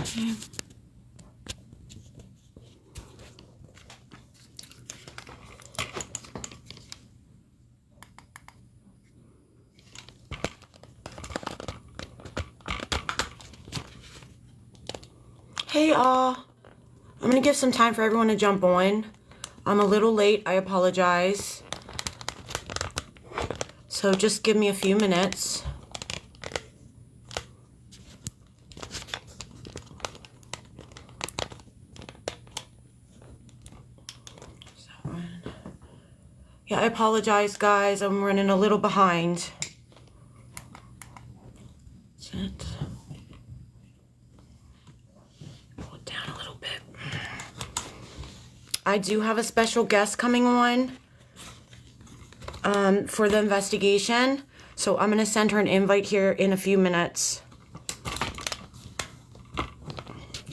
Okay. Hey all, I'm gonna give some time for everyone to jump on. I'm a little late, I apologize. So just give me a few minutes. Yeah, I apologize guys, I'm running a little behind. Pull it down a little bit. I do have a special guest coming on for the investigation. So I'm gonna send her an invite here in a few minutes.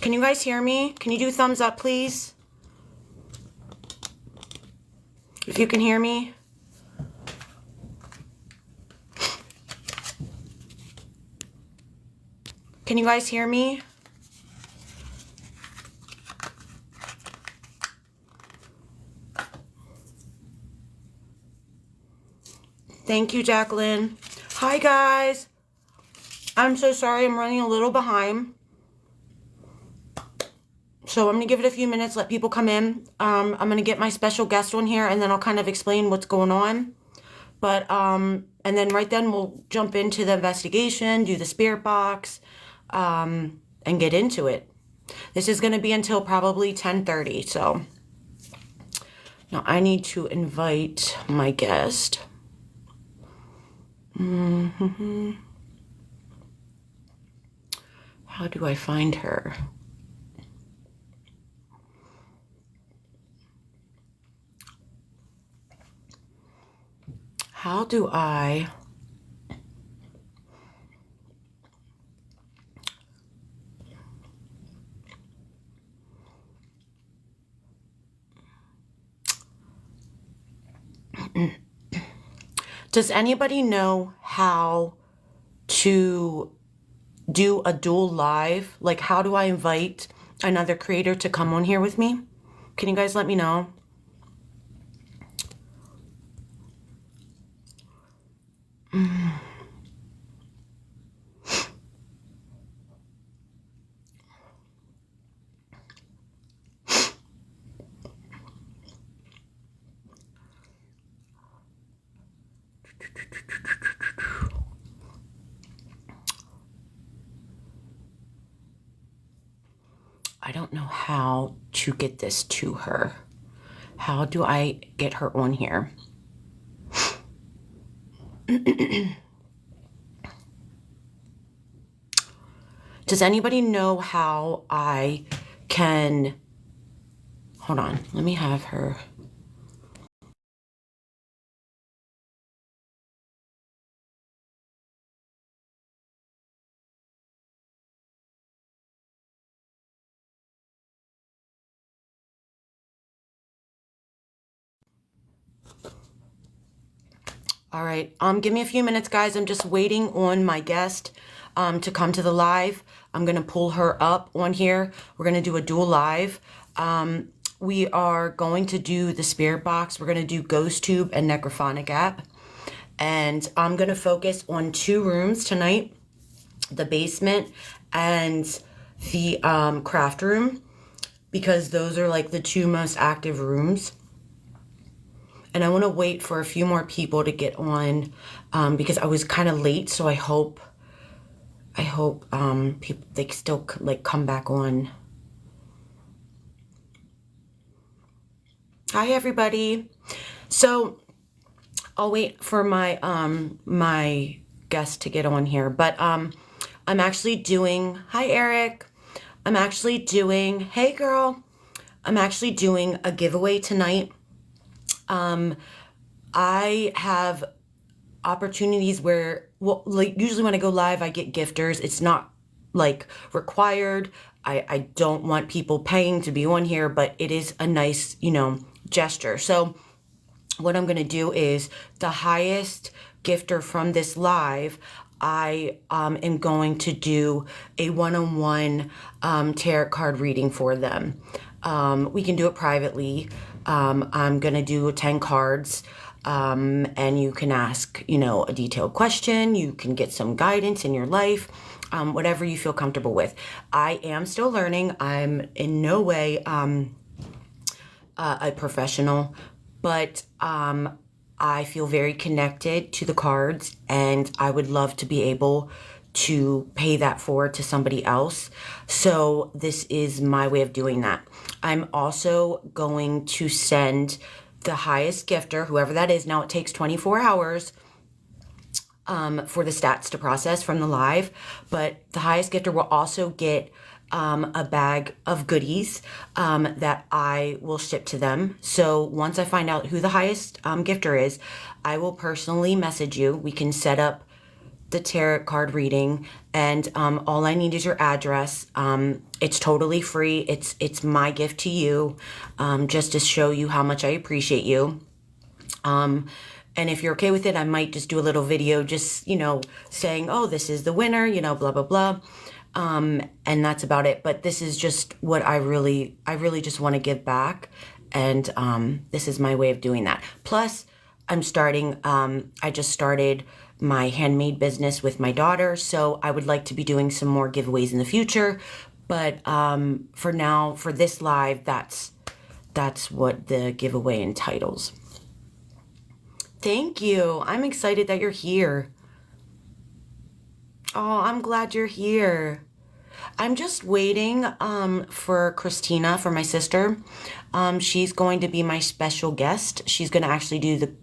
Can you guys hear me? Can you do thumbs up, please? If you can hear me. Can you guys hear me? Thank you, Jacqueline. Hi, guys. I'm so sorry. I'm running a little behind. So I'm going to give it a few minutes, let people come in. I'm going to get my special guest on here, and then I'll kind of explain what's going on. But, and then right then we'll jump into the investigation, do the spirit box, and get into it. This is going to be until probably 10:30. So now I need to invite my guest. How do I find her? How do I... Does anybody know how to do a dual live? Like, how do I invite another creator to come on here with me? Can you guys let me know? I don't know how to get this to her. How do I get her on here? Does anybody know how I can... Hold on, let me have her... All right, give me a few minutes, guys. I'm just waiting on my guest to come to the live. I'm gonna pull her up on here. We're gonna do a dual live. We are going to do the spirit box. We're gonna do GhostTube and Necrophonic app. And I'm gonna focus on 2 rooms tonight, the basement and the craft room, because those are like the 2 most active rooms. And I want to wait for a few more people to get on because I was kind of late. So I hope people, they still like come back on. Hi, everybody. So I'll wait for my my guest to get on here. But I'm actually doing, hi, Eric. I'm actually doing, hey, girl. I'm actually doing a giveaway tonight. I have opportunities where, well, like usually when I go live, I get gifters. It's not like required. I don't want people paying to be on here, but it is a nice, you know, gesture. So what I'm going to do is the highest gifter from this live, I am going to do a one-on-one tarot card reading for them. We can do it privately. I'm going to do 10 cards, and you can ask, you know, a detailed question. You can get some guidance in your life, whatever you feel comfortable with. I am still learning. I'm in no way a professional, but I feel very connected to the cards, and I would love to be able to pay that forward to somebody else. So this is my way of doing that. I'm also going to send the highest gifter, whoever that is. Now it takes 24 hours for the stats to process from the live, but the highest gifter will also get a bag of goodies that I will ship to them. So once I find out who the highest gifter is, I will personally message you. We can set up the tarot card reading, and all I need is your address. It's totally free. It's my gift to you, just to show you how much I appreciate you. And if you're okay with it, I might just do a little video just, you know, saying, oh, this is the winner, you know, blah, blah, blah. And that's about it. But this is just what I really just want to give back. And this is my way of doing that. Plus, I just started my handmade business with my daughter. So I would like to be doing some more giveaways in the future. But for now, for this live, that's what the giveaway entitles. Thank you. I'm excited that you're here. Oh, I'm glad you're here. I'm just waiting for Christina, for my sister. She's going to be my special guest. She's going to actually do the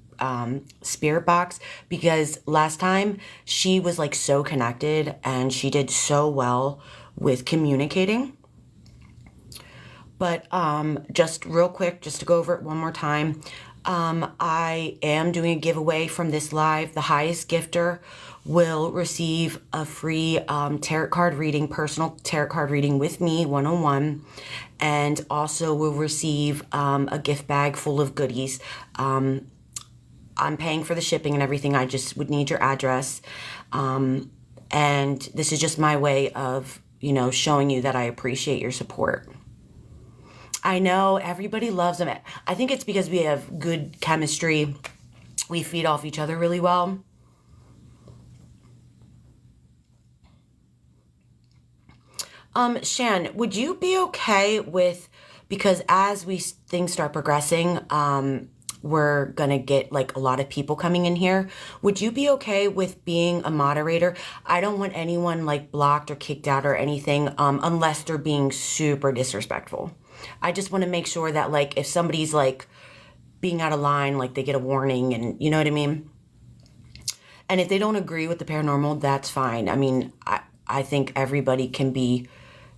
spirit box, because last time she was like so connected and she did so well with communicating. But just real quick, just to go over it one more time, I am doing a giveaway from this live. The highest gifter will receive a free tarot card reading, personal tarot card reading with me, one-on-one, and also will receive a gift bag full of goodies. I'm paying for the shipping and everything. I just would need your address. And this is just my way of, you know, showing you that I appreciate your support. I know everybody loves them. I think it's because we have good chemistry. We feed off each other really well. Shan, would you be okay with, because as things start progressing, we're gonna get like a lot of people coming in here. Would you be okay with being a moderator? I don't want anyone like blocked or kicked out or anything, unless they're being super disrespectful. I just want to make sure that like if somebody's like being out of line, like they get a warning, and you know what I mean? And if they don't agree with the paranormal, that's fine. I mean, I think everybody can be,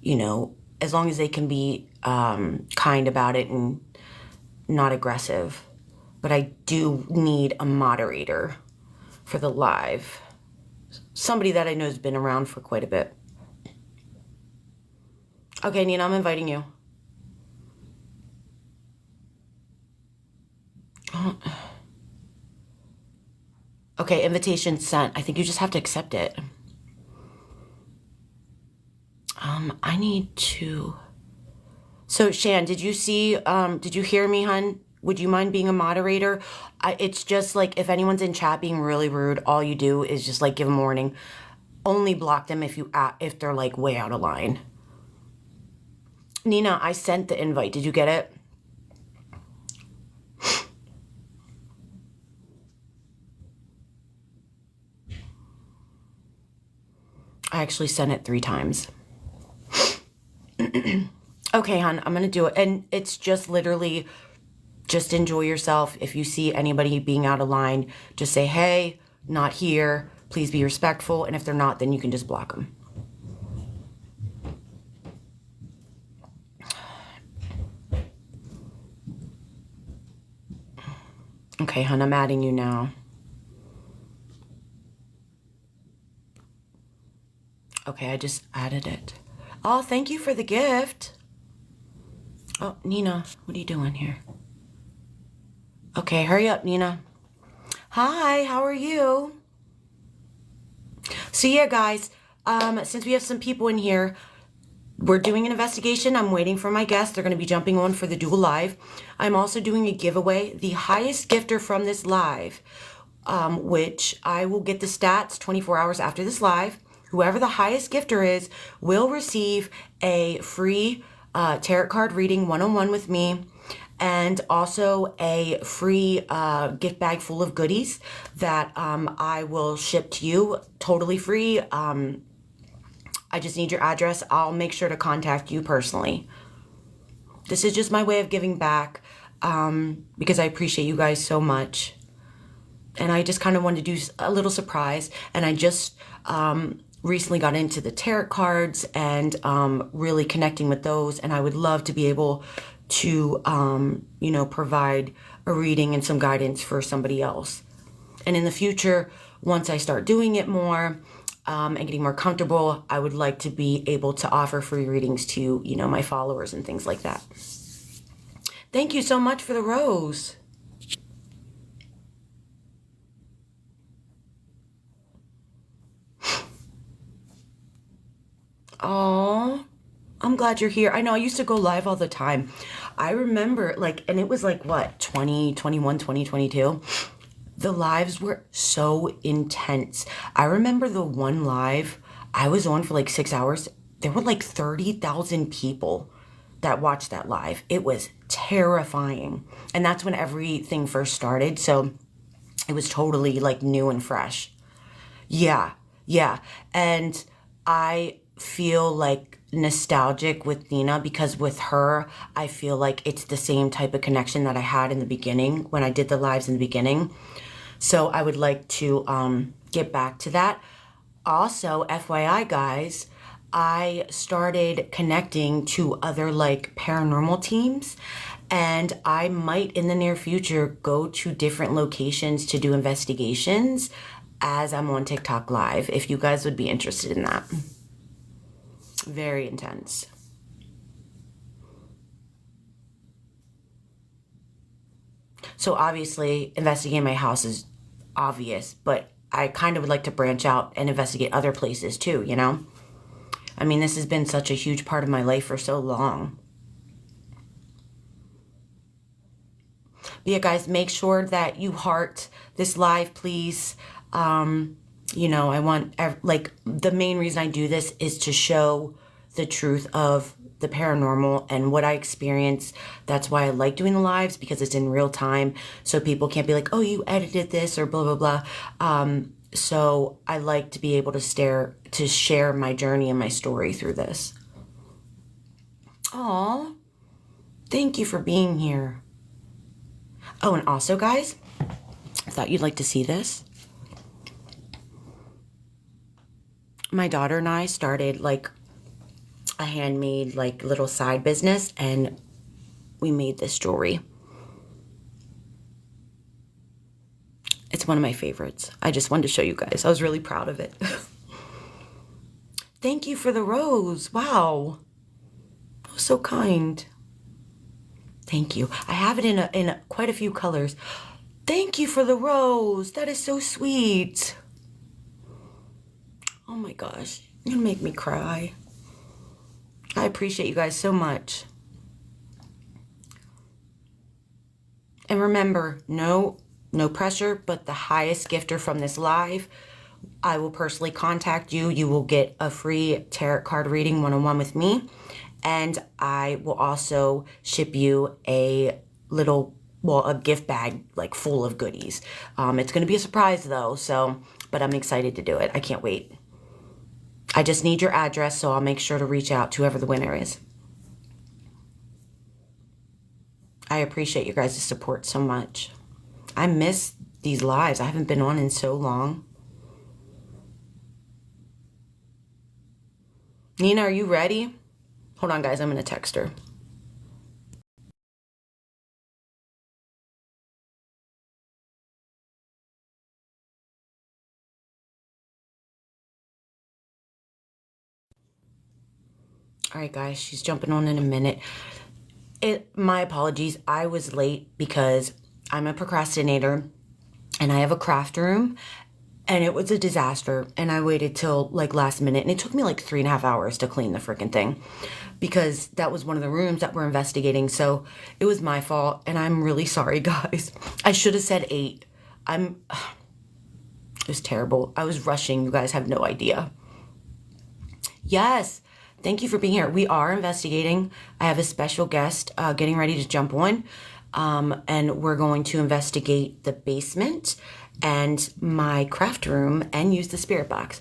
you know, as long as they can be kind about it and not aggressive. But I do need a moderator for the live. Somebody that I know has been around for quite a bit. Okay, Nina, I'm inviting you. Okay, invitation sent. I think you just have to accept it. I need to... So, Shan, did you hear me, hun? Would you mind being a moderator? It's just like if anyone's in chat being really rude, all you do is just like give them a warning. Only block them if they're like way out of line. Nina, I sent the invite. Did you get it? I actually sent it 3 times. Okay, hon, I'm gonna do it. And it's just literally, just enjoy yourself. If you see anybody being out of line, just say, hey, not here. Please be respectful. And if they're not, then you can just block them. Okay, hon, I'm adding you now. Okay, I just added it. Oh, thank you for the gift. Oh, Nina, what are you doing here? Okay, hurry up, Nina. Hi, how are you? So yeah, guys, since we have some people in here, we're doing an investigation. I'm waiting for my guests. They're going to be jumping on for the Duel Live. I'm also doing a giveaway. The highest gifter from this live, which I will get the stats 24 hours after this live. Whoever the highest gifter is will receive a free tarot card reading one-on-one with me, and also a free gift bag full of goodies that I will ship to you totally free. I just need your address. I'll make sure to contact you personally. This is just my way of giving back because I appreciate you guys so much. And I just kind of wanted to do a little surprise. And I just recently got into the tarot cards and really connecting with those. And I would love to be able to, you know, provide a reading and some guidance for somebody else. And in the future, once I start doing it more, and getting more comfortable, I would like to be able to offer free readings to, you know, my followers and things like that. Thank you so much for the rose. Oh, I'm glad you're here. I know I used to go live all the time. I remember like, and it was like what, 2021, 2022? The lives were so intense. I remember the one live I was on for like 6 hours. There were like 30,000 people that watched that live. It was terrifying. And that's when everything first started. So it was totally like new and fresh. Yeah, yeah. And I feel like nostalgic with Nina because with her, I feel like it's the same type of connection that I had in the beginning when I did the lives in the beginning. So I would like to get back to that. Also, FYI guys, I started connecting to other like paranormal teams, and I might in the near future go to different locations to do investigations as I'm on TikTok live, if you guys would be interested in that. Very intense. So obviously investigating my house is obvious, but I kind of would like to branch out and investigate other places too, you know? I mean, this has been such a huge part of my life for so long. But yeah, guys, make sure that you heart this live, please. You know, I want, like, the main reason I do this is to show the truth of the paranormal and what I experience. That's why I like doing the lives, because it's in real time. So people can't be like, oh, you edited this or blah, blah, blah. So I like to be able to share my journey and my story through this. Aw, thank you for being here. Oh, and also guys, I thought you'd like to see this. My daughter and I started like a handmade like little side business, and we made this jewelry. It's one of my favorites. I just wanted to show you guys. I was really proud of it. Thank you for the rose. Wow. That was so kind. Thank you. I have it in quite a few colors. Thank you for the rose. That is so sweet. Oh my gosh. You're gonna make me cry. I appreciate you guys so much. And remember, no pressure, but the highest gifter from this live, I will personally contact you. You will get a free tarot card reading one-on-one with me. And I will also ship you a little, well, a gift bag like full of goodies. It's going to be a surprise though, so, but I'm excited to do it. I can't wait. I just need your address, so I'll make sure to reach out to whoever the winner is. I appreciate you guys' support so much. I miss these lives. I haven't been on in so long. Nina, are you ready? Hold on, guys. I'm going to text her. All right, guys. She's jumping on in a minute. My apologies. I was late because I'm a procrastinator and I have a craft room, and it was a disaster. And I waited till like last minute, and it took me like 3.5 hours to clean the freaking thing because that was one of the rooms that we're investigating. So it was my fault, and I'm really sorry, guys. I should have said 8. It was terrible. I was rushing. You guys have no idea. Yes. Thank you for being here. We are investigating. I have a special guest getting ready to jump on. And we're going to investigate the basement and my craft room and use the spirit box.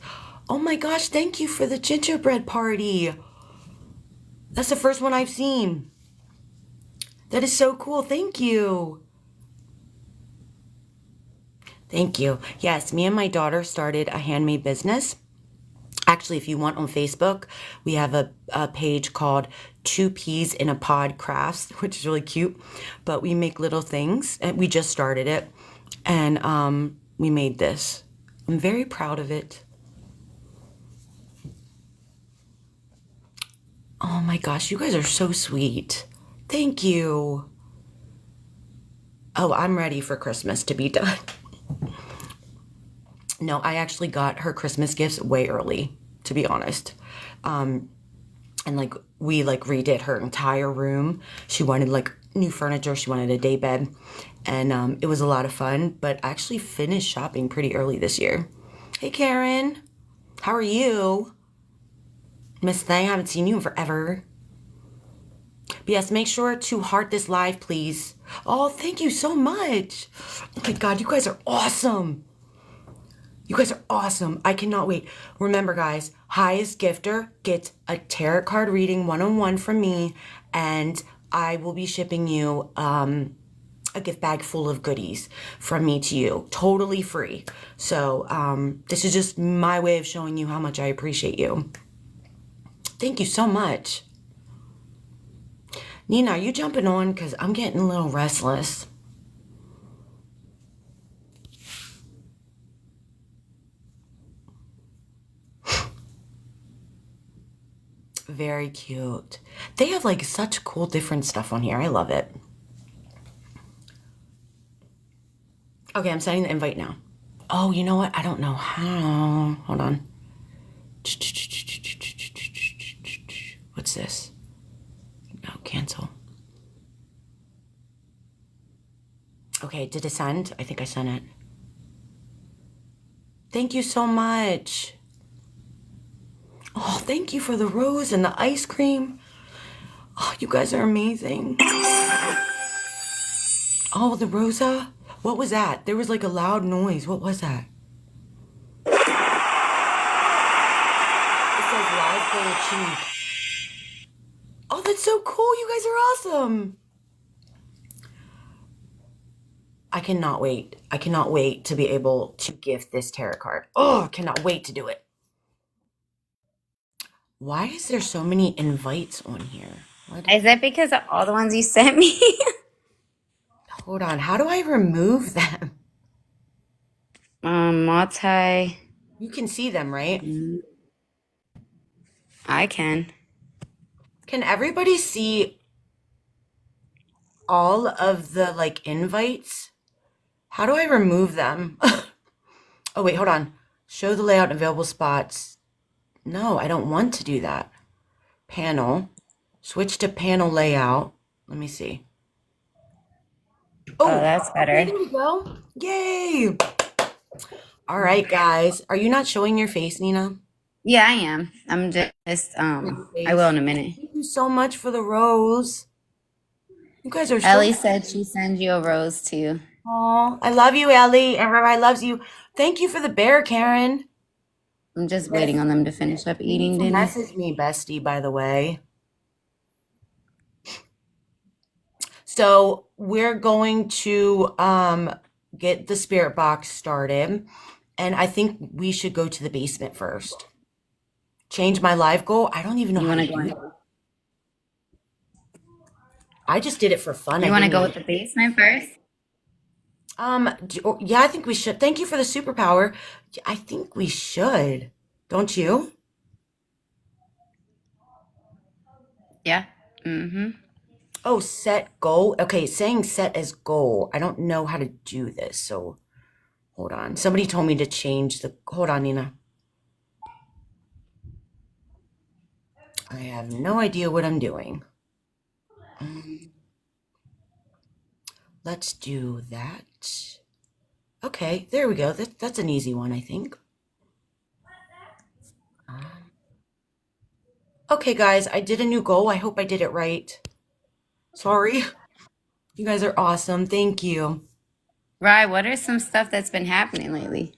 Oh my gosh, thank you for the gingerbread party. That's the first one I've seen. That is so cool. Thank you. Thank you. Yes, me and my daughter started a handmade business. Actually, if you want on Facebook, we have a page called Two Peas in a Pod Crafts, which is really cute. But we make little things, and we just started it, and we made this. I'm very proud of it. Oh my gosh, you guys are so sweet. Thank you. Oh, I'm ready for Christmas to be done. No, I actually got her Christmas gifts way early, to be honest. And like we like redid her entire room. She wanted like new furniture, she wanted a day bed, and it was a lot of fun, but I actually finished shopping pretty early this year. Hey Karen, how are you? Miss Thang, I haven't seen you in forever. But yes, make sure to heart this live, please. Oh, thank you so much. Oh my God, you guys are awesome. You guys are awesome. I cannot wait. Remember, guys, highest gifter gets a tarot card reading one-on-one from me, and I will be shipping you a gift bag full of goodies from me to you, totally free. So this is just my way of showing you how much I appreciate you. Thank you so much. Nina, are you jumping on? Because I'm getting a little restless. Very cute. They have like such cool different stuff on here. I love it. Okay, I'm sending the invite now. Oh, you know what? I don't know how. Hold on. What's this? No, cancel. Okay, did it send? I think I sent it. Thank you so much. Oh, thank you for the rose and the ice cream. Oh, you guys are amazing. Oh, the Rosa? What was that? There was like a loud noise. What was that? It says live goal achieved. Oh, that's so cool. You guys are awesome. I cannot wait. I cannot wait to be able to gift this tarot card. Oh, I cannot wait to do it. Why is there so many invites on here? Is that because of all the ones you sent me? Hold on. How do I remove them? Multi. You can see them, right? I can. Can everybody see all of the like invites? How do I remove them? Oh, wait, hold on. Show the layout and available spots. No, I don't want to do that. Panel. Switch to panel layout. Let me see. Oh, Oh, that's okay, better. there we go. Yay. All right, guys. Are you not showing your face, Nina? Yeah, I am. I'm just Your I will face. in a minute. Thank you so much for the rose. You guys are so. Ellie said she sends you a rose too. Oh, I love you, Ellie. Everybody loves you. Thank you for the bear, Karen. I'm just Yes. waiting on them to finish up You need eating to dinner. message me, bestie, by the way. So we're going to get the spirit box started, and I think we should go to the basement first. Change my live goal. I don't even know You how want to to go? do it. I just did it for fun. I You want to didn't go even. with the basement first? Yeah, I think we should. Thank you for the superpower. I think we should. Don't you? Yeah. Mm-hmm. Oh, set goal. Okay, saying set as goal. I don't know how to do this, so Hold on. Somebody told me to change the. Hold on, Nina. I have no idea what I'm doing. Um, let's do that. Okay, there we go. That's an easy one, I think. Um, okay, guys, I did a new goal. I hope I did it right. Sorry. You guys are awesome. Thank you. Right. What are some stuff that's been happening lately?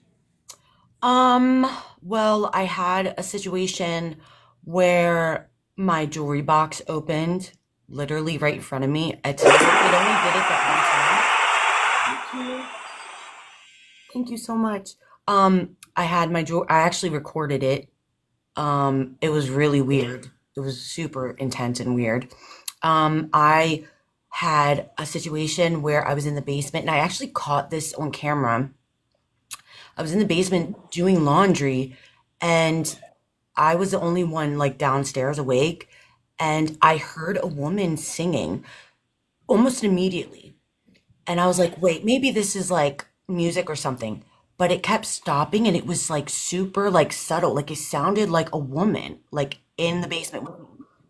Um, well, I had a situation where my jewelry box opened literally right in front of me. It only did it that one time. Thank you. Thank you so much. I had my jewel. I actually recorded it. It was really weird. It was super intense and weird. I had a situation where I was in the basement and I actually caught this on camera. I was in the basement doing laundry and I was the only one like downstairs awake and I heard a woman singing almost immediately. And I was like, wait, maybe this is like music or something. But it kept stopping and it was like super like subtle. Like it sounded like a woman like in the basement.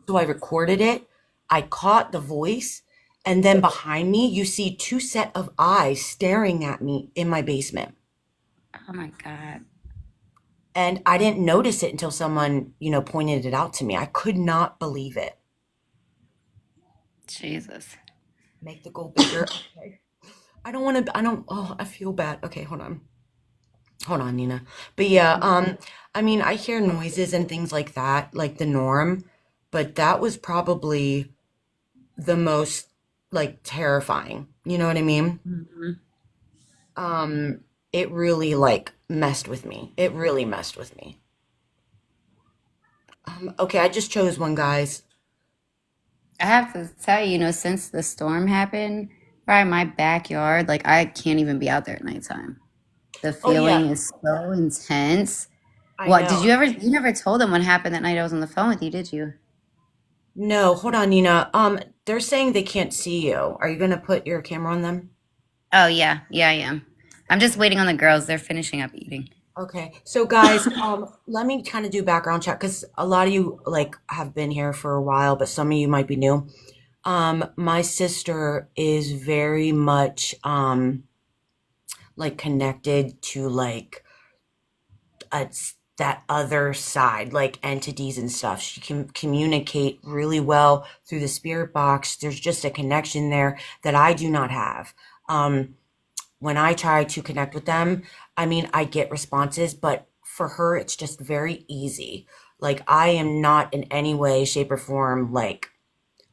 So I recorded it. I caught the voice. And then behind me, you see two set of eyes staring at me in my basement. Oh my God. And I didn't notice it until someone, pointed it out to me. I could not believe it. Jesus. Make the goal bigger. Okay. I don't want to, I don't, oh, I feel bad. Okay, hold on. Hold on, Nina. But yeah, I mean, I hear noises and things like that, like the norm, but that was probably the most like terrifying. You know what I mean? Mhm. It really like messed with me. It really messed with me. Okay, I just chose one, guys. I have to tell you, since the storm happened, right, my backyard, like I can't even be out there at nighttime. The Oh yeah, feeling is so intense. I What did know. you never told them what happened that night I was on the phone with you, did you? No, hold on, Nina. They're saying they can't see you. Are you gonna put your camera on them? Oh yeah, yeah, I am. I'm just waiting on the girls. They're finishing up eating. Okay. So guys, let me kind of do background check because a lot of you like have been here for a while, but some of you might be new. My sister is very much like connected to like that other side, like entities and stuff. She can communicate really well through the spirit box. There's just a connection there that I do not have. Um, when I try to connect with them, I mean, I get responses, but for her, it's just very easy. Like, I am not in any way, shape, or form like,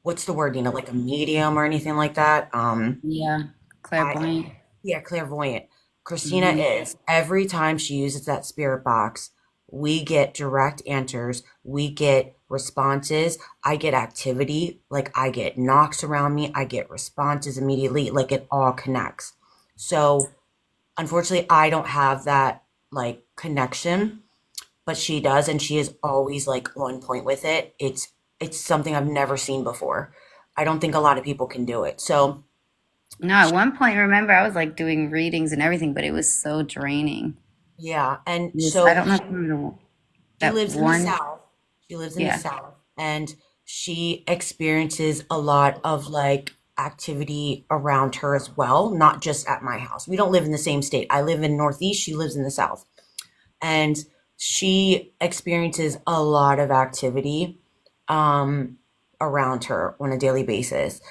what's the word, like a medium or anything like that. Yeah, I, clairvoyant. yeah, clairvoyant. Christina Hmm. is. Every time she uses that spirit box, we get direct answers. We get responses. I get activity. Like I get knocks around me. I get responses immediately. Like it all connects. So unfortunately, I don't have that like connection, but she does, and she is always like on point with it. It's something I've never seen before. I don't think a lot of people can do it. So No, at one point, remember, I was like doing readings and everything, but it was so draining. yeah, and I so don't know if you remember she that lives in the one. South. She lives in the Yeah. South, and she experiences a lot of like activity around her as well, not just at my house. We don't live in the same state. I live in Northeast, she lives in the South. And she experiences a lot of activity um, around her on a daily basis,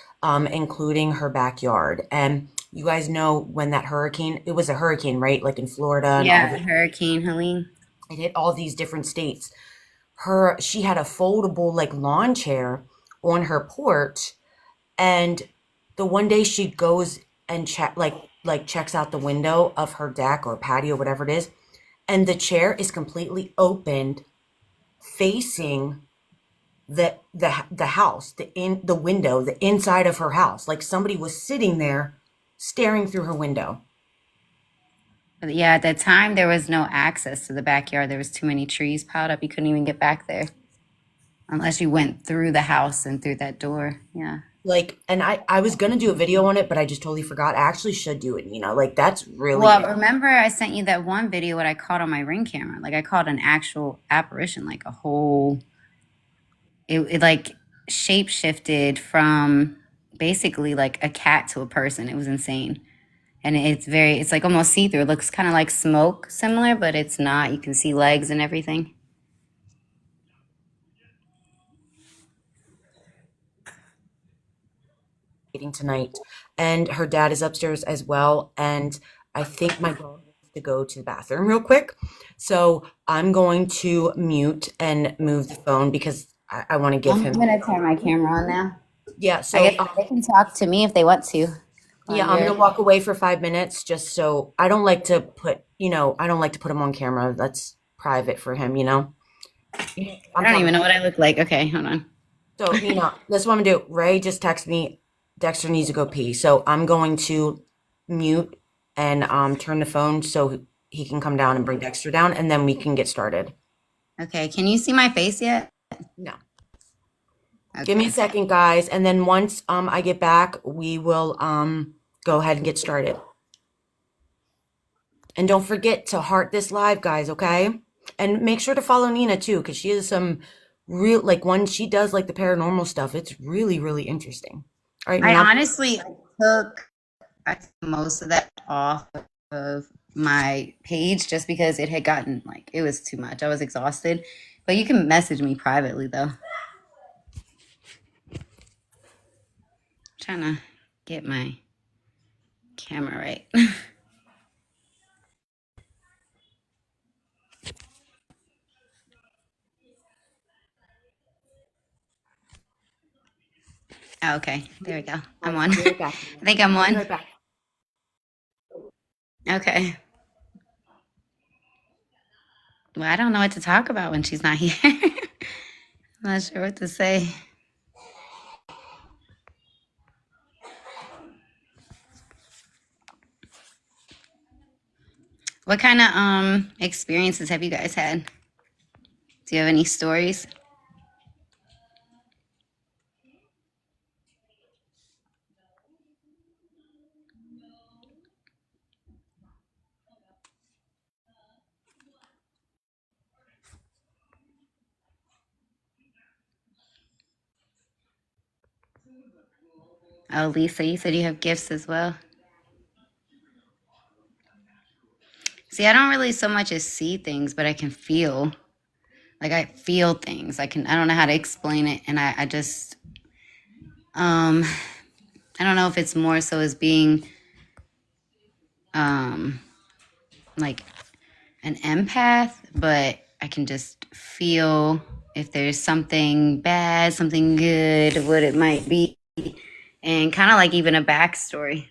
including her backyard. And you guys know when that hurricane, it was a hurricane, right? Like in Florida and all Yeah, the, Hurricane Helene. it hit all these different states. She had a foldable like lawn chair on her porch, and the one day she goes and checks out the window of her deck or patio, whatever it is, and the chair is completely opened facing the house, the window, the inside of her house. Like somebody was sitting there staring through her window. Yeah, at that time, there was no access to the backyard. There was too many trees piled up. You couldn't even get back there unless you went through the house and through that door. Yeah. Like, and I was gonna do a video on it, but I just totally forgot. I actually should do it, Like that's really Well, remember I sent you that one video what I caught on my Ring camera? Like I caught an actual apparition, like a whole. It like shape shifted from basically like a cat to a person. It was insane. And it's like almost see through. It looks kind of like smoke similar, but it's not. You can see legs and everything. waiting tonight. And her dad is upstairs as well. And I think my dog needs to go to the bathroom real quick. So I'm going to mute and move the phone because I want to give I'm him. gonna turn my camera on now. Yeah, I so guess they can talk to me if they want to. yeah, While I'm you're gonna walk away for 5 minutes just so I don't like to put, I don't like to put him on camera. That's private for him. I I'm don't talking. even know what I look like. Okay, hold on. So, this is what I'm gonna do. Ray just texted me. Dexter needs to go pee. So I'm going to mute and turn the phone so he can come down and bring Dexter down, and then we can get started. Okay, can you see my face yet? No. Give me a Okay. second, guys, and then once I get back, we will go ahead and get started. And don't forget to heart this live, guys, okay? And make sure to follow Nina too, because she has some real like when she does like the paranormal stuff, it's really, really interesting. All right, I Nina. honestly took most of that off of my page just because it had gotten like it was too much. I was exhausted. But you can message me privately though. Trying to get my camera right. Okay, there we go. All I'm right, on. I'll be right back. I think I'm I'll be on. right back. Okay. Well, I don't know what to talk about when she's not here. I'm not sure what to say. What kind of experiences have you guys had? Do you have any stories? Oh, Lisa, you said you have gifts as well. See, I don't really so much as see things, but I can feel. Like I feel things. I don't know how to explain it. And I just um I don't know if it's more so as being um like an empath, but I can just feel if there's something bad, something good, what it might be, and kind of like even a backstory.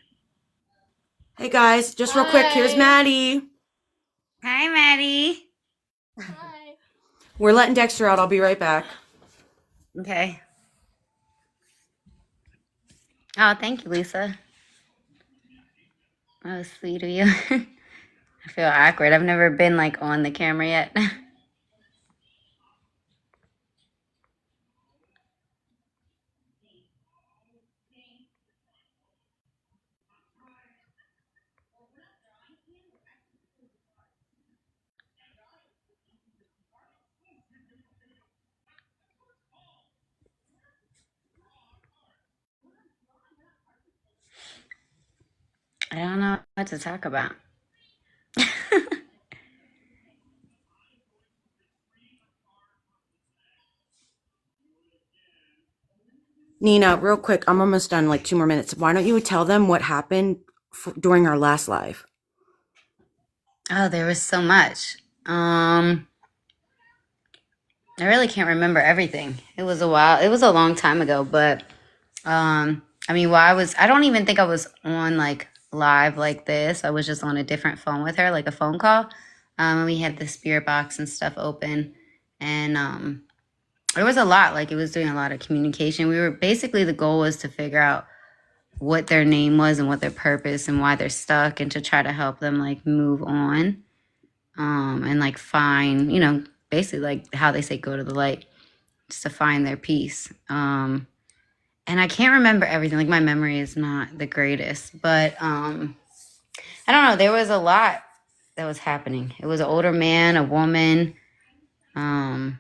Hey guys, just real quick, here's Maddie. Hi, Maddie. We're letting Dexter out. I'll be right back. Okay. Oh, thank you, Lisa. That was sweet of you. I feel awkward. I've never been like on the camera yet. I don't know what to talk about. Nina, real quick, I'm almost done, like 2 more minutes. Why don't you tell them what happened during our last live? Oh, there was so much. I really can't remember everything. It was a while. It was a long time ago, but I mean, I don't even think I was on like live like this. I was just on a different phone with her, like a phone call. And we had the spirit box and stuff open, and it was a lot. Like it was doing a lot of communication. We were basically the goal was to figure out what their name was and what their purpose and why they're stuck, and to try to help them like move on, and like find, basically like how they say go to the light, just to find their peace. and I can't remember everything. Like my memory is not the greatest, but I don't know. There was a lot that was happening. It was an older man, a woman. Um,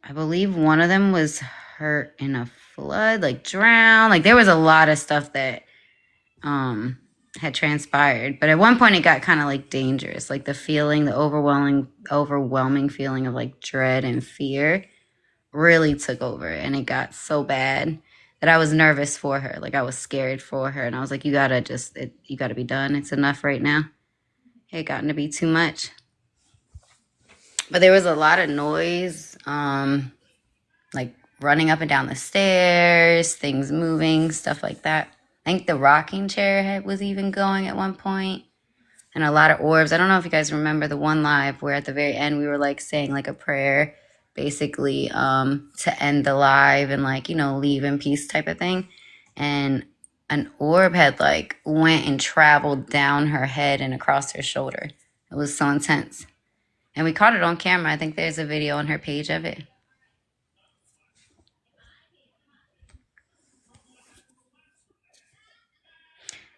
I believe one of them was hurt in a flood, like drowned. Like there was a lot of stuff that um had transpired. But at one point it got kind of like dangerous. Like the feeling, the overwhelming feeling of like dread and fear really took over, and it got so bad that I was nervous for her. Like I was scared for her, and I was like, you gotta be done. It's enough right now. It had gotten to be too much. But there was a lot of noise, like running up and down the stairs, things moving, stuff like that. I think the rocking chair was even going at one point, and a lot of orbs. I don't know if you guys remember the one live where at the very end we were like saying like a prayer, basically, to end the live and like, leave in peace type of thing. And an orb had like went and traveled down her head and across her shoulder. It was so intense. And we caught it on camera. I think there's a video on her page of it.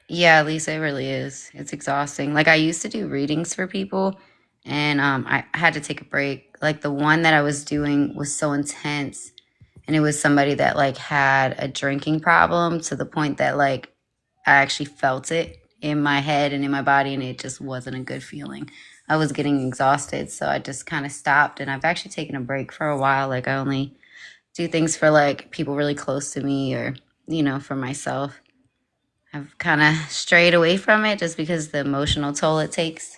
Yeah, Lisa, it really is. It's exhausting. Like I used to do readings for people, and I had to take a break. Like the one that I was doing was so intense, and it was somebody that like had a drinking problem to the point that like I actually felt it in my head and in my body, and it just wasn't a good feeling. I was getting exhausted, so I just kind of stopped, and I've actually taken a break for a while. Like I only do things for like people really close to me or, for myself. I've kind of strayed away from it just because the emotional toll it takes.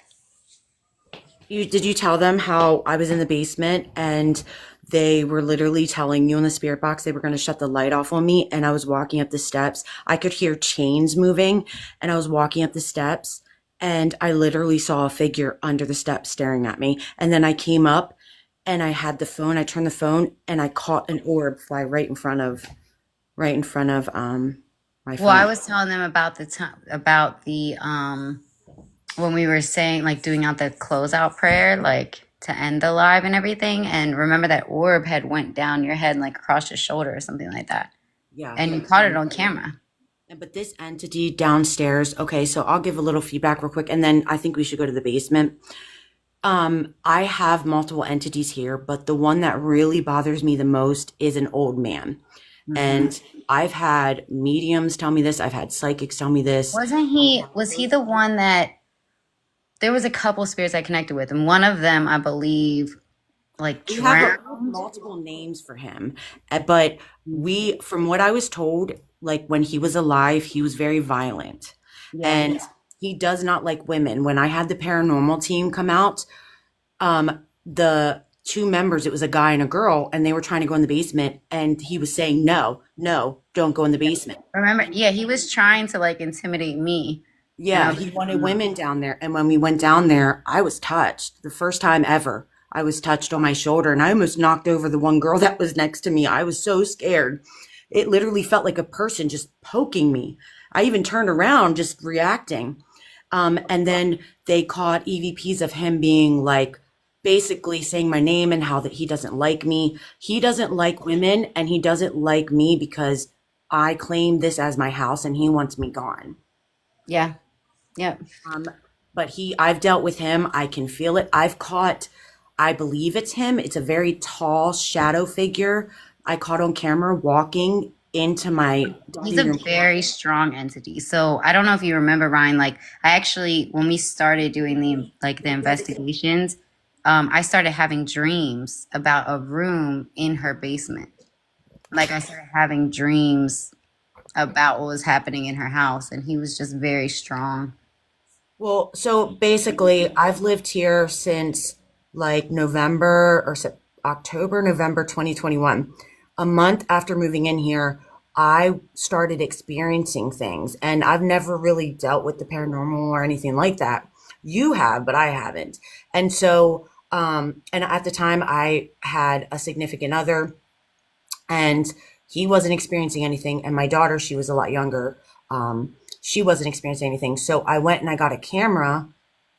Did you tell them how I was in the basement and they were literally telling you in the spirit box they were going to shut the light off on me, and I was walking up the steps. I could hear chains moving, and I was walking up the steps, and I literally saw a figure under the steps staring at me. And then I came up and I had the phone. I turned the phone and I caught an orb fly right in front of my Well, I phone. was telling them about the time about the when we were saying like doing out the closeout prayer, like to end the live and everything. And remember that orb had went down your head and like across your shoulder or something like that. Yeah. And you caught it on camera. But this entity downstairs, okay, so I'll give a little feedback real quick, and then I think we should go to the basement. I have multiple entities here, but the one that really bothers me the most is an old man. Hmm. And I've had mediums tell me this, I've had psychics tell me this. Was he the one that there was a couple spirits I connected with, and one of them, I believe, like We have drowned? multiple names for him, but from what I was told, like when he was alive, he was very violent, Yeah. and he does not like women. When I had the paranormal team come out, the two members, it was a guy and a girl, and they were trying to go in the basement, and he was saying, no, no, don't go in the basement. Remember? Yeah, he was trying to like intimidate me, and I Yeah, was he like, wanted no. women down there. And when we went down there, I was touched. The first time ever, I was touched on my shoulder, and I almost knocked over the one girl that was next to me. I was so scared. It literally felt like a person just poking me. I even turned around, just reacting. And then they caught EVPs of him being like, basically saying my name and how that he doesn't like me. He doesn't like women, and he doesn't like me because I claim this as my house and he wants me gone. Yeah. Yeah. Um, but I've dealt with him. I can feel it. I believe it's him. It's a very tall shadow figure. I caught on camera walking into my He's dining a room. very strong entity. So I don't know if you remember, Ryan. Like I actually, when we started doing the investigations, I started having dreams about a room in her basement. Like I started having dreams about what was happening in her house, and he was just very strong. Well, so basically, I've lived here since like November or October, November 2021. A month after moving in here, I started experiencing things, and I've never really dealt with the paranormal or anything like that. You have, but I haven't. And so, and at the time, I had a significant other, and he wasn't experiencing anything. And my daughter, she was a lot younger. She wasn't experiencing anything. So I went and I got a camera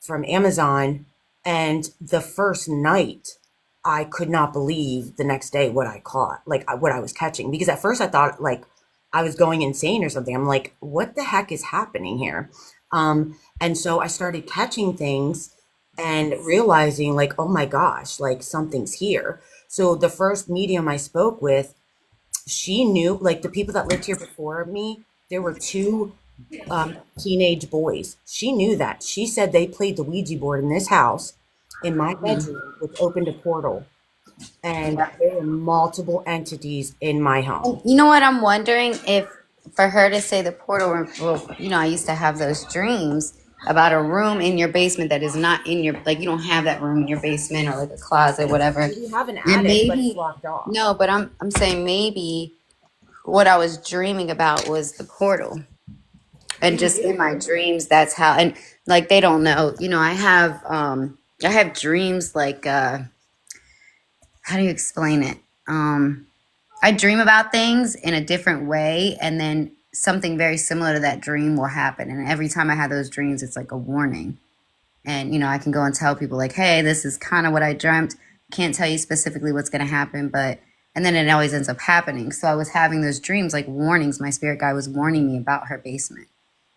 from Amazon. And the first night, I could not believe the next day what I caught, like what I was catching. Because at first I thought, like, I was going insane or something. I'm like, what the heck is happening here? And so I started catching things and realizing, like, oh my gosh, like something's here. So the first medium I spoke with, she knew, like the people that lived here before me, there were two teenage boys. She knew that. She said they played the Ouija board in this house in my bedroom, which opened a portal. And there were multiple entities in my home. You know what? I'm wondering if for her to say the portal room, well, I used to have those dreams about a room in your basement that is not in your, like, you don't have that room in your basement or like a closet, whatever. We have an And attic, but it's maybe, locked off. no, but I'm saying maybe what I was dreaming about was the portal. And Maybe. just in my dreams, that's how, and like they don't know, I have dreams like, how do you explain it? I dream about things in a different way, and then something very similar to that dream will happen. And every time I have those dreams, it's like a warning. And, I can go and tell people, like, hey, this is kind of what I dreamt. Can't tell you specifically what's going to happen, but, and then it always ends up happening. So I was having those dreams, like warnings. My spirit guide was warning me about her basement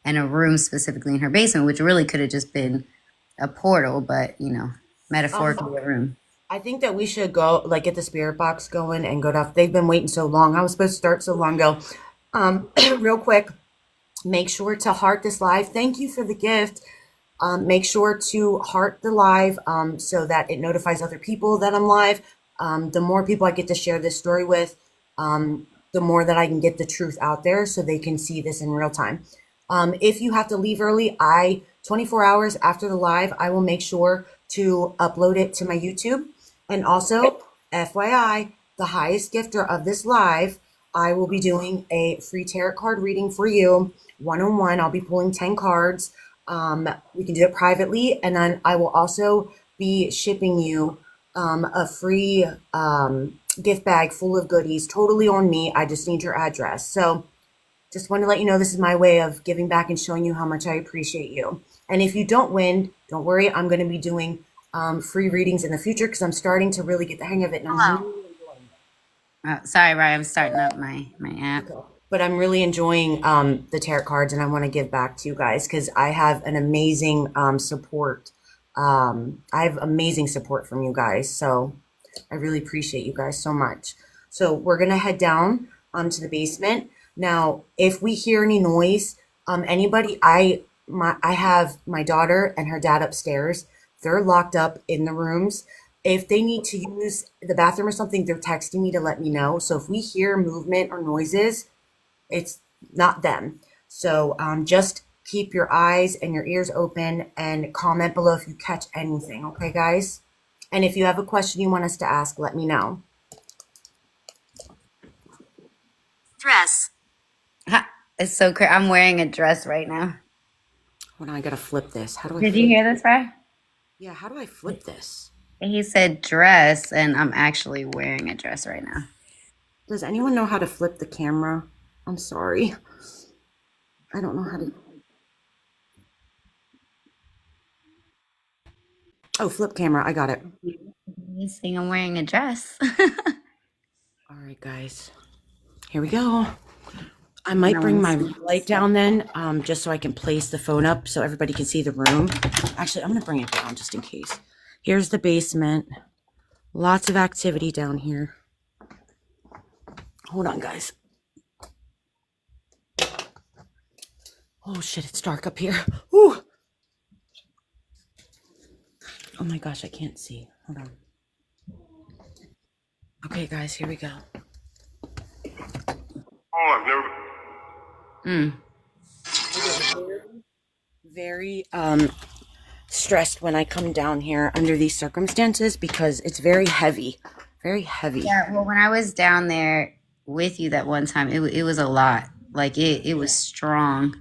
and a room specifically in her basement, which really could have just been a portal, but, metaphorically a room. I think that we should go, like, get the spirit box going and go to. They've been waiting so long. I was supposed to start so long ago. Real quick, make sure to heart this live. Thank you for the gift. Make sure to heart the live so that it notifies other people that I'm live. The more people I get to share this story with, the more that I can get the truth out there so they can see this in real time. If you have to leave early, 24 hours after the live, I will make sure to upload it to my YouTube. And also, FYI, the highest gifter of this live, I will be doing a free tarot card reading for you, one-on-one. I'll be pulling 10 cards. We can do it privately. And then I will also be shipping you a free gift bag full of goodies, totally on me. I just need your address. So just want to let you know this is my way of giving back and showing you how much I appreciate you. And if you don't win, don't worry. I'm going to be doing free readings in the future because I'm starting to really get the hang of it. And I'm really enjoying it. Sorry, Ryan, I'm starting up my app. But I'm really enjoying the tarot cards, and I want to give back to you guys because I have an amazing support. I have amazing support from you guys. So I really appreciate you guys so much. So we're going to head down to the basement. Now, if we hear any noise, anybody, I have my daughter and her dad upstairs. They're locked up in the rooms. If they need to use the bathroom or something, they're texting me to let me know. So if we hear movement or noises, it's not them. So just keep your eyes and your ears open and comment below if you catch anything. Okay, guys? And if you have a question you want us to ask, let me know. Dress. Ha, it's so crazy. I'm wearing a dress right now. Hold on, I gotta flip this. How do I Did flip? you hear this, Ryan? Yeah, how do I flip this? He said dress, and I'm actually wearing a dress right now. Does anyone know how to flip the camera? I'm sorry. I don't know how to. Oh, flip camera. I got it. He's saying I'm wearing a dress. All right, guys. Here we go. I might bring my light down then, just so I can place the phone up so everybody can see the room. Actually, I'm going to bring it down just in case. Here's the basement. Lots of activity down here. Hold on, guys. Oh, shit, it's dark up here. Ooh. Oh, my gosh, I can't see. Hold on. Okay, guys, here we go. Oh, I've never. Very stressed when I come down here under these circumstances because it's very heavy. Very heavy. Yeah, well, when I was down there with you that one time, it was a lot. Like, it was strong.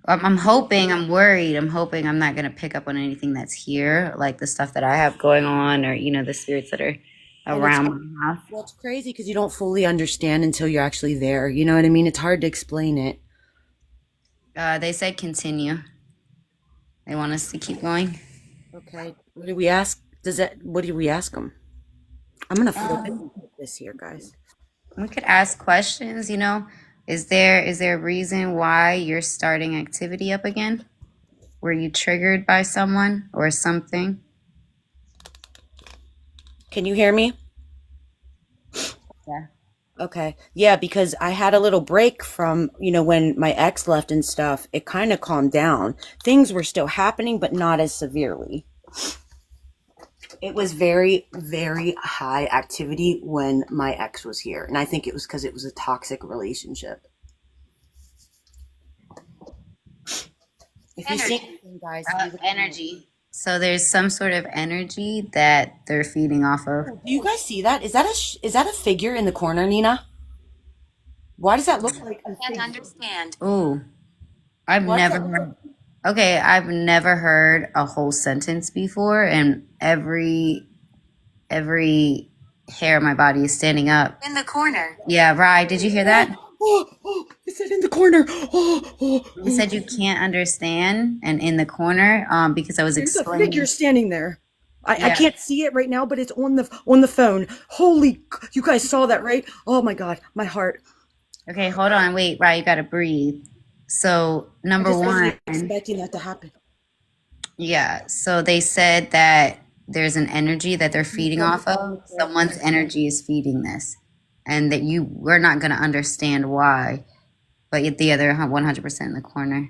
I'm hoping, I'm worried, I'm hoping I'm not going to pick up on anything that's here, like the stuff that I have going on or, the spirits that are around my house. Well, it's crazy because you don't fully understand until you're actually there. You know what I mean? It's hard to explain it. They said continue. They want us to keep going. Okay. What do we ask? What do we ask them? I'm going to flip this here, guys. We could ask questions, Is there a reason why you're starting activity up again? Were you triggered by someone or something? Can you hear me? Yeah. Okay. Yeah, because I had a little break from, when my ex left and stuff. It kind of calmed down. Things were still happening, but not as severely. It was very, very high activity when my ex was here. And I think it was because it was a toxic relationship. If you see Energy. anything, guys, leave a comment. Energy. So there's some sort of energy that they're feeding off of. Do you guys see that? Is that a figure in the corner, Nina? Why does that look like a Can't figure? understand. Ooh, I've Why does never that look like? heard. Okay, I've never heard a whole sentence before, and every hair on my body is standing up. In the corner. Yeah, Rye, did you hear that? Is it in the corner? You said you can't understand, and in the corner, because I was There's a figure explaining. standing there. I Yeah. can't see it right now, but it's on the phone. You guys saw that, right? Oh my God, my heart. Okay, hold on, wait, Rye, you gotta breathe. So I number just one, wasn't expecting that to happen. yeah. So they said that there's an energy that they're feeding Let me off find of. the correct Someone's person. energy is feeding this, and that we're not gonna understand why. But yet the other 100% in the corner.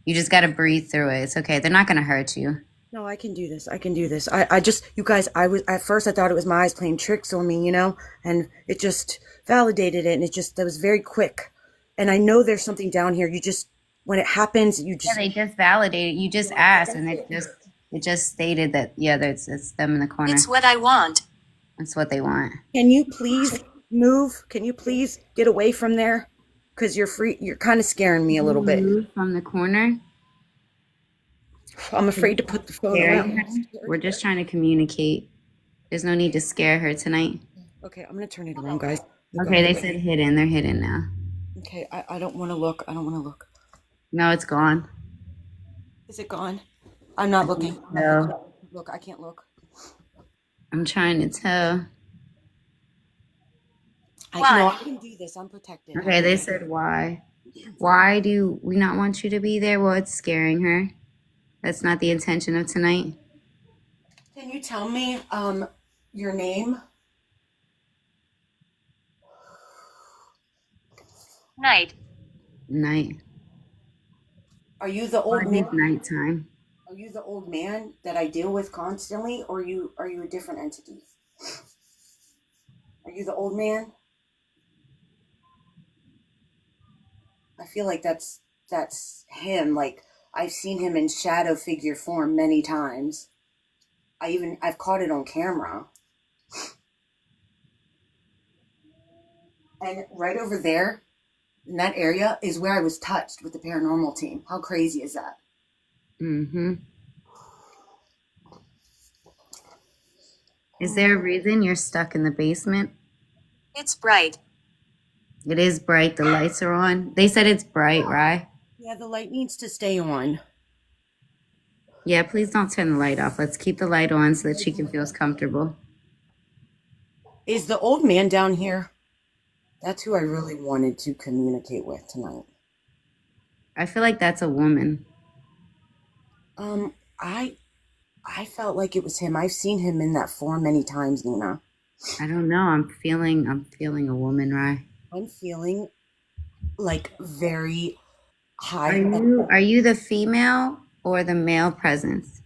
You just gotta breathe through it. It's okay. They're not gonna hurt you. No, I can do this. I can do this. I just, you guys, at first I thought it was my eyes playing tricks on me, and it just validated it. And that was very quick. And I know there's something down here. When it happens, Yeah, they just validated. You just asked, and it just stated that yeah, it's them in the corner. It's what I want. That's what they want. can you please move? Can you please get away from there? Because you're kind of scaring me a little bit. Move from the corner. I'm afraid to put the phone Scaring around. her. We're just trying to communicate. There's no need to scare her tonight. Okay, I'm gonna turn it around, guys. Go Okay, they ahead. said hidden. They're hidden now. Okay, I don't want to look. I don't want to look. No, it's gone. Is it gone? I'm not looking. No, Look, I can't look. I'm trying to tell. No, I can do this. I'm protected. Okay, they said why. Why do we not want you to be there? Well, it's scaring her. That's not the intention of tonight. Can you tell me your name? Night. Night. Are you the Why old is man? nighttime? Are you the old man that I deal with constantly, or are you a different entity? Are you the old man? I feel like that's him. Like I've seen him in shadow figure form many times. I've caught it on camera. And right over there in that area is where I was touched with the paranormal team. How crazy is that? Mm-hmm. Is there a reason you're stuck in the basement? It's bright. It is bright. The lights are on. They said it's bright, right? Yeah, the light needs to stay on. Yeah, please don't turn the light off. Let's keep the light on so that she can feel comfortable. Is the old man down here? That's who I really wanted to communicate with tonight. I feel like that's a woman. I felt like it was him. I've seen him in that form many times, Nina. I don't know. I'm feeling a woman, right? I'm feeling like very Are high. you the female or the male presence?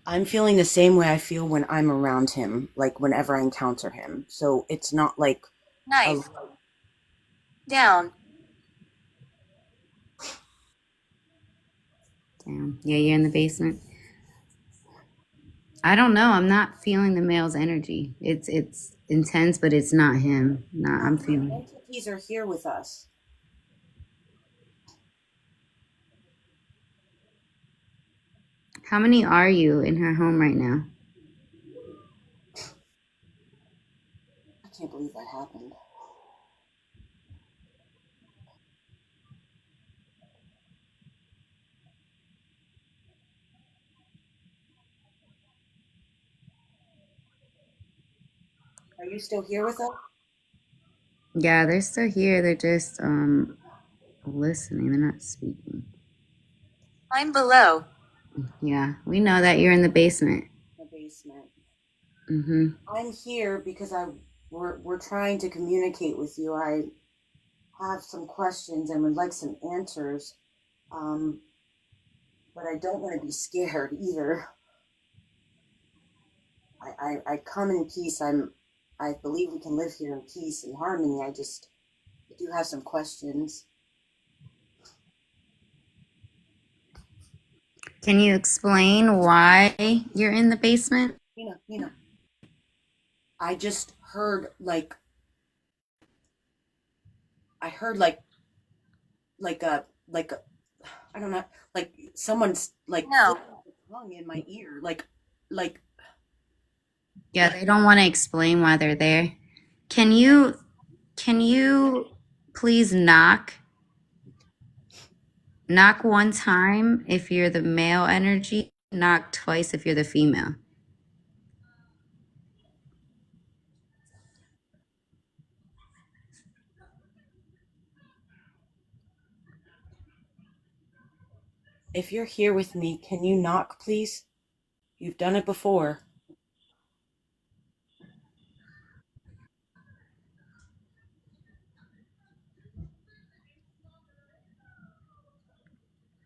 I'm feeling the same way I feel when I'm around him, like whenever I encounter him. So it's not like Night. a, Down. Damn. Yeah, you're in the basement. I don't know. I'm not feeling the male's energy. It's intense, but it's not him. Not I'm feeling. entities are here with us. How many are you in her home right now? I can't believe that happened. Are you still here with us? Yeah, they're still here. They're just listening. They're not speaking. I'm below. Yeah, we know that you're in the basement. The basement. Mm-hmm. I'm here because we're trying to communicate with you. I have some questions and would like some answers. Um, but I don't want to be scared either. I come in peace. I believe we can live here in peace and harmony. I do have some questions. Can you explain why you're in the basement? You know, I just heard I heard like a I don't know, like someone's like No. flicking their tongue in my ear, like Yeah, they don't want to explain why they're there. Can you please knock one time if you're the male energy, knock twice if you're the female. if you're here with me, can you knock, please? You've done it before.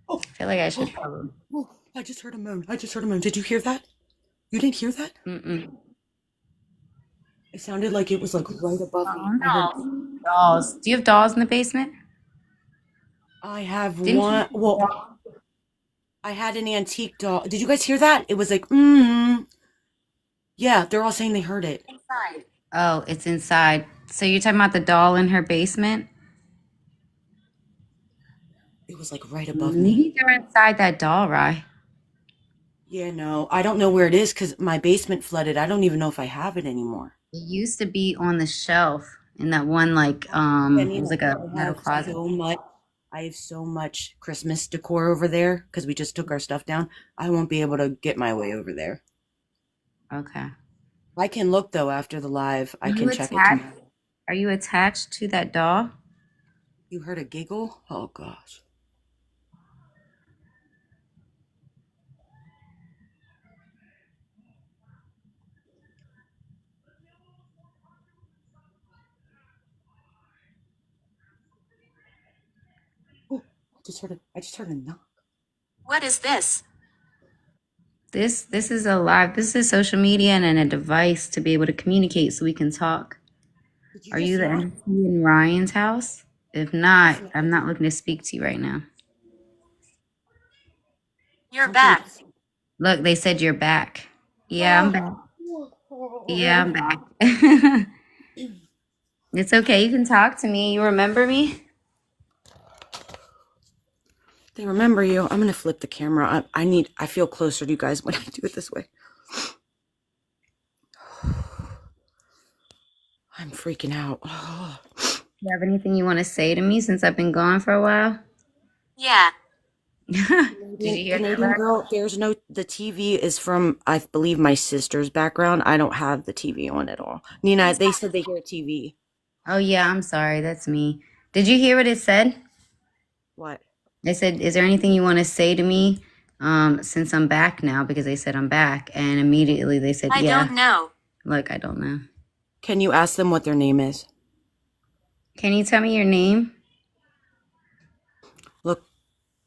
Oh, I feel like I should oh, probably. oh, I just heard a moan. I just heard a moan. Did you hear that? You didn't hear that? Mm-mm. It sounded like it was like right above me. Oh I heard No. Dolls. Do you have dolls in the basement? I have Didn't you? one. Well, I had an antique doll. Did you guys hear that? It was like, yeah, they're all saying they heard it. Inside. Oh, it's inside. So you're talking about the doll in her basement? It was like right above me. Maybe they're inside that doll, Rye. Yeah, no, I don't know where it is because my basement flooded. I don't even know if I have it anymore. It used to be on the shelf in that one Yeah, it was Nina, like a metal closet. I have so much Christmas decor over there because we just took our stuff down. I won't be able to get my way over there. Okay. I can look though after the live. I Are you can check it attached? tomorrow. Are you attached to that doll? You heard a giggle? Oh gosh. Oh, I just heard a knock. What is this? This is a live. This is social media and a device to be able to communicate so we can talk. Did you Are just you the knock? MC in Ryan's house? If not, I'm not looking to speak to you right now. You're Something. back. Look, they said you're back. Yeah, I'm back. Yeah, I'm back. It's okay. You can talk to me. You remember me? They remember you. I'm gonna flip the camera. I feel closer to you guys when I do it this way. I'm freaking out. Do you have anything you want to say to me since I've been gone for a while? Yeah. Did you hear Canadian that? girl, the TV is from, I believe, my sister's background. I don't have the TV on at all. Nina, they said they hear TV. Oh, yeah, I'm sorry. That's me. Did you hear what it said? What? They said, is there anything you want to say to me since I'm back now? Because they said I'm back. And immediately they said, I yeah. don't know. Look, I don't know. Can you ask them what their name is? Can you tell me your name? Look,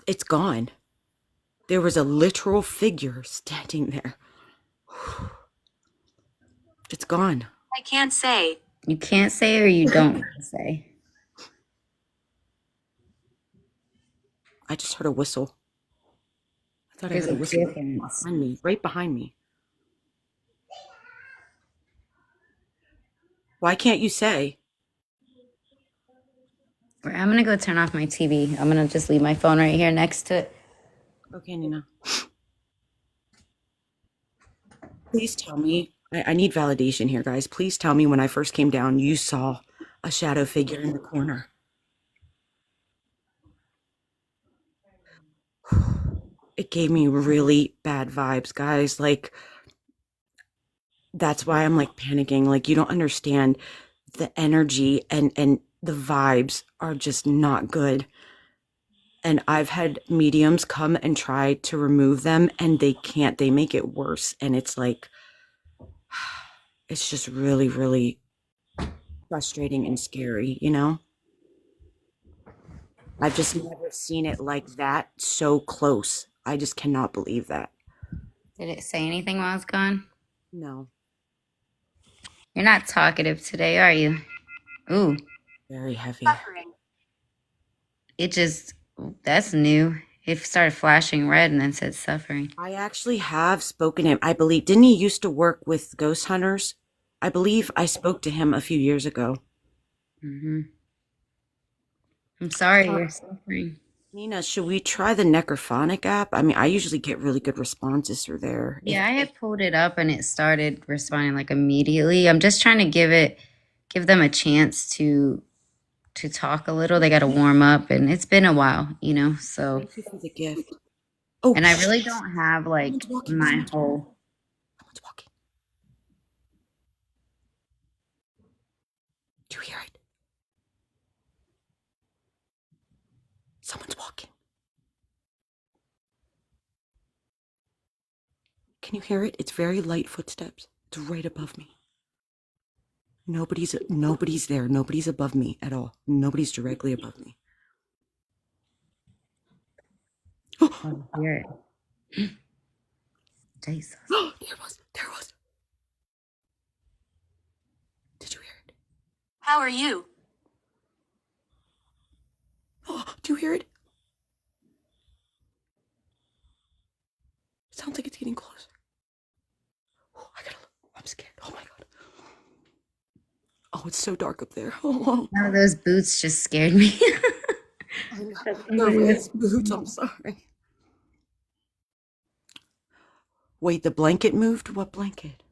it's gone. There was a literal figure standing there. It's gone. I can't say. You can't say or you don't want to say. I just heard a whistle. I thought There's I heard a a whistle difference. behind me, right behind me. Why can't you say? I'm going to go turn off my TV. I'm going to just leave my phone right here next to it. Okay, Nina. Please tell me. I need validation here, guys. Please tell me when I first came down, you saw a shadow figure in the corner. It gave me really bad vibes, guys. Like, that's why I'm like panicking. Like, you don't understand. the energy and the vibes are just not good. And I've had mediums come and try to remove them and they can't. They make it worse. And it's like, it's just really, really frustrating and scary, you know? I've just never seen it like that so close. I just cannot believe that. Did it say anything while I was gone? No, You're not talkative today, are you? Ooh, very heavy. Suffering. it just, that's new. It started flashing red and then said suffering. I actually have spoken to him. I believe, didn't he used to work with ghost hunters? I believe I spoke to him a few years ago. Hmm. I'm sorry you're suffering. Nina, should we try the Necrophonic app? I mean, I usually get really good responses through there. Yeah, I had pulled it up and it started responding like immediately. I'm just trying to give them a chance to talk a little. They got to warm up, and it's been a while, you know. So, Thank you for the gift. Oh, and I really don't have like someone's walking. my whole. Someone's walking. Do you hear it? Someone's walking. Can you hear it? It's very light footsteps. It's right above me. Nobody's there. Nobody's above me at all. Nobody's directly above me. Oh, I hear it. Jesus. There it was. There it was. Did you hear it? How are you? Oh, do you hear it? It sounds like it's getting closer. Oh, I'm scared. Oh my god. Oh, it's so dark up there. Oh, None of those boots just scared me. the raised boots. I'm sorry. Wait, the blanket moved? What blanket?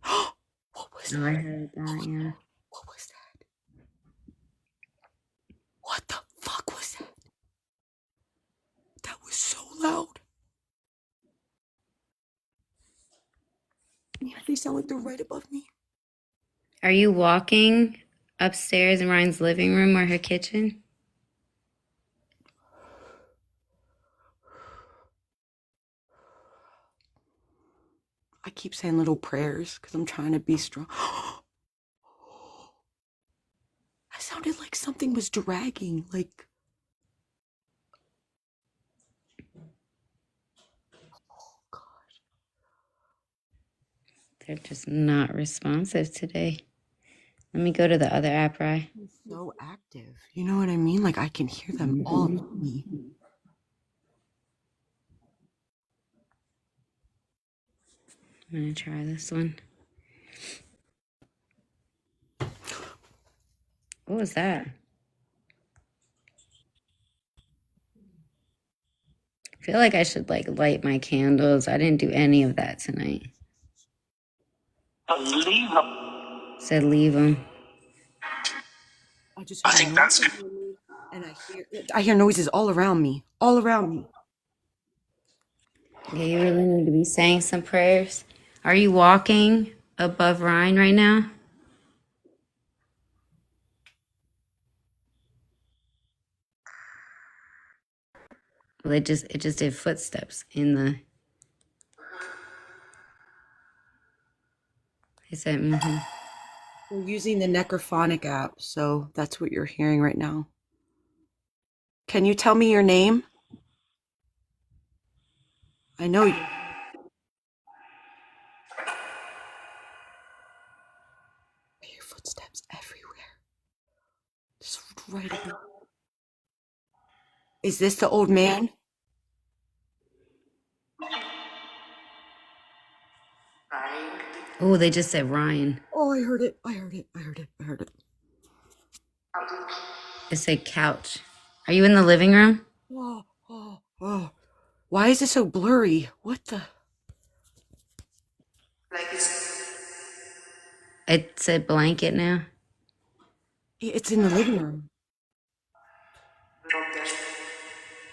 What was Oh, I that? heard that. Yeah. What was that? What the fuck was that? That was so loud. Yeah, they sound like they're right above me. Are you walking upstairs in Ryan's living room or her kitchen? I keep saying little prayers because I'm trying to be strong. I sounded like something was dragging, like. Oh gosh. They're just not responsive today. Let me go to the other app, Rye. So active. You know what I mean? Like I can hear them all above me. I'm gonna try this one. What was that? I feel like I should like light my candles. I didn't do any of that tonight. Leave them. Said leave them. I think that's good. And I hear noises all around me. All around me. Yeah, you really need to be saying some prayers. Are you walking above Ryan right now? Well, it just did footsteps in the. It said, mm-hmm. We're using the Necrophonic app, so that's what you're hearing right now. Can you tell me your name? I know you. I hear footsteps everywhere. Just right above. Is this the old man? Oh, they just said Ryan. Oh, I heard it. I heard it. I heard it. I heard it. It said couch. Are you in the living room? Oh, oh, oh. Why is it so blurry? What the? It said blanket now. It's in the living room.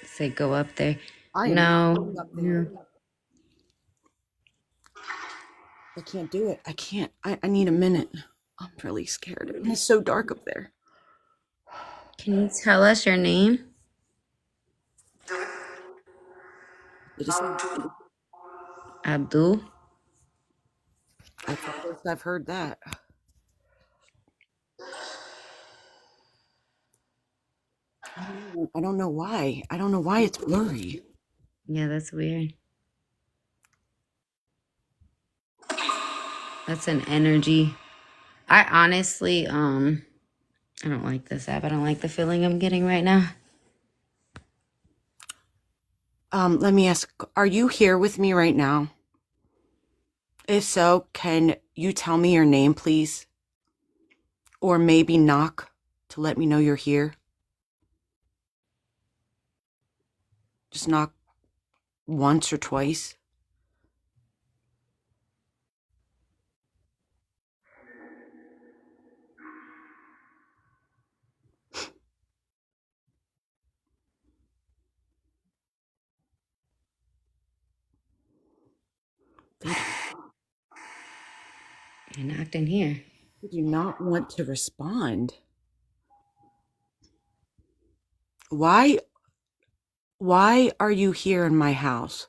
It said go up there. I am No. going up there. I can't do it. I can't. I need a minute. I'm really scared. And it's so dark up there. Can you tell us your name? It is, Abdul. that's the first I've heard that. I don't know why. I don't know why it's blurry. Yeah, that's weird. That's an energy. I honestly, I don't like this app. I don't like the feeling I'm getting right now. Let me ask, are you here with me right now? If so, can you tell me your name, please? Or maybe knock to let me know you're here? Just knock once or twice. They I knocked in here. do not want to respond. Why are you here in my house?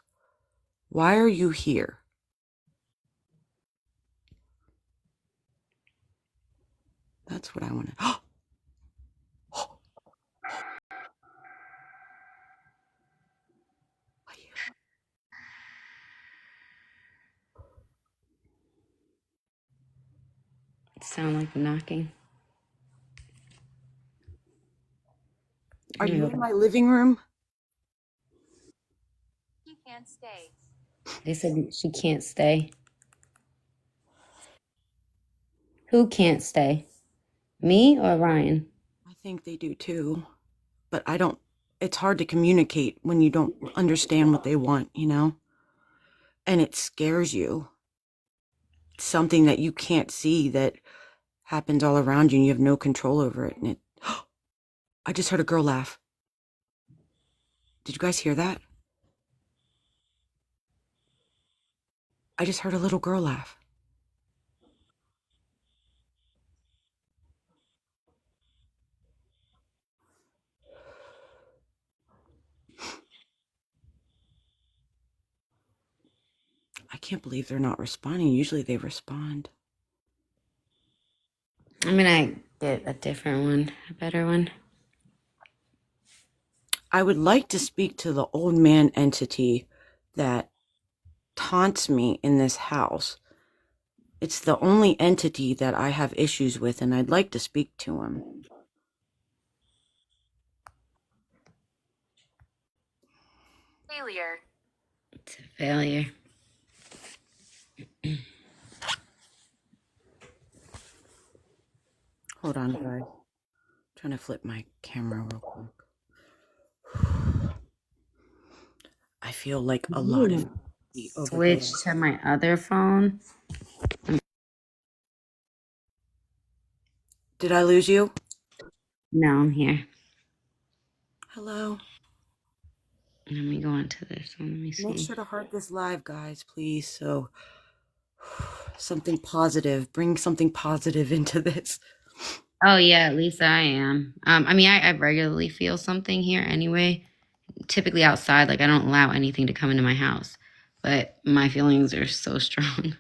Why are you here? That's what I want to. It sound like knocking. Are you in my living room? He can't stay. They said she can't stay. Who can't stay? Me or Ryan? I think they do too. But I don't, it's hard to communicate when you don't understand what they want, you know? And it scares you. It's something that you can't see that happens all around you and you have no control over it. And it, I just heard a girl laugh. Did you guys hear that? I just heard a little girl laugh. I can't believe they're not responding. Usually they respond. I'm gonna get a different one, a better one. I would like to speak to the old man entity that taunts me in this house. It's the only entity that I have issues with, and I'd like to speak to him. Failure. It's a failure. Hold on, guys. Trying to flip my camera real quick. I feel like a lot of the Switch to my other phone. Did I lose you? No, I'm here. Hello. Let me go into this one. Let me Make see. sure to heart this live, guys, please. So something positive. Bring something positive into this. Oh yeah, at least I am. I mean, I regularly feel something here anyway. Typically outside, like I don't allow anything to come into my house, but my feelings are so strong.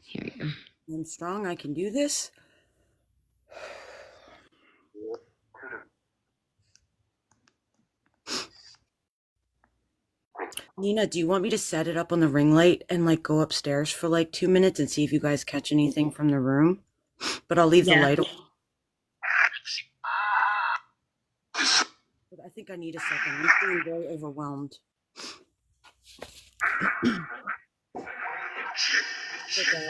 Here we go. I'm strong. I can do this. Nina, do you want me to set it up on the ring light and like go upstairs for like 2 minutes and see if you guys catch anything from the room? But I'll leave the light on. I think I need a second. I'm feeling very overwhelmed. Okay.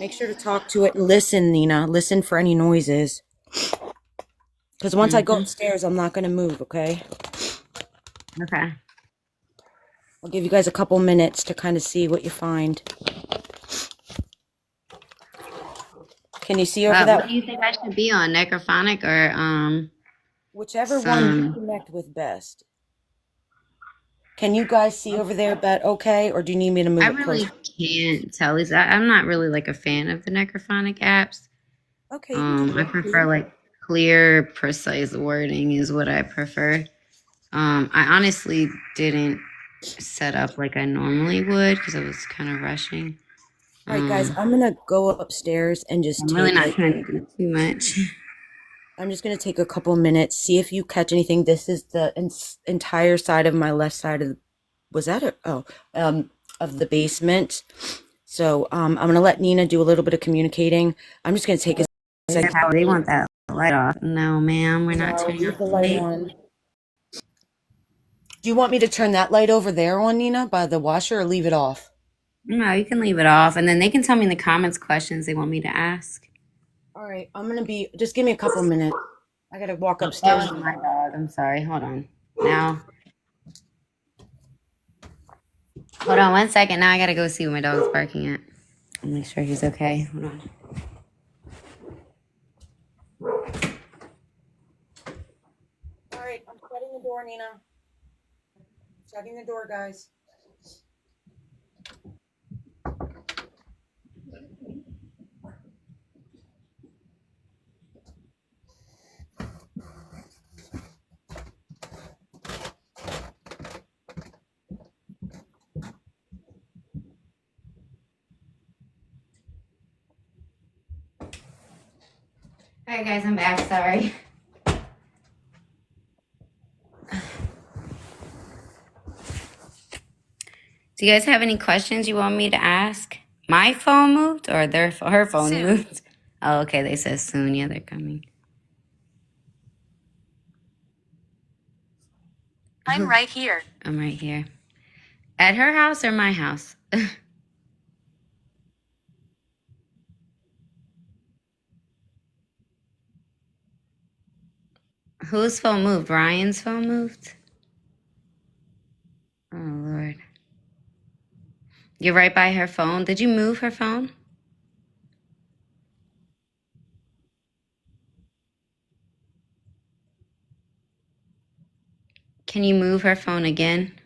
Make sure to talk to it and listen, Nina. Listen for any noises. Because once I go upstairs, I'm not going to move, okay? Okay. I'll give you guys a couple minutes to kind of see what you find. Can you see over that? What do you think I should be on, necrophonic or Whichever one you connect with best. Can you guys see over there, Bet, okay? Or do you need me to move I it really closer? can't tell. I'm not really like a fan of the Necrophonic apps. Okay, you can I look prefer too. like clear, precise wording is what I prefer. I honestly didn't set up like I normally would because I was kind of rushing. All right, guys, Um, I'm gonna go upstairs and just I'm really take not like trying to do too much. I'm just gonna take a couple minutes, see if you catch anything. This is the entire side of my left side of was that a of the basement. So I'm gonna let Nina do a little bit of communicating. I'm just gonna take a second. How they want that light off? No, ma'am, we're not No, turning leave off the the light light. on. Do you want me to turn that light over there on, Nina, by the washer, or leave it off? No, you can leave it off, and then they can tell me in the comments questions they want me to ask. All right, I'm gonna be. Just give me a couple minutes. I gotta walk Oh, that upstairs. was my dog. I'm sorry. Hold on. Now, hold on 1 second. Now I gotta go see what my dog's barking at. I'll make sure he's okay. Hold on. All right, I'm shutting the door, Nina. Shutting the door, guys. All right, guys, I'm back. Sorry. Do you guys have any questions you want me to ask? My phone moved or her phone Soon. moved? Oh, okay. They said soon. Yeah, they're coming. I'm right here. I'm right here. At her house or my house? Whose phone moved? Ryan's phone moved? Oh, Lord. You're right by her phone. Did you move her phone? Can you move her phone again?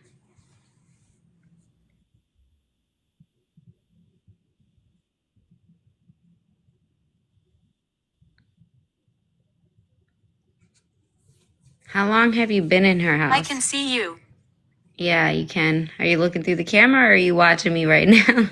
How long have you been in her house? I can see you. Yeah, you can. Are you looking through the camera or are you watching me right now?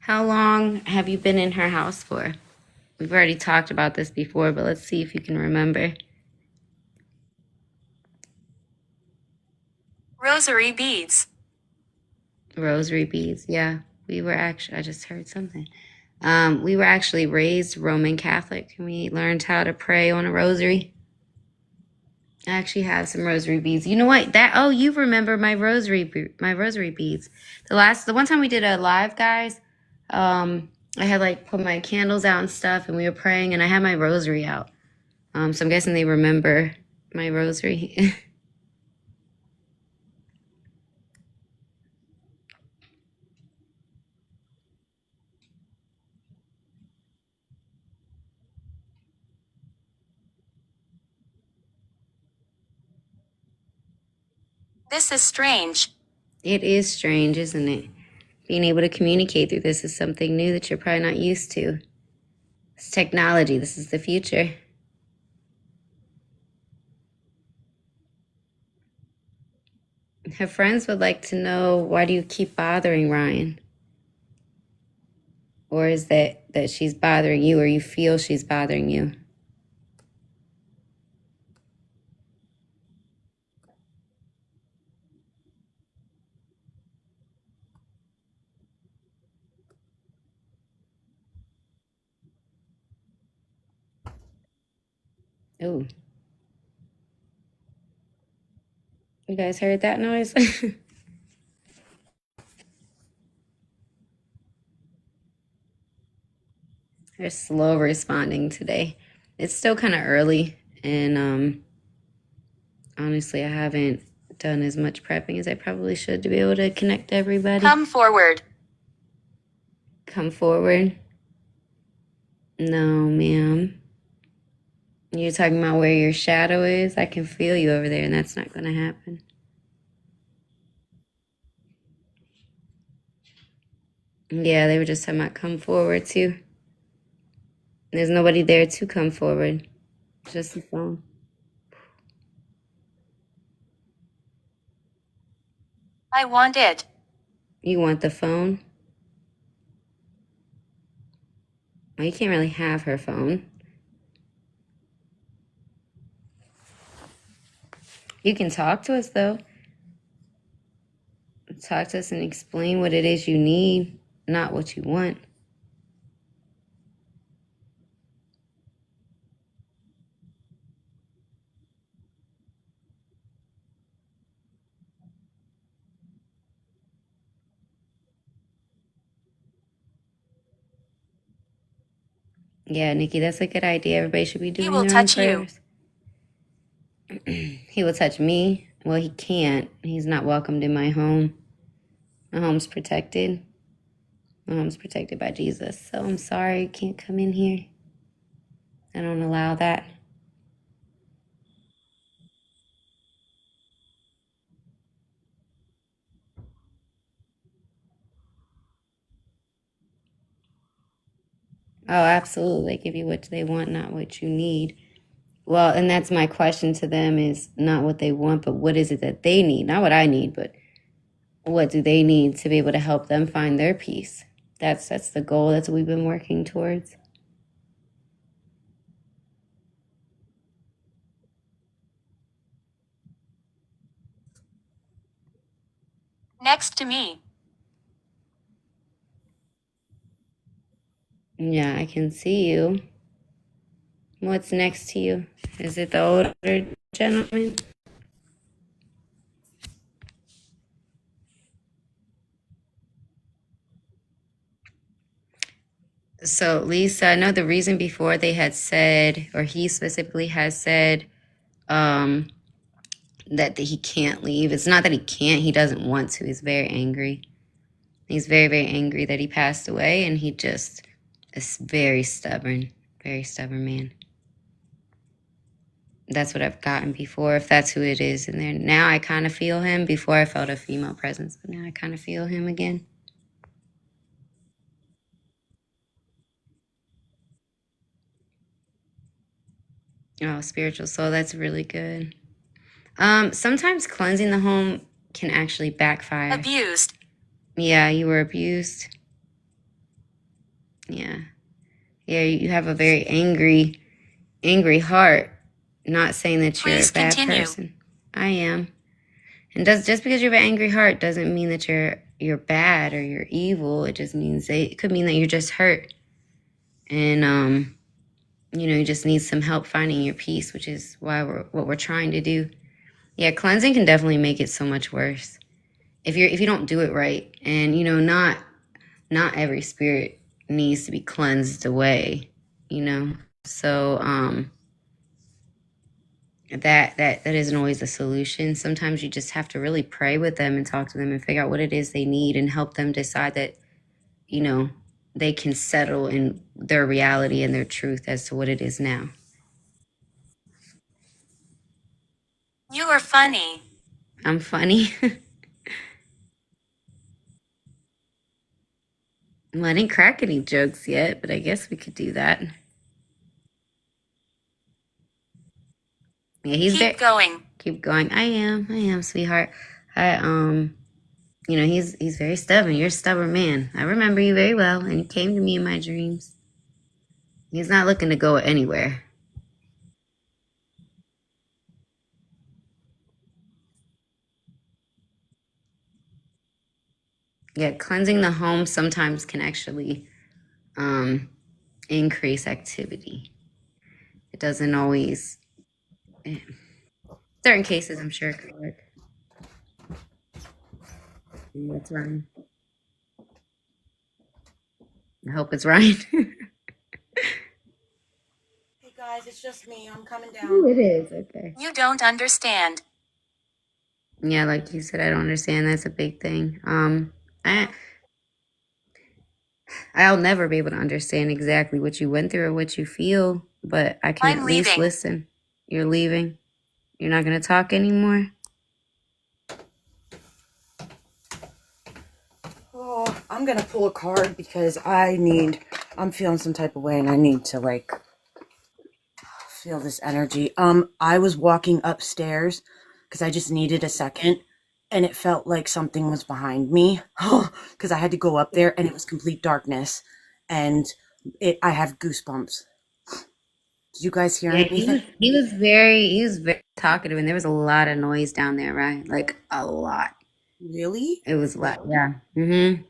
How long have you been in her house for? We've already talked about this before, but let's see if you can remember. Rosary beads. Rosary beads. Yeah, we were actually, I just heard something. We were actually raised Roman Catholic and we learned how to pray on a rosary. I actually have some rosary beads. You know what? You remember my rosary beads. The one time we did a live, guys, I had like put my candles out and stuff and we were praying and I had my rosary out. So I'm guessing they remember my rosary. This is strange. It is strange, isn't it? Being able to communicate through this is something new that you're probably not used to. It's technology. This is the future. Her friends would like to know, why do you keep bothering Ryan? Or is that she's bothering you or you feel she's bothering you? Oh, you guys heard that noise? They're slow responding today. It's still kind of early, and honestly, I haven't done as much prepping as I probably should to be able to connect everybody. Come forward. Come forward. No, ma'am. You're talking about where your shadow is? I can feel you over there, and that's not going to happen. Yeah, they were just talking about come forward, too. There's nobody there to come forward. Just the phone. I want it. You want the phone? Well, you can't really have her phone. You can talk to us, though. Talk to us and explain what it is you need, not what you want. Yeah, Nikki, that's a good idea. Everybody should be He doing will their own touch you. prayers. He will touch me. Well, he can't. He's not welcomed in my home. My home's protected. My home's protected by Jesus. So I'm sorry you can't come in here. I don't allow that. Oh, absolutely. They give you what they want, not what you need. Well, and that's my question to them is not what they want, but what is it that they need? Not what I need, but what do they need to be able to help them find their peace? That's the goal. That's what we've been working towards. Next to me. Yeah, I can see you. What's next to you? Is it the older gentleman? So, Lisa, I know the reason before they had said, or he specifically has said, that he can't leave. It's not that he can't, he doesn't want to. He's very angry. He's very, very angry that he passed away, and he just is very stubborn man. That's what I've gotten before, if that's who it is in there. Now I kind of feel him. Before I felt a female presence, but now I kind of feel him again. Oh, spiritual soul, that's really good. Sometimes cleansing the home can actually backfire. Abused. Yeah, you were abused. Yeah. Yeah, you have a very angry heart. Not saying that you're Please a bad continue. person. I am. And just because you have an angry heart doesn't mean that you're bad or you're evil. It just means it could mean that you're just hurt. And you just need some help finding your peace, which is what we're trying to do. Yeah, cleansing can definitely make it so much worse. If you don't do it right. And not every spirit needs to be cleansed away, So that isn't always the solution. Sometimes you just have to really pray with them and talk to them and figure out what it is they need and help them decide that, they can settle in their reality and their truth as to what it is now. You are funny. I'm funny. Well, I didn't crack any jokes yet, but I guess we could do that. Yeah, he's there. Keep going. Keep going. I am, sweetheart. He's very stubborn. You're a stubborn man. I remember you very well, and you came to me in my dreams. He's not looking to go anywhere. Yeah, cleansing the home sometimes can actually increase activity. It doesn't always. Certain cases, I'm sure it could work. That's Ryan. I hope it's Ryan. Hey guys, it's just me. I'm coming Oh, down. it is. Okay. You don't understand. Yeah, like you said, I don't understand. That's a big thing. I I'll never be able to understand exactly what you went through or what you feel, but I can I'm at least leaving. listen. You're leaving. You're not gonna talk anymore. Oh, I'm gonna pull a card because I'm feeling some type of way and I need to like feel this energy. I was walking upstairs because I just needed a second and it felt like something was behind me because I had to go up there and it was complete darkness and I have goosebumps. Did you guys hear Yeah, anything? he was very talkative, and there was a lot of noise down there, right? Like a lot. Really? It was a lot. Yeah. Mm-hmm.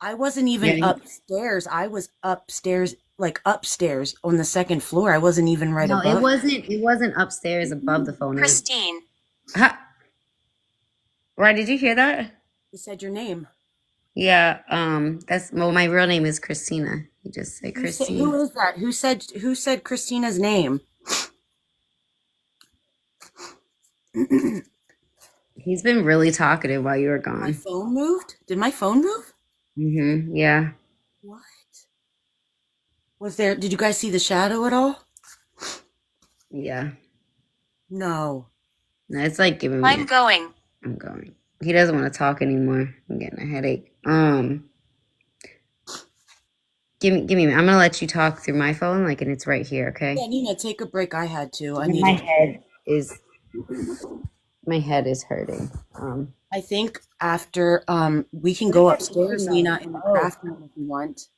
I wasn't Yeah. even upstairs. I was upstairs, like upstairs on the second floor. I wasn't even right No, it above. wasn't. It wasn't upstairs above the phone. It was. Christine. Ha, right? Did you hear that? He said your name. Yeah. That's well. My real name is Christina. You just say Who Christine. is that? Who said Christina's name? He's been really talkative while you were My gone. phone moved? Did my phone move? Mm-hmm. Yeah. What? Did you guys see the shadow at all? Yeah. No. No, it's like giving me. I'm going. I'm going. He doesn't want to talk anymore. I'm getting a headache. Give me. I'm gonna let you talk through my phone, like, and it's right here. Okay. Yeah, Nina, take a break. I had to. I And my needed. head is my head is hurting. I think after we can go upstairs, Nina, in the craft room if you want.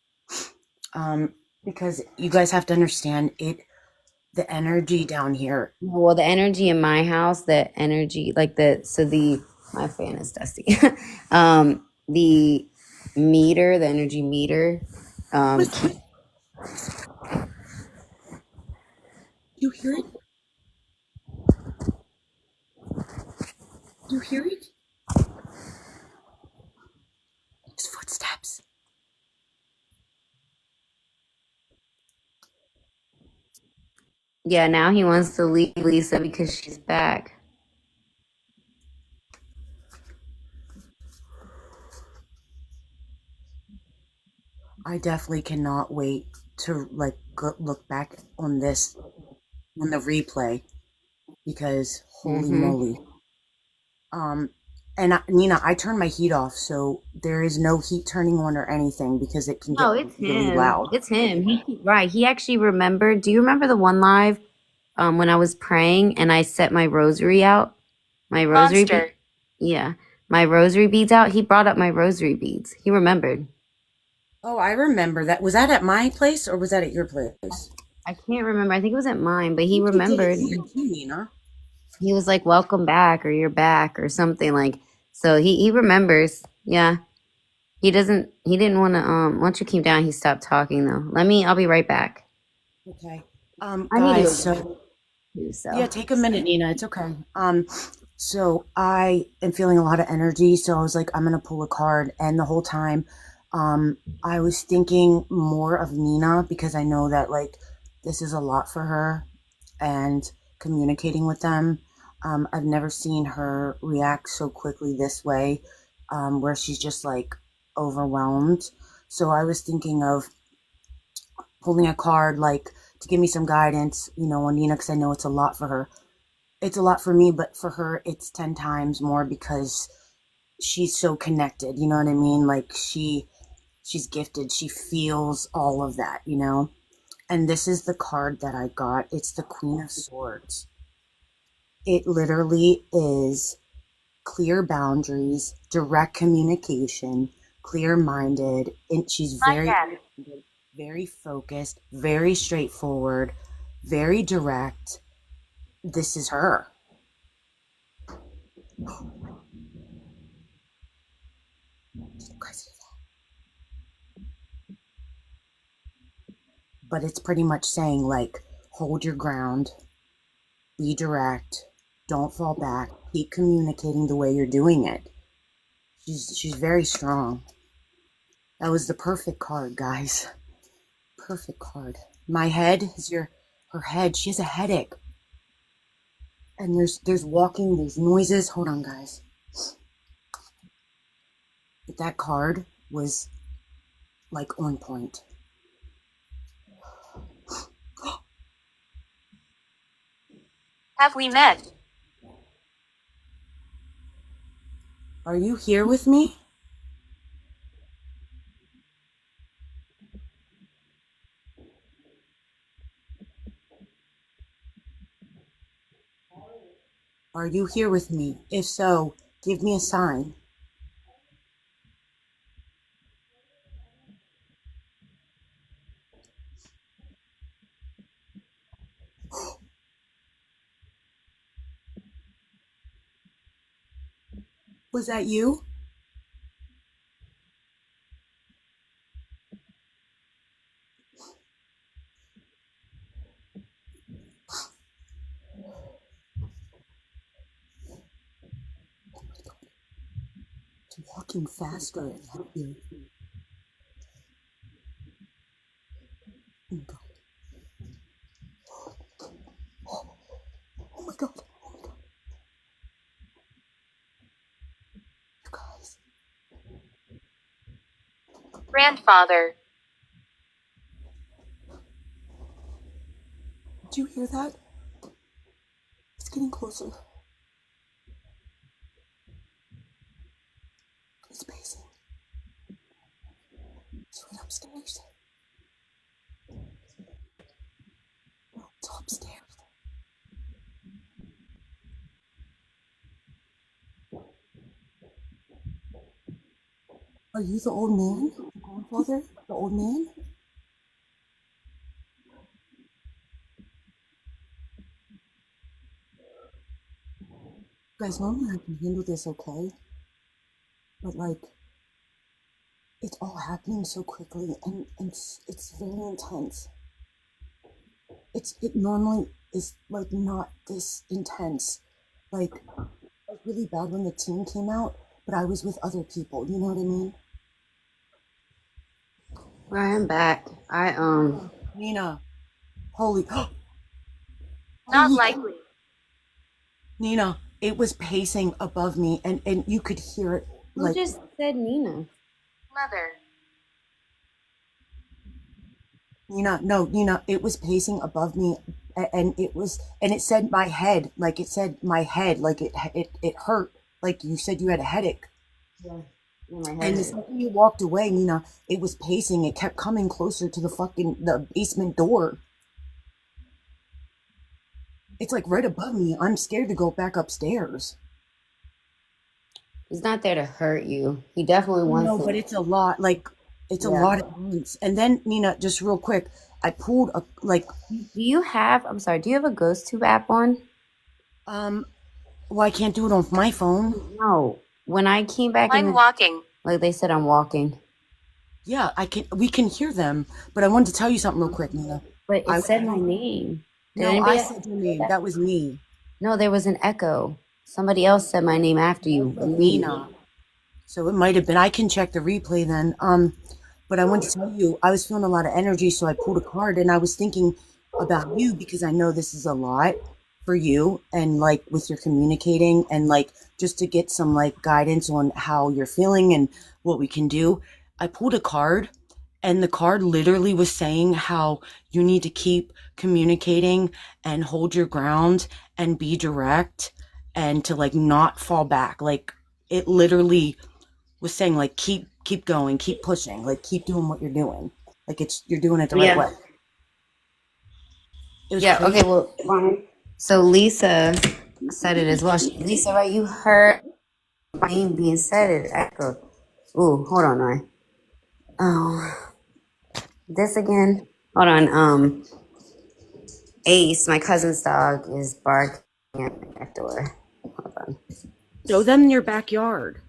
Because you guys have to understand the energy down here. Well, the energy in my house, the energy, like my fan is dusty. The meter, the energy meter. Um, Listen, you hear it? You hear it? His footsteps. yeah, now he wants to leave Lisa because she's back. I definitely cannot wait to like look back on this on the replay because holy Mm-hmm. moly. Um, Nina, I turned my heat off, so there is no heat turning on or anything because it can Oh, get it's really him. loud. It's him. Right. He actually remembered. Do you remember the one live when I was praying and I set my rosary out? My rosary bead. Monster. Yeah. My rosary beads out. He brought up my rosary beads. He remembered. Oh, I remember that. Was that at my place or was that at your place? I can't remember. I think it was at mine, but I he think he did it remembered. here too, Nina. He was like, "Welcome back," or "You're back," or something like. So he remembers. Yeah. He doesn't. He didn't want to. Once you came down, he stopped talking though. I'll be right back. Okay. I need to Guys, go get so you. So. yeah, take a minute, Nina. It's okay. So I am feeling a lot of energy, so I was like, I'm gonna pull a card, and the whole time, I was thinking more of Nina because I know that like this is a lot for her, and communicating with them. I've never seen her react so quickly this way, where she's just like overwhelmed. So I was thinking of pulling a card like to give me some guidance, on Nina, because I know it's a lot for her. It's a lot for me, but for her, it's 10 times more because she's so connected. You know what I mean? Like she's gifted. She feels all of that. And this is the card that I got. It's the Queen of Swords. It literally is clear boundaries, direct communication, clear minded. And she's My very, dad. very focused, very straightforward, very direct. This is her. But it's pretty much saying like hold your ground, be direct, don't fall back, keep communicating the way you're doing it. She's very strong. That was the perfect card, guys. Perfect card. My head is her head. She has a headache. And there's walking, there's noises. Hold on, guys. But that card was like on point. Have we met? Are you here with me? Are you here with me? If so, give me a sign. Was that you? It's walking faster and heavier. Oh my god. Oh my god. Oh my god. You guys. Grandfather. Did you hear that? It's getting closer. It's pacing. It's right upstairs. No, it's upstairs. Are you the old man? The grandfather? The old man? Guys, normally I can handle this okay. But like, it's all happening so quickly and it's very intense. It normally is like not this intense. Like, it was really bad when the team came out, but I was with other people, you know what I mean? Right, I'm back. Nina, holy Not likely. Nina, it was pacing above me and you could hear it Who like just said Nina? Mother. Nina, it was pacing above me and it said my head, like it said my head, like it hurt, like you said you had a headache. Yeah. My head And the hurts. second you walked away, Nina, it was pacing, it kept coming closer to the basement door. It's like right above me. I'm scared to go back upstairs. He's not there to hurt you. He definitely wants No, to. but it's a lot, like it's a Yeah. lot at once. And then Nina, just real quick, I pulled a like Do you have, I'm sorry, do you have a ghost tube app on? well, I can't do it on my phone. No. When I came back I'm walking. like they said, I'm walking. Yeah, we can hear them, but I wanted to tell you something real quick, Nina. But it said my name. Did No, anybody I said your name. That was me. No, there was an echo. Somebody else said my name after you. Me. Nina. So it might have been. I can check the replay then. But I want to tell you, I was feeling a lot of energy, so I pulled a card and I was thinking about you because I know this is a lot for you and like with your communicating and like just to get some like guidance on how you're feeling and what we can do. I pulled a card and the card literally was saying how you need to keep communicating and hold your ground and be direct and to like not fall back. Like it literally was saying like keep going, keep pushing, like keep doing what you're doing. Like you're doing it the right Yeah. way. It was Yeah, crazy. okay, well, so Lisa said it as well. Lisa, right, you heard my name being said, it echoed. Ooh, hold on, Ryan. Oh, this again? Hold on, Ace, my cousin's dog, is barking at the back door. Hold on. Show them your backyard.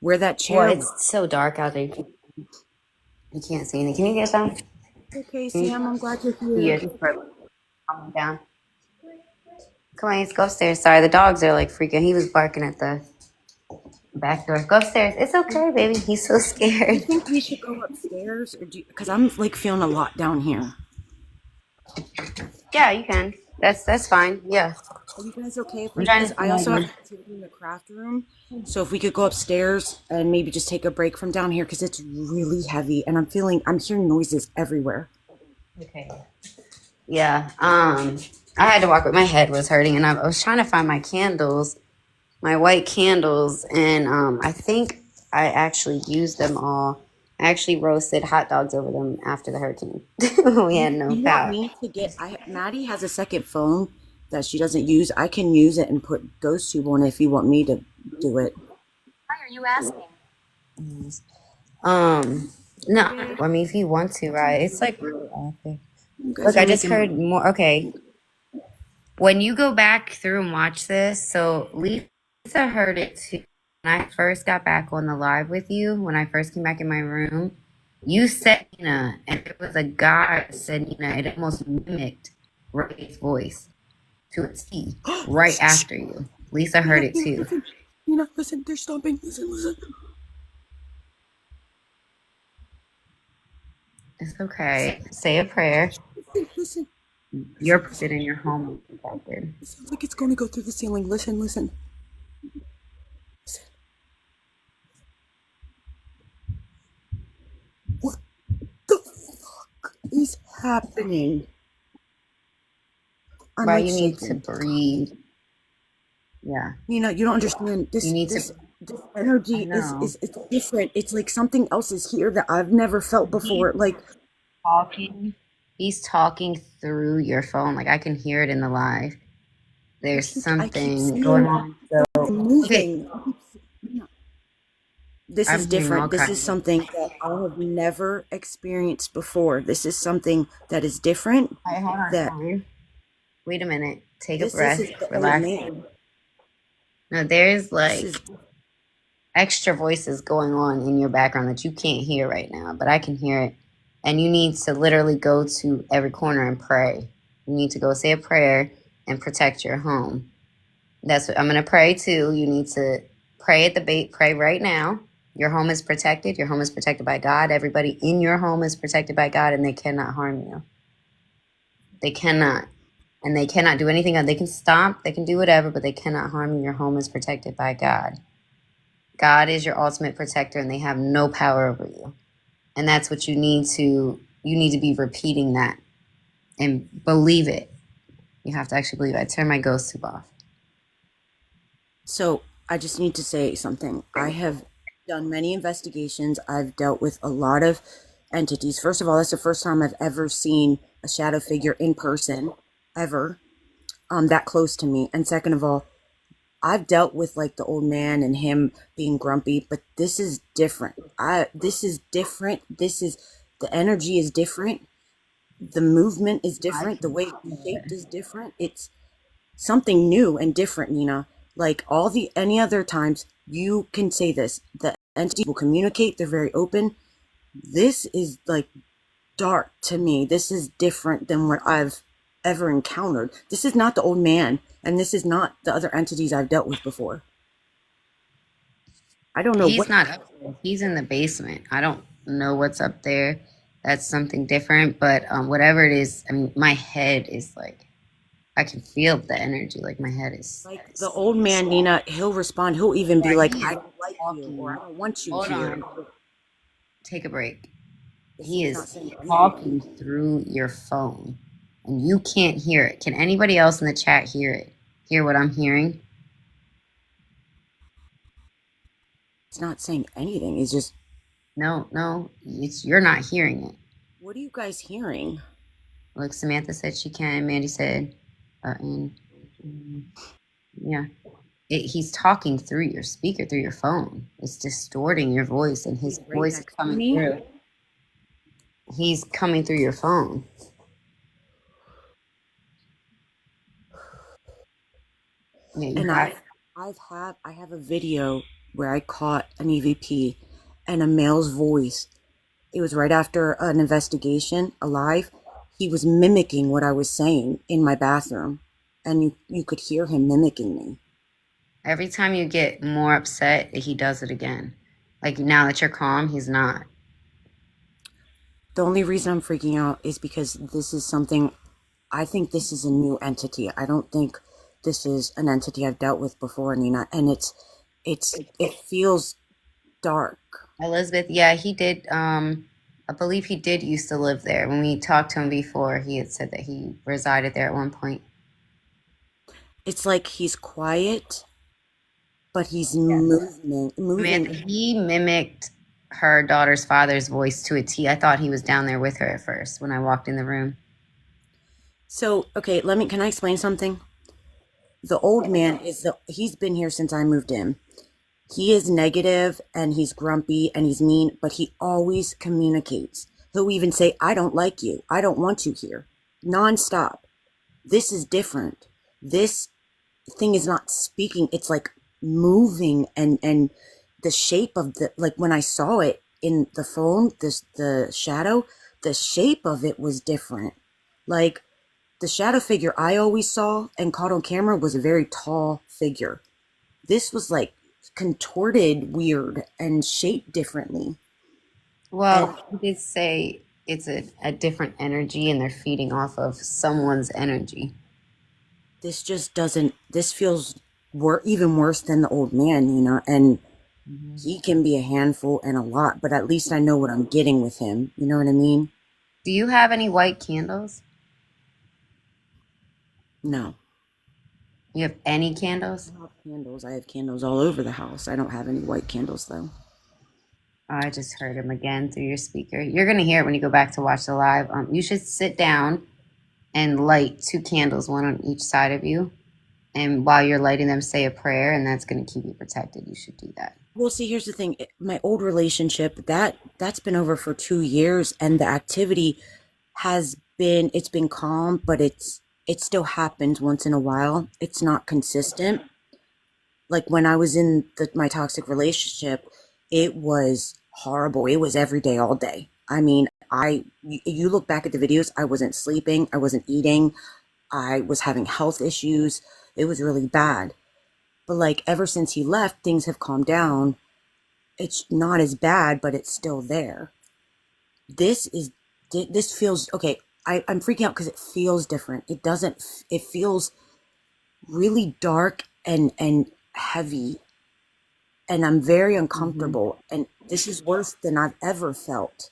Where that chair Well, was. it's so dark out there, you can't see anything. Can you get some? Okay, Sam, I'm glad you're here. You're just calm down. Come on, Ace, go upstairs. Sorry, the dogs are like freaking. He was barking at the back door. Go upstairs. It's okay, baby. He's so Do you scared. think we should go upstairs? Or because I'm like feeling a lot down here. Yeah, you can. That's fine. Yeah. Are you guys okay if I'm we, trying because to I also have imagine. activity in the craft room. So if we could go upstairs and maybe just take a break from down here because it's really heavy and I'm hearing noises everywhere. Okay. Yeah. I had to walk with my head was hurting, and I was trying to find my candles, my white candles, and I think I actually used them all. I actually roasted hot dogs over them after the hurricane. We had no You want power. me to get, Maddie has a second phone that she doesn't use. I can use it and put GhostTube on it if you want me to do it. Why are you asking? No, I mean if you want to, right? It's like really awful. You guys Look, are I just making heard more. Okay, when you go back through and watch this, so Lisa heard it too. When I first got back on the live with you, when I first came back in my room, you said Nina, and it was a guy that said Nina. It almost mimicked Ray's voice to a T right after you. Lisa heard it too. listen. Listen, they're stomping. Listen. It's okay. Say a prayer. Listen. You're protected in your home is protected. It sounds like it's going to go through the ceiling. Listen. What the fuck is happening? I'm Right, like you need to shaking. breathe. Yeah, Nina, you don't understand. you need This to. energy I know. is different. It's like something else is here that I've never felt He's before. Like talking. He's talking through your phone. Like I can hear it in the live. There's I keep something going seeing on. something Okay, moving. This is I'm hearing all different. This is kinds. something that I have never experienced before. This is something that is different. All right, hold on, That Corey. Wait a minute. Take a this breath. isn't the old Relax. man. No, there's This like is extra voices going on in your background that you can't hear right now, but I can hear it. And you need to literally go to every corner and pray. You need to go say a prayer and protect your home. That's what I'm going to pray too. You need to pray at the bait, pray right now. Your home is protected. Your home is protected by God. Everybody in your home is protected by God, and they cannot harm you. They cannot. And they cannot do anything. They can stomp, they can do whatever, but they cannot harm you. Your home is protected by God. God is your ultimate protector, and they have no power over you. And that's what you need to be repeating that and believe it. You have to actually believe it. I turn my ghost tube off. so. I just need to say something. I have done many investigations. I've dealt with a lot of entities. First of all, that's the first time I've ever seen a shadow figure in person, ever, that close to me. And second of all, I've dealt with like the old man and him being grumpy, but this is different. This is different. This is the energy is different. The movement is different. The way it's shaped is different. It's something new and different, Nina. Like any other times, you can say this. The entity will communicate. They're very open. This is like dark to me. This is different than what I've ever encountered. This is not the old man, and this is not the other entities I've dealt with before. I don't know He's what. not up there. He's in the basement. I don't know what's up there. That's something different. But whatever it is, I mean, my head is like, I can feel the energy. Like my head is. Like the old man, Nina, he'll respond. He'll even be like, He "I is don't like you," talking. or "I don't want you Hold here." on. Take a break. This He is not is saying anything. talking through your phone, and you can't hear it. Can anybody else in the chat hear it? Hear what I'm hearing? It's not saying anything. It's just, No, you're not hearing it. what are you guys hearing? Like Samantha said she can. Mandy said, and yeah, he's talking through your speaker, through your phone. It's distorting your voice, and his Right voice is next to coming me. through. He's coming through your phone. Yeah, you And got. I have a video where I caught an EVP and a male's voice. It was right after an investigation, alive. He was mimicking what I was saying in my bathroom, and you could hear him mimicking me. Every time you get more upset, he does it again. Like now that you're calm, he's not. The only reason I'm freaking out is because this is something I think this is a new entity. I don't think this is an entity I've dealt with before, Nina. And it feels dark. Elizabeth, yeah, he did. I believe he did used to live there. When we talked to him before, he had said that he resided there at one point. It's like he's quiet, but he's Samantha, moving. he mimicked her daughter's father's voice to a T. I thought he was down there with her at first when I walked in the room. So, okay, can I explain something? The old man he's been here since I moved in. He is negative and he's grumpy and he's mean, but he always communicates. He'll even say, I don't like you. I don't want you here. Nonstop. This is different. This thing is not speaking. It's like moving and the shape of like when I saw it in the phone, the shadow, the shape of it was different. Like the shadow figure I always saw and caught on camera was a very tall figure. This was like contorted weird and shaped differently. Well, he did say it's a different energy and they're feeding off of someone's energy. This just doesn't, this feels even worse than the old man, and he can be a handful and a lot, but at least I know what I'm getting with him. You know what I mean? Do you have any white candles? No. You have any candles? I don't have candles. I have candles all over the house. I don't have any white candles though. Oh, I just heard him again through your speaker. You're going to hear it when you go back to watch the live. You should sit down and light 2 candles, one on each side of you. And while you're lighting them, say a prayer, and that's going to keep you protected. You should do that. Well, see, here's the thing. My old relationship, that's been over for 2 years, and the activity it's been calm, but it still happens once in a while. It's not consistent. Like when I was in my toxic relationship, it was horrible. It was every day, all day. I mean, you look back at the videos, I wasn't sleeping, I wasn't eating, I was having health issues. It was really bad. But like ever since he left, things have calmed down. It's not as bad, but it's still there. This feels okay. I'm freaking out because it feels different. It feels really dark and heavy. And I'm very uncomfortable. And this is worse than I've ever felt.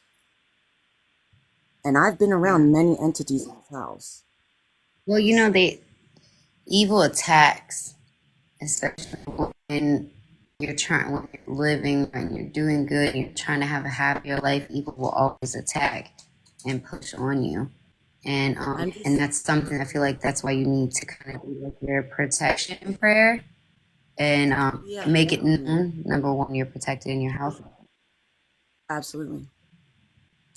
And I've been around many entities in this house. Well, evil attacks, especially when when you're living and you're doing good, and you're trying to have a happier life. Evil will always attack and push on you, and that's something I feel like that's why you need to kind of do like your protection prayer and Yeah, make it known. Number one, you're protected in your house. absolutely.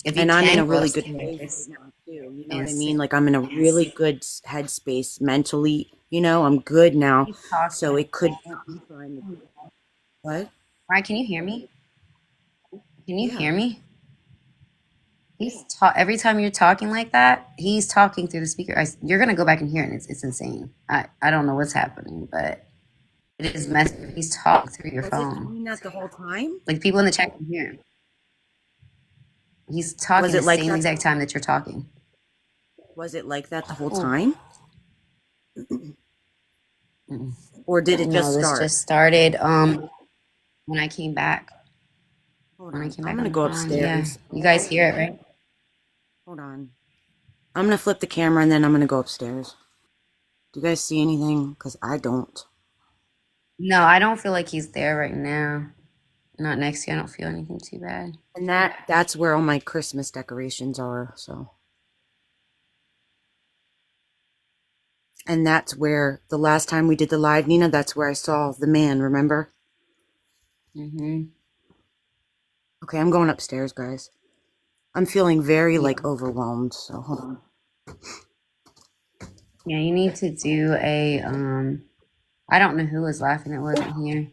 If you And I'm in a can, go really good place upstairs right now too. You know what and I sit. mean? Like I'm in a really good headspace mentally. I'm good now. Keep So talking. it could be fine. What? Ryan, can you hear me? Can you Yeah. hear me? Every time you're talking like that, he's talking through the speaker. You're gonna go back and hear it. And it's insane. I don't know what's happening, but it is messy. He's talking through your Was it phone. doing that the whole time? Like people in the chat can hear him. He's talking Was the it like same that? exact time that you're talking. Was it like that the whole Oh, time? mm. Or did it No, just this start? just started when I came back. Hold When I on. came I'm back gonna go online. Yeah. upstairs. You guys hear it, right? Hold on. I'm gonna flip the camera and then I'm gonna go upstairs. Do you guys see anything? Because I don't. No, I don't feel like he's there right now. Not next to you. I don't feel anything too bad. And that's where all my Christmas decorations are, so. And that's where the last time we did the live, Nina, that's where I saw the man, remember? Mm-hmm. Okay, I'm going upstairs, guys. I'm feeling very Yeah. overwhelmed, so hold on. Yeah, you need to do a I don't know who was laughing. It wasn't here.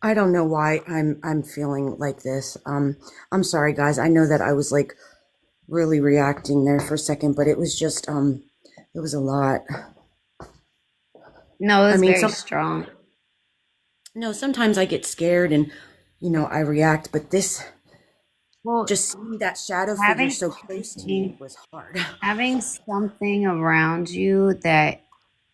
I don't know why I'm feeling like this. I'm sorry, guys. I know that I was like really reacting there for a second, but it was just it was a lot. No, it I was mean, very some strong. no, sometimes I get scared and I react, but this Well, just seeing that shadow figure having so close to me something, was hard. having something around you that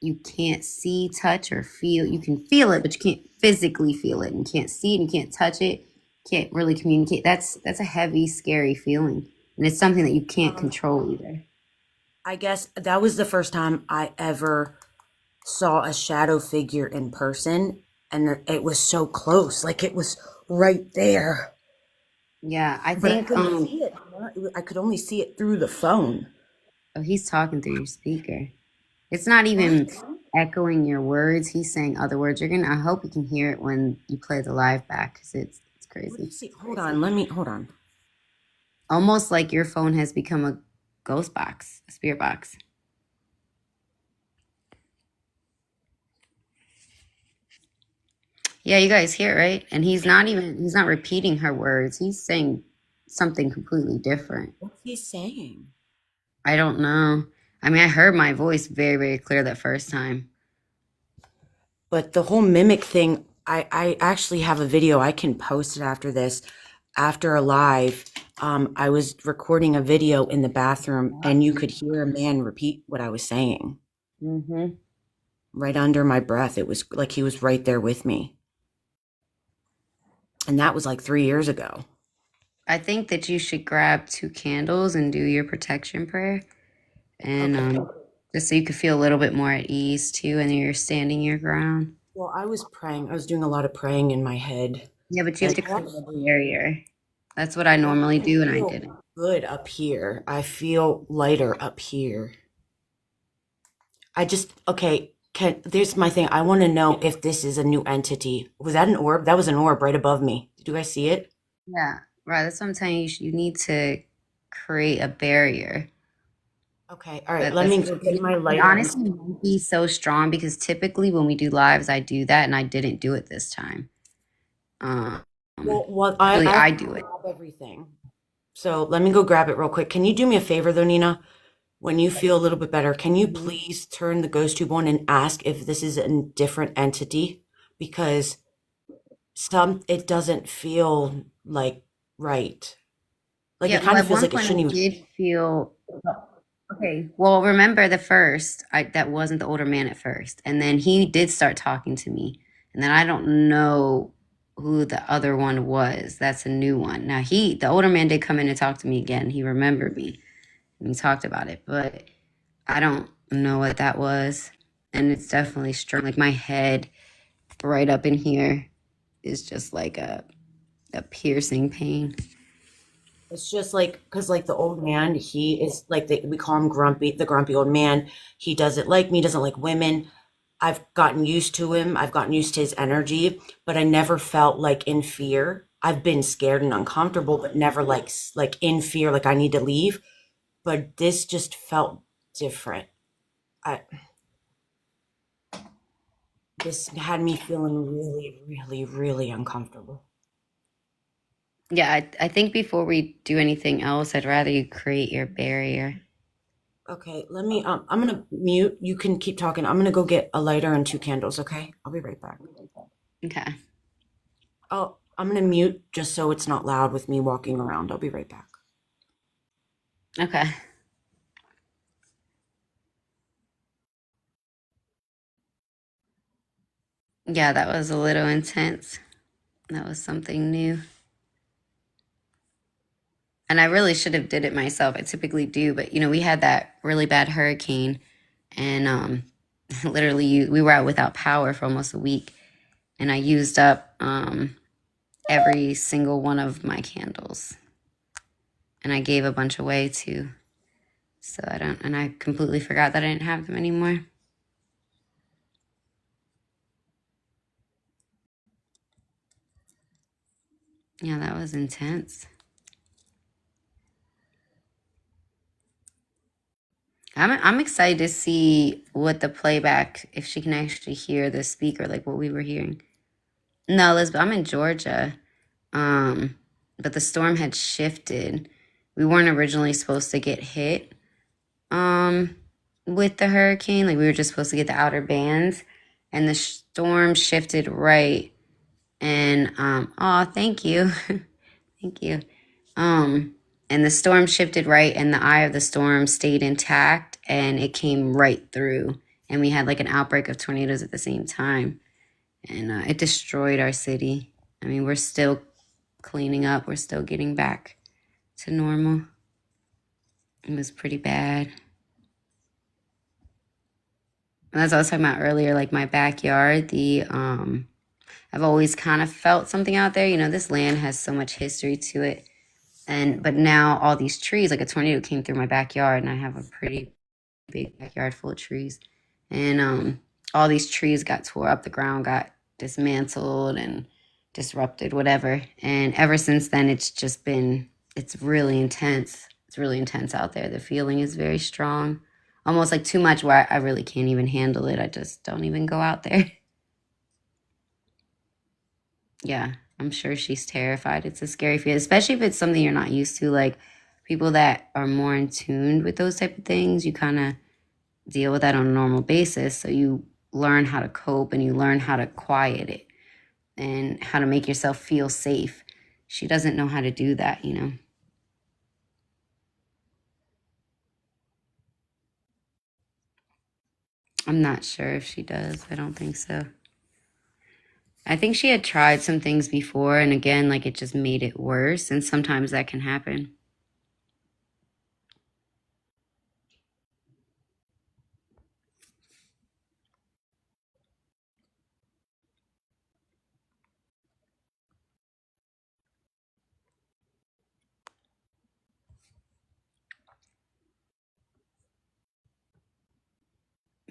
you can't see, touch, or feel. You can feel it, but you can't physically feel it, and can't see it, and you can't touch it. Can't really communicate. That's a heavy, scary feeling, and it's something that you can't Um, control either. I guess that was the first time I ever saw a shadow figure in person, and it was so close, like it was right there, Yeah, I but I think. couldn't see it. I could only see it through the phone. Oh, he's talking through your speaker. It's not What? even echoing your words. He's saying other words. You're gonna. I hope you can hear it when you play the live back because it's What do you crazy. see? Hold on, let me hold on. Almost like your phone has become a ghost box, a spirit box. Yeah, you guys hear it, right? And he's not repeating her words. He's saying something completely different. What's he saying? I don't know. I mean, I heard my voice very, very clear that first time. But the whole mimic thing, I actually have a video. I can post it after this. After a live, I was recording a video in the bathroom, and you could hear a man repeat what I was saying Mm-hmm. right under my breath. It was like he was right there with me. And that was like 3 years ago. I think that you should grab 2 candles and do your protection prayer, and Okay. just so you could feel a little bit more at ease too, and you're standing your ground. Well, I was praying. I was doing a lot of praying in my head. Yeah, but you have And to create a barrier. That's what I well, normally I do, and I feel didn't. good up here. I feel lighter up here. I just okay. There's my thing. I want to know if this is a new entity. Was that an orb? That was an orb right above me. Did you guys see it? Yeah, right. That's what I'm telling you. You need to create a barrier. Okay. All right. That Let this me go get my it lighter. honestly won't be so strong because typically when we do lives, I do that, and I didn't do it this time. Um, Well, Usually I have I to do it. grab everything. So let me go grab it real quick. Can you do me a favor though, Nina? When you feel a little bit better, can you Mhm. please turn the ghost tube on and ask if this is a different entity? Because it doesn't feel like right. Like it Yeah, well, kind of at feels one like it point I shouldn't even. did feel okay. Well, remember the first, that wasn't the older man at first, and then he did start talking to me, and then I don't know who the other one was. That's a new one. Now the older man did come in and talk to me again. He remembered me and he talked about it, but I don't know what that was, and it's definitely strong. Like my head, right up in here, is just like a piercing pain. It's just like because like the old man, he is like we call him grumpy, the grumpy old man. He doesn't like me, doesn't like women. I've gotten used to him. I've gotten used to his energy, but I never felt like in fear. I've been scared and uncomfortable, but never like like in fear, like I need to leave. But this just felt different. I This had me feeling really, really, really uncomfortable. Yeah, I think before we do anything else, I'd rather you create your barrier. Okay, let me I'm gonna mute. You can keep talking. I'm gonna go get a lighter and 2 candles, okay? I'll be right back. Okay. Oh, I'm gonna mute just so it's not loud with me walking around. I'll be right back. Okay. Yeah, that was a little intense. That was something new. And I really should have did it myself. I typically do, but we had that really bad hurricane and literally we were out without power for almost a week and I used up every single one of my candles. And I gave a bunch away too. So I completely forgot that I didn't have them anymore. Yeah, that was intense. I'm excited to see what the playback, if she can actually hear the speaker, like what we were hearing. No, Elizabeth, I'm in Georgia. Um, but the storm had shifted. We weren't originally supposed to get hit um with the hurricane. Like we were just supposed to get the outer bands. and the storm shifted right. And oh, thank you. Thank you. And the storm shifted right, and the eye of the storm stayed intact, and it came right through. And we had like an outbreak of tornadoes at the same time, and it destroyed our city. I mean, we're still cleaning up, we're still getting back to normal. It was pretty bad. And that's what I was talking about earlier, like my backyard, I've always kind of felt something out there. You know, this land has so much history to it. But now all these trees, like a tornado came through my backyard, and I have a pretty big backyard full of trees. And all these trees got tore up, the ground got dismantled and disrupted, whatever. And ever since then, it's really intense. It's really intense out there. The feeling is very strong, almost like too much where I really can't even handle it. I just don't even go out there. Yeah, I'm sure she's terrified. It's a scary feeling, especially if it's something you're not used to. Like people that are more in tune with those type of things, you kind of deal with that on a normal basis. So you learn how to cope and you learn how to quiet it and how to make yourself feel safe. She doesn't know how to do that, you know. I'm not sure if she does. I don't think so. I think she had tried some things before, and again, like it just made it worse. And sometimes that can happen.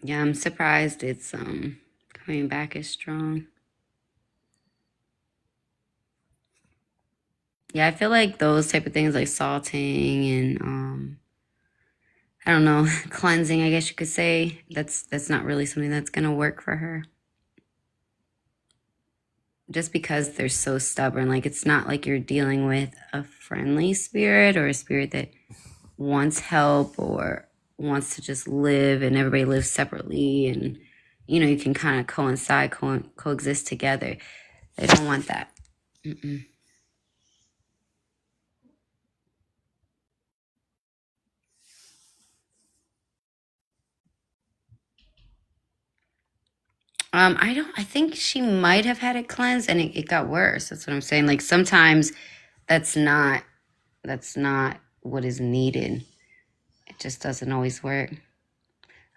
Yeah, I'm surprised it's coming back as strong. Yeah, I feel like those type of things like salting and I don't know, cleansing, I guess you could say, that's not really something that's gonna work for her. Just because they're so stubborn. Like it's not like you're dealing with a friendly spirit or a spirit that wants help or wants to just live and everybody lives separately and you can kind of coincide, coexist together. They don't want that. Mm-mm. I think she might have had it cleansed and it got worse. That's what I'm saying. Like sometimes that's not that's not what is needed. It just doesn't always work.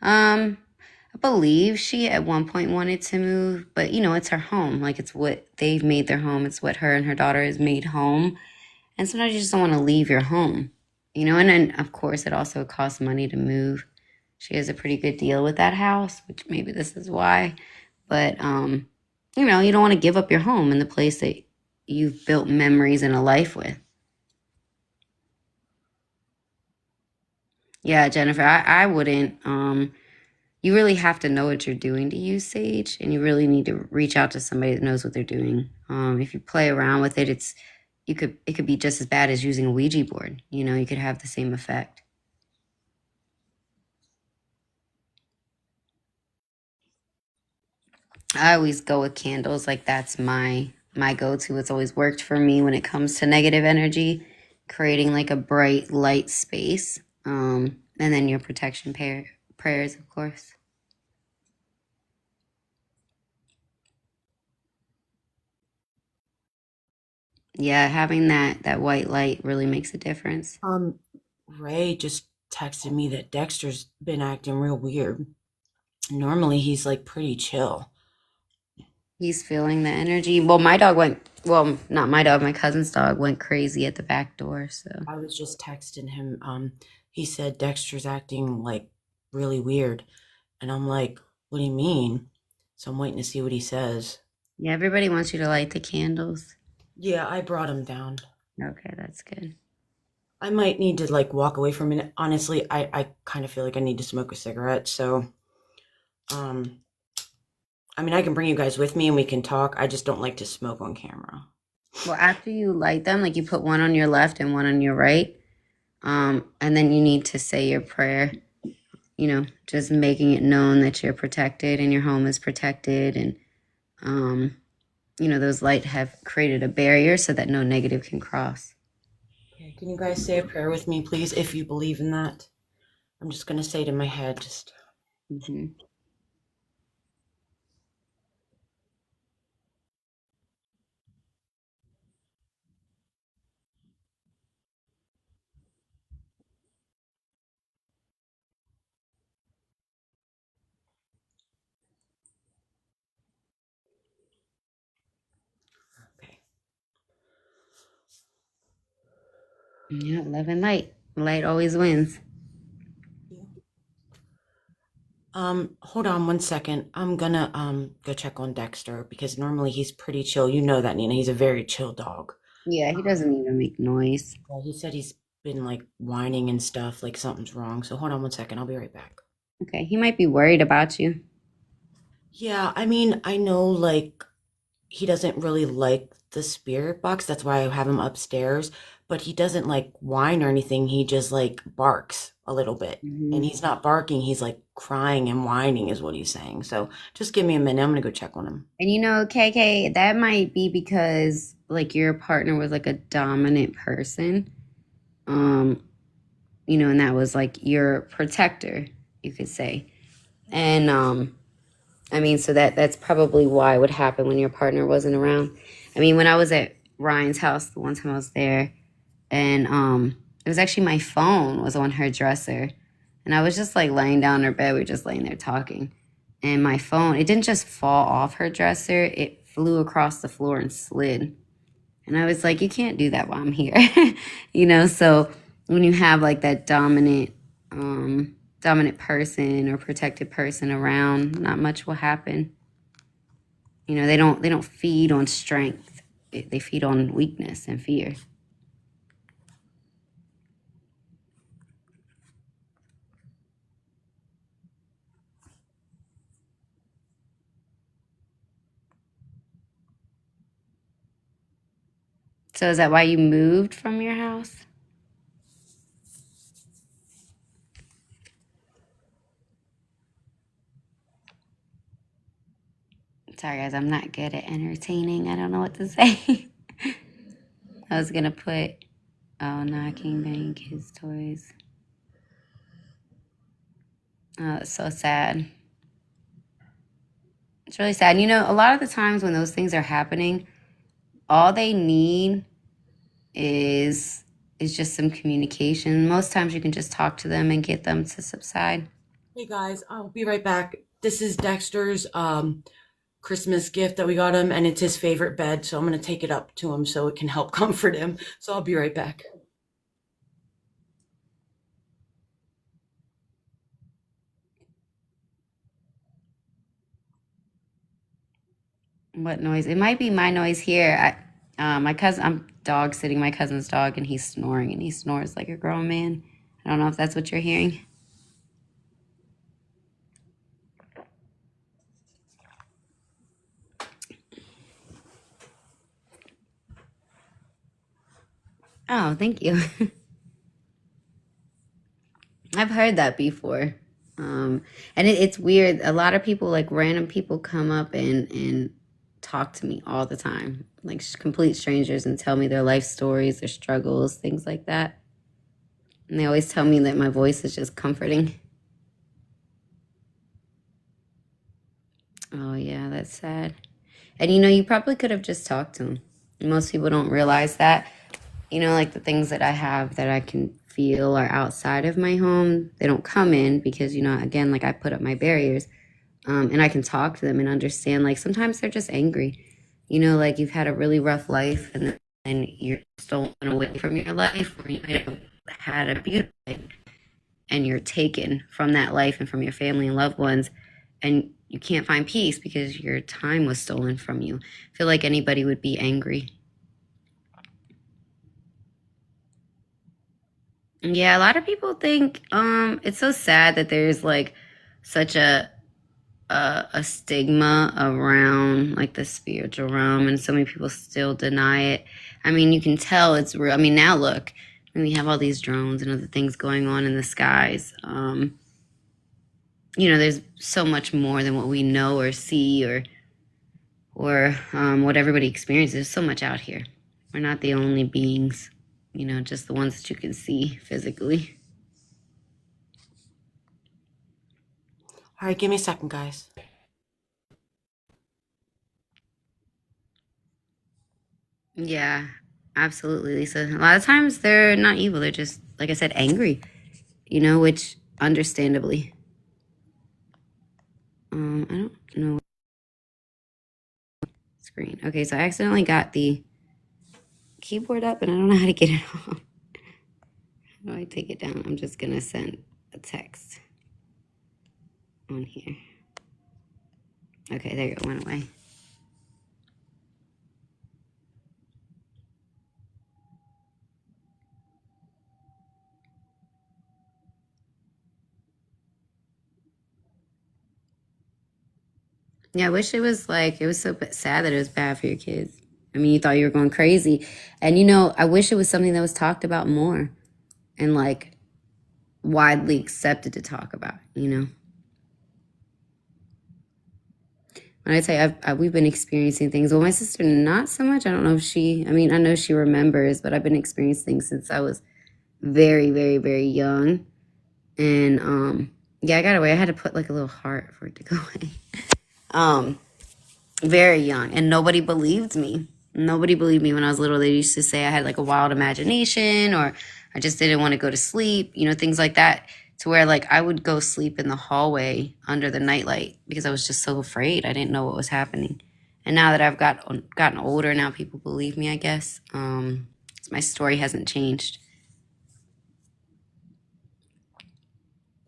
Um, I believe she at one point wanted to move, but it's her home. Like it's what they've made their home. It's what her and her daughter has made home. And sometimes you just don't want to leave your home. And then of course it also costs money to move. She has a pretty good deal with that house, which maybe this is why. But you don't want to give up your home and the place that you've built memories and a life with. Yeah, Jennifer, I wouldn't. You really have to know what you're doing to use sage, and you really need to reach out to somebody that knows what they're doing. If you play around with it, it could be just as bad as using a Ouija board. You could have the same effect. I always go with candles. Like that's my go-to. It's always worked for me when it comes to negative energy, creating like a bright light space. And then your protection prayers, of course. Yeah, having that white light really makes a difference. Ray just texted me that Dexter's been acting real weird. Normally he's like pretty chill. He's feeling the energy. Well, my dog went, well, not my dog, my cousin's dog went crazy at the back door. So, I was just texting him. He said Dexter's acting like really weird. And I'm like, what do you mean? So I'm waiting to see what he says. yeah, everybody wants you to light the candles. Yeah, I brought him down. Okay, that's good. I might need to like walk away for a minute. Honestly, I kind of feel like I need to smoke a cigarette. So, um, I mean, I can bring you guys with me and we can talk. I just don't like to smoke on camera. Well, after you light them, like you put one on your left and one on your right, and then you need to say your prayer. just making it known that you're protected and your home is protected. And, um, those light have created a barrier so that no negative can cross. Okay, can you guys say a prayer with me, please, if you believe in that? I'm just going to say it in my head. Just. Mm-hmm. Okay. Yeah, love and light. Light always wins. Hold on one second. I'm gonna go check on Dexter because normally he's pretty chill. You know that, Nina. He's a very chill dog. Yeah, he doesn't even make noise. Well, he said he's been like whining and stuff, like something's wrong. So hold on one second. I'll be right back. Okay, he might be worried about you. Yeah, I mean, I know like he doesn't really like the spirit box. That's why I have him upstairs. But he doesn't like whine or anything. He just like barks a little bit. And Hmm. he's not barking. He's like crying and whining is what he's saying. So just give me a minute. I'm gonna go check on him. And KK, that might be because like your partner was like a dominant person. Um, and that was like your protector, you could say. And I mean, so that's probably why it would happen when your partner wasn't around. I mean, when I was at Ryan's house, the one time I was there, and it was actually my phone was on her dresser, and I was just like laying down in her bed. We were just laying there talking, and my phone, it didn't just fall off her dresser; it flew across the floor and slid. And I was like, you can't do that while I'm here, So when you have like that dominant person or protected person around, not much will happen. They don't feed on strength. They feed on weakness and fear. So is that why you moved from your house? Sorry, guys, I'm not good at entertaining. I don't know what to say. I was gonna put, oh, knocking bank his toys. Oh, it's so sad. It's really sad. A lot of the times when those things are happening, all they need is just some communication. Most times you can just talk to them and get them to subside. Hey guys, I'll be right back. This is Dexter's Christmas gift that we got him, and it's his favorite bed. So I'm gonna take it up to him so it can help comfort him. So I'll be right back. What noise? It might be my noise here. My cousin, I'm dog sitting my cousin's dog, and he's snoring, and he snores like a grown man. I don't know if that's what you're hearing. Oh, thank you. I've heard that before. And it's weird. A lot of people, like random people, come up and talk to me all the time, like complete strangers, and tell me their life stories, their struggles, things like that. And they always tell me that my voice is just comforting. Oh, yeah, that's sad. And you probably could have just talked to him. Most people don't realize that. Like the things that I have that I can feel are outside of my home. They don't come in because, again, like I put up my barriers, and I can talk to them and understand. Like sometimes they're just angry, like you've had a really rough life and you're stolen away from your life, or you might have had a beautiful life and you're taken from that life and from your family and loved ones, and you can't find peace because your time was stolen from you. I feel like anybody would be angry. Yeah, a lot of people think it's so sad that there's like such a stigma around like the spiritual realm, and so many people still deny it. I mean, you can tell it's real. I mean, now look, we have all these drones and other things going on in the skies. there's so much more than what we know or see or what everybody experiences. There's so much out here. We're not the only beings, just the ones that you can see physically. All right, give me a second, guys. Yeah, absolutely, Lisa. A lot of times they're not evil. They're just, like I said, angry, which understandably. I don't know. Screen. Okay, so I accidentally got the keyboard up and I don't know how to get it off. How do I take it down? I'm just going to send a text on here. Okay, there you go. Went away. Yeah, I wish it was so sad that it was bad for your kids. I mean, you thought you were going crazy. And, I wish it was something that was talked about more and widely accepted to talk about, When I say we've been experiencing things. Well, my sister, not so much. I don't know if I know she remembers, but I've been experiencing things since I was very, very, very young. And yeah, I got away. I had to put a little heart for it to go away. Very young, and nobody believed me. Nobody believed me when I was little. They used to say I had a wild imagination, or I just didn't want to go to sleep, things like that. To where I would go sleep in the hallway under the nightlight because I was just so afraid. I didn't know what was happening. And now that I've gotten older, now people believe me, I guess. My story hasn't changed.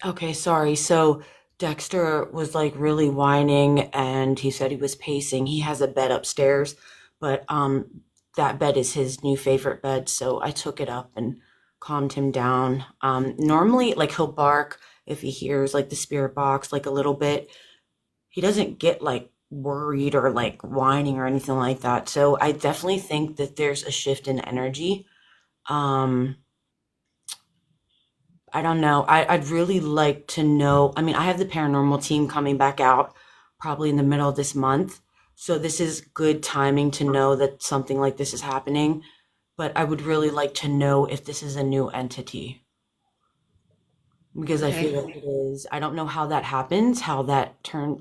Okay, sorry. So Dexter was really whining and he said he was pacing. He has a bed upstairs, but that bed is his new favorite bed, so I took it up and calmed him down. Normally he'll bark if he hears the spirit box a little bit. He doesn't get worried or whining or anything like that. So I definitely think that there's a shift in energy. Um I don't know. I'd really like to know. I mean, I have the paranormal team coming back out probably in the middle of this month. So this is good timing to know that something like this is happening. But I would really like to know if this is a new entity because I feel Okay. like it is. I don't know how that happens, how that turn,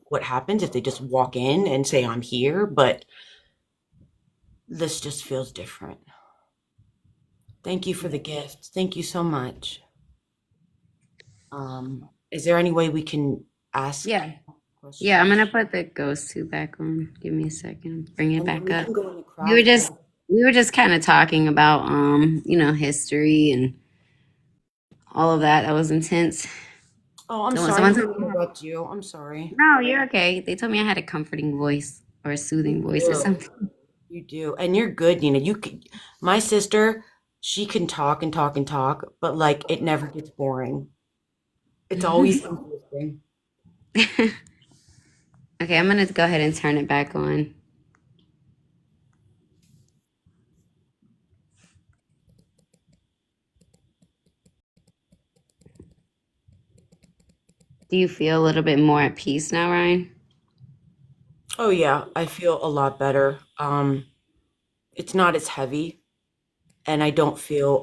what happens if they just walk in and say, I'm here, but this just feels different. Thank you for the gift. Thank you so much. Is there any way we can ask Yeah. Yeah, I'm questions? gonna put the ghost suit back on. Give me a second. Bring it And then back we up. can go in the We were craft. just we were just kind of talking about history and all of that. That was intense. Oh, I'm sorry Someone to told me, interrupt you. I'm sorry. no, you're okay. They told me I had a comforting voice or a You soothing voice or do. something. You do. And you're good, Nina. You could, my sister, she can talk and talk and talk, but it never gets boring. It's always interesting. Okay, I'm gonna go ahead and turn it back on. Do you feel a little bit more at peace now, Ryan? Oh yeah, I feel a lot better. It's not as heavy and I don't feel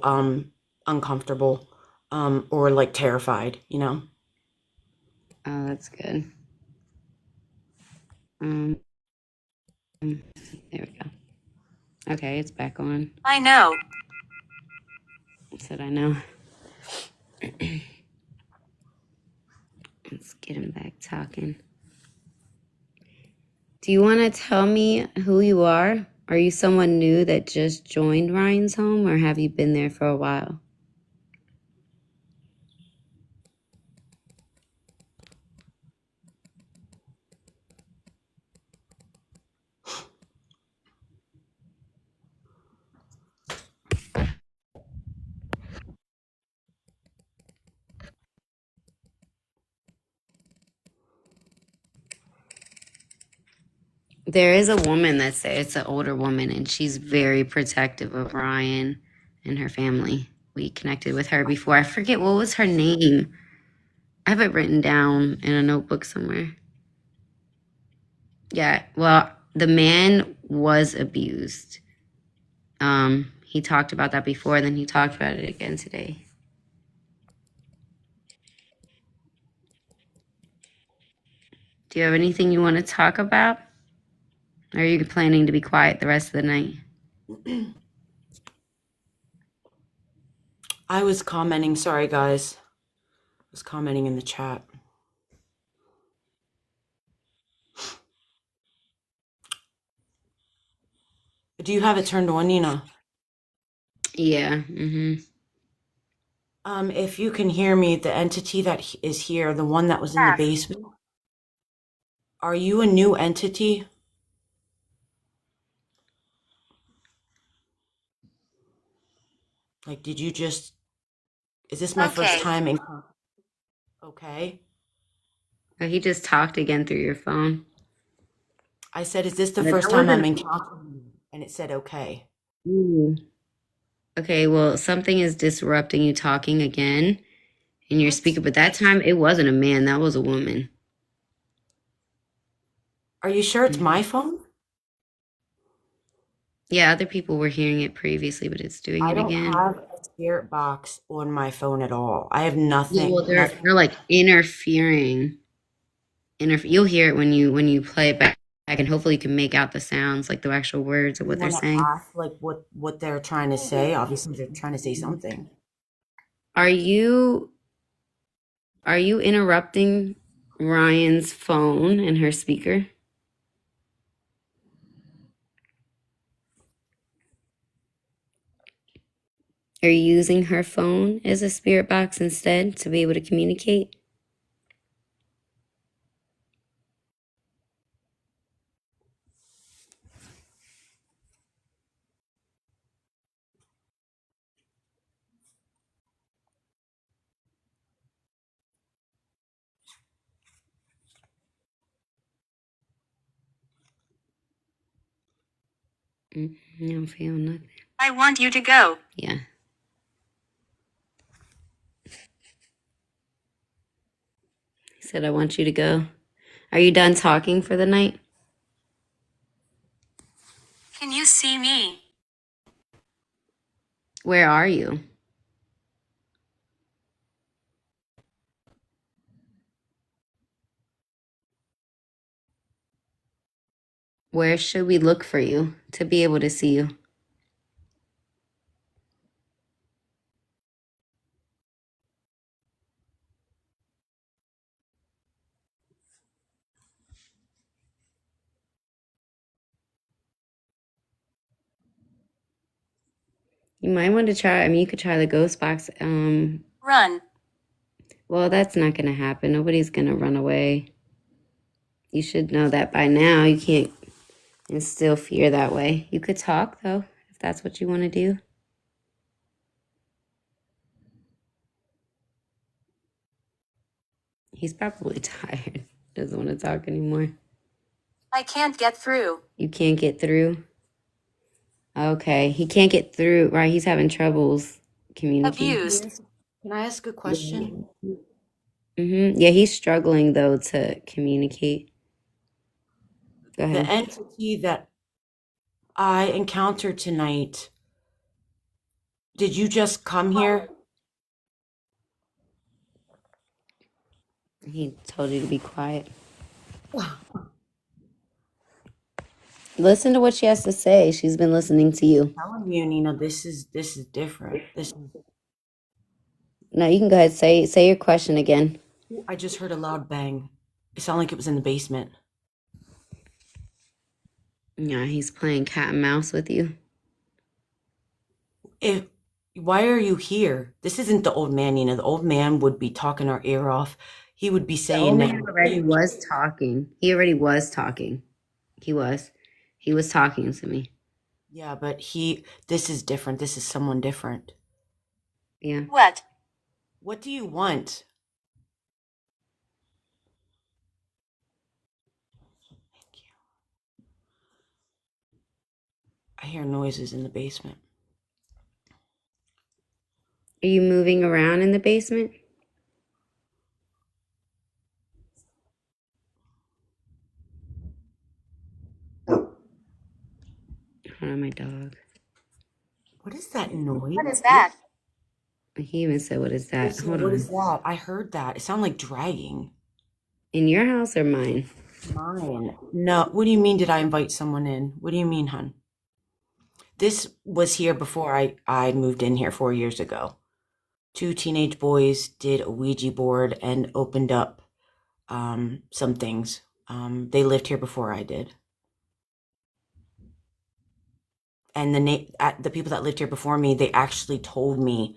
uncomfortable or terrified, you know? Oh, that's good. Um, there we go. Okay, it's back on. I know. I said I know. Let's get him back talking. Do you want to tell me who you are? Are you someone new that just joined Ryan's home, or have you been there for a while? There is a woman that's there. It's an older woman, and she's very protective of Ryan and her family. We connected with her before. I forget what was her name. I have it written down in a notebook somewhere. Yeah, well, the man was abused. He talked about that before, then he talked about it again today. Do you have anything you want to talk about? Or are you planning to be quiet the rest of the night? I was commenting, sorry guys. I was commenting in the chat. Do you have it turned on, Nina? Yeah. If you can hear me, the entity that is here, the one that was in the basement, are you a new entity? Like, did you just, is this my first Okay. time in, okay. Oh, he just talked again through your phone. I said, is this the But first that time I'm wasn't. encountering you? And it said, okay. Ooh. Okay, well, something is disrupting you talking again in your What? speaker, but that time it wasn't a man, that was a woman. Are you sure it's Mhm. my phone? Yeah, other people were hearing it previously, but it's doing I it don't again. have a spirit box on my phone at all. I have Yeah, well, nothing, they're nothing. they're like interfering. You'll hear it when you play it back, and hopefully you can make out the sounds, like the actual words of You what they're want to saying. ask like what they're trying to say? Obviously, they're trying to say something. Are you are you interrupting Ryan's phone and her speaker? Are you using her phone as a spirit box instead to be able to communicate? I don't feel nothing. I want you to go. Yeah. He said, I want you to go. Are you done talking for the night? Can you see me? Where are you? Where should we look for you to be able to see you? You might want to try, I mean, you could try the ghost box. Run. Well, that's not going to happen. Nobody's going to run away. You should know that by now. You can't instill fear that way. You could talk, though, if that's what you want to do. He's probably tired. Doesn't want to talk anymore. I can't get through. You can't get through? Okay. He can't get through, right? He's having troubles communicating. Abused. Can I ask a question? Yeah, he's struggling, though, to communicate. Go The ahead. entity that I encountered tonight, did you just come here? He told you to be quiet. Listen to what she has to say. She's been listening to you. I'm telling you, Nina, this is different. No, you can go ahead. Say your question again. I just heard a loud bang. It sounded like it was in the basement. Yeah, he's playing cat and mouse with you. If why are you here? This isn't the old man, Nina. The old man would be talking our ear off. He would be The saying old that. man already was talking. He already was talking. He was. He was talking to me. Yeah, but this is different. This is someone different. Yeah. What? What do you want? Thank you. I hear noises in the basement. Are you moving around in the basement? Hold on, my dog. What is that noise? What is that? He even said, "What is that?" Listen, Hold what on. is that? I heard that. It sounded like dragging. In your house or mine? Mine. No. What do you mean? Did I invite someone in? What do you mean, hun? This was here before I moved in here 4 years ago. Two teenage boys did a Ouija board and opened up some things. They lived here before I did. And the people that lived here before me, they actually told me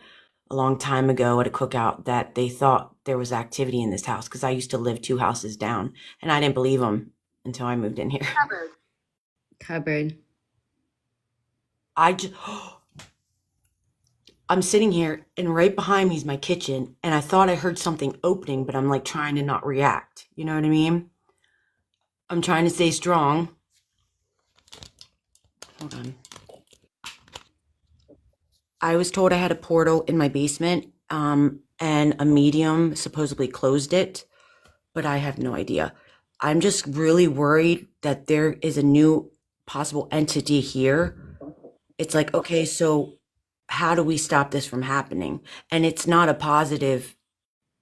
a long time ago at a cookout that they thought there was activity in this house because I used to live 2 houses down, and I didn't believe them until I moved in here. Cupboard. Cupboard. I just, I'm sitting here, and right behind me is my kitchen, and I thought I heard something opening, but I'm like trying to not react. You know what I mean? I'm trying to stay strong. Hold on. I was told I had a portal in my basement, and a medium supposedly closed it, but I have no idea. I'm just really worried that there is a new possible entity here. It's like, okay, so how do we stop this from happening? And it's not a positive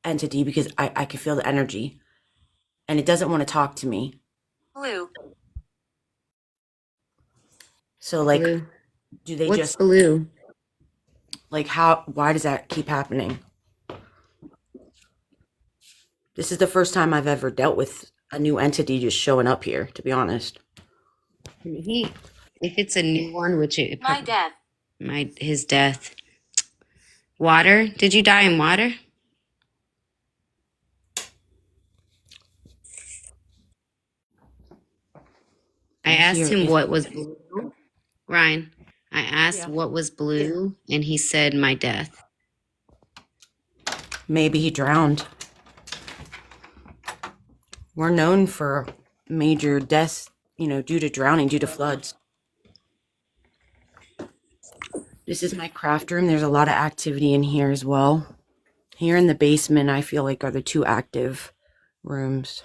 entity because I can feel the energy, and it doesn't want to talk to me. Blue. So, like, Blue. do they What's just, blue? like, why does that keep happening? This is the first time I've ever dealt with a new entity just showing up here, to be honest. If it's a new one, which My death. his death. Water? Did you die in water? I asked Here him is- what was blue. Ryan, I asked Yeah. what was blue, and he said my death. Maybe he drowned. We're known for major deaths, due to drowning, due to floods. This is my craft room. There's a lot of activity in here as well. Here in the basement, I feel like are the two active rooms.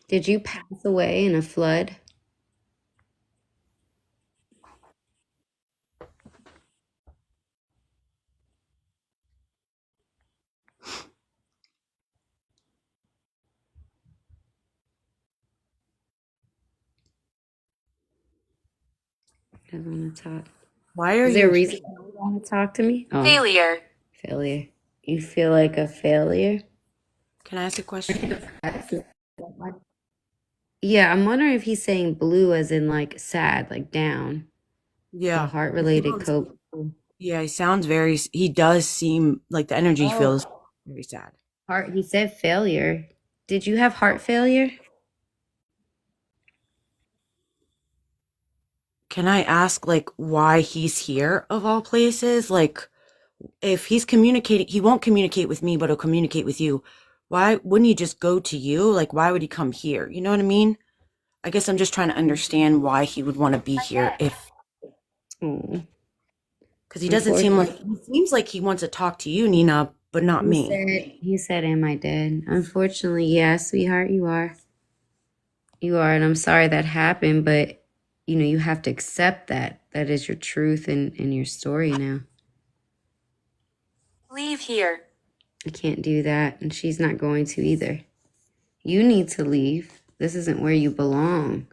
Did you pass away in a flood? Doesn't want to talk. Why are Is there a you reason you don't want to talk to me? Oh, Failure. failure. You feel like a failure? Can I ask a question? Yeah, I'm wondering if he's saying blue as in like sad, like down. A Yeah. heart related cope. Yeah, he does seem like the energy Oh. feels very sad. Heart, he said failure. Did you have heart failure? Can I ask, like, why he's here of all places? Like, if he's communicating, he won't communicate with me, but he'll communicate with you. Why wouldn't he just go to you? Like, why would he come here? You know what I mean? I guess I'm just trying to understand why he would want to be here Oh. because he seems like he wants to talk to you, Nina, but not me. He said, am I dead? Unfortunately, yes, sweetheart, you are. You are, and I'm sorry that happened, but you have to accept that. That is your truth and your story now. Leave here. I can't do that, and she's not going to either. You need to leave. This isn't where you belong.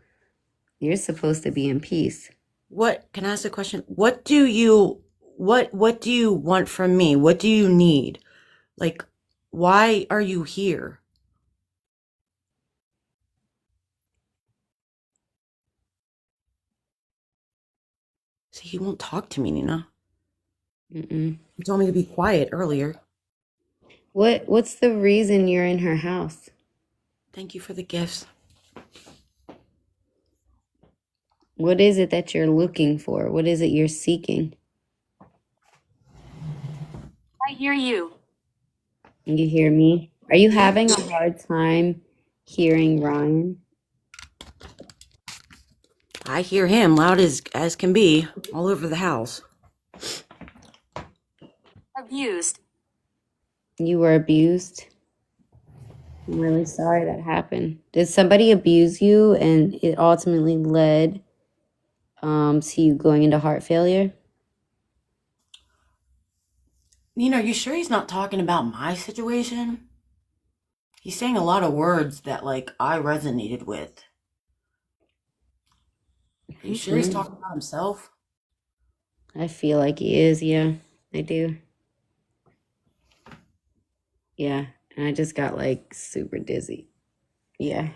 You're supposed to be in peace. Can I ask a question? What do you want from me? What do you need? Like, why are you here? See, he won't talk to me, Nina. Mm-mm. He told me to be quiet earlier. What's the reason you're in her house? Thank you for the gifts. What is it that you're looking for? What is it you're seeking? I hear you. You hear me? Are you having a hard time hearing Ryan? I hear him loud as can be all over the house. Abused. You were abused? I'm really sorry that happened. Did somebody abuse you and it ultimately led to you going into heart failure? Nina, are you sure he's not talking about my situation? He's saying a lot of words that, like, I resonated with. Are you sure he's Mm-mm. talking about himself? I feel like he is, yeah. I do. Yeah. And I just got like super dizzy. Yeah.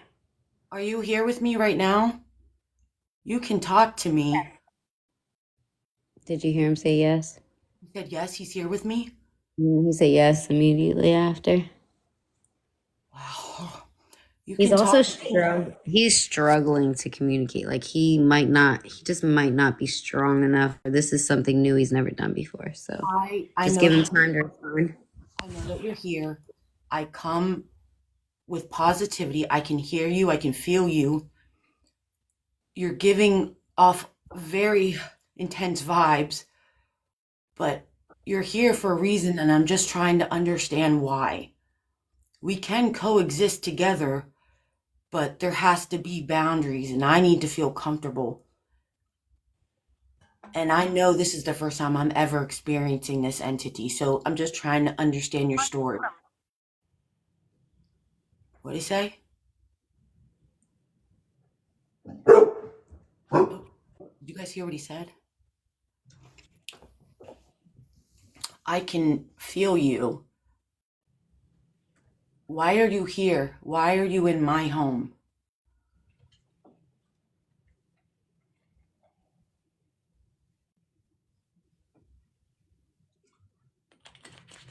Are you here with me right now? You can talk to me. Did you hear him say yes? He said, yes, he's here with me. He said yes immediately after. Wow. You He's can also talk to me. he's struggling to communicate. Like he just might not be strong enough. This is something new he's never done before. So I just know give him that time to respond. I know that you're here. I come with positivity. I can hear you. I can feel you. You're giving off very intense vibes, but you're here for a reason, and I'm just trying to understand why. We can coexist together, but there has to be boundaries, and I need to feel comfortable. And I know this is the first time I'm ever experiencing this entity, so I'm just trying to understand your story. What did he say? Oh, did you guys hear what he said? I can feel you. Why are you here? Why are you in my home?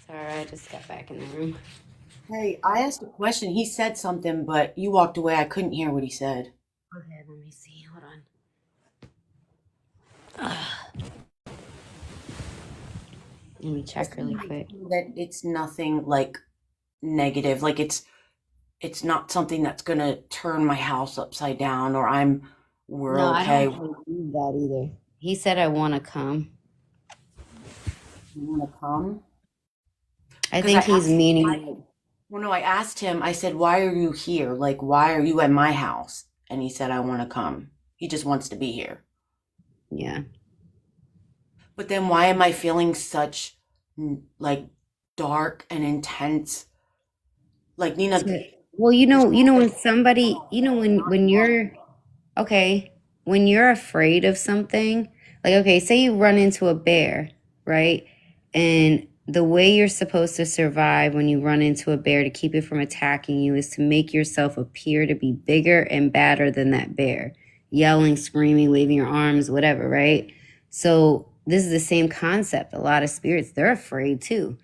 Sorry, I just got back in the room. Hey, I asked a question. He said something, but you walked away. I couldn't hear what he said. Okay, let me see. Hold on. Let me Just check want really to make quick. sure that it's nothing like negative. Like it's not something that's gonna turn my house upside down or we're No, I okay. don't believe that either. He said I want to come. You wanna come? I Because I think he's asked meaning well no, I asked him, I said, why are you here? Like why are you at my house? And he said, I wanna come. He just wants to be here. yeah. But then why am I feeling such like dark and intense? Like Nina, So- well, when somebody, when you're okay, when you're afraid of something, like okay, say you run into a bear, right? And the way you're supposed to survive when you run into a bear to keep it from attacking you is to make yourself appear to be bigger and badder than that bear, yelling, screaming, waving your arms, whatever, right? So this is the same concept. A lot of spirits, they're afraid too,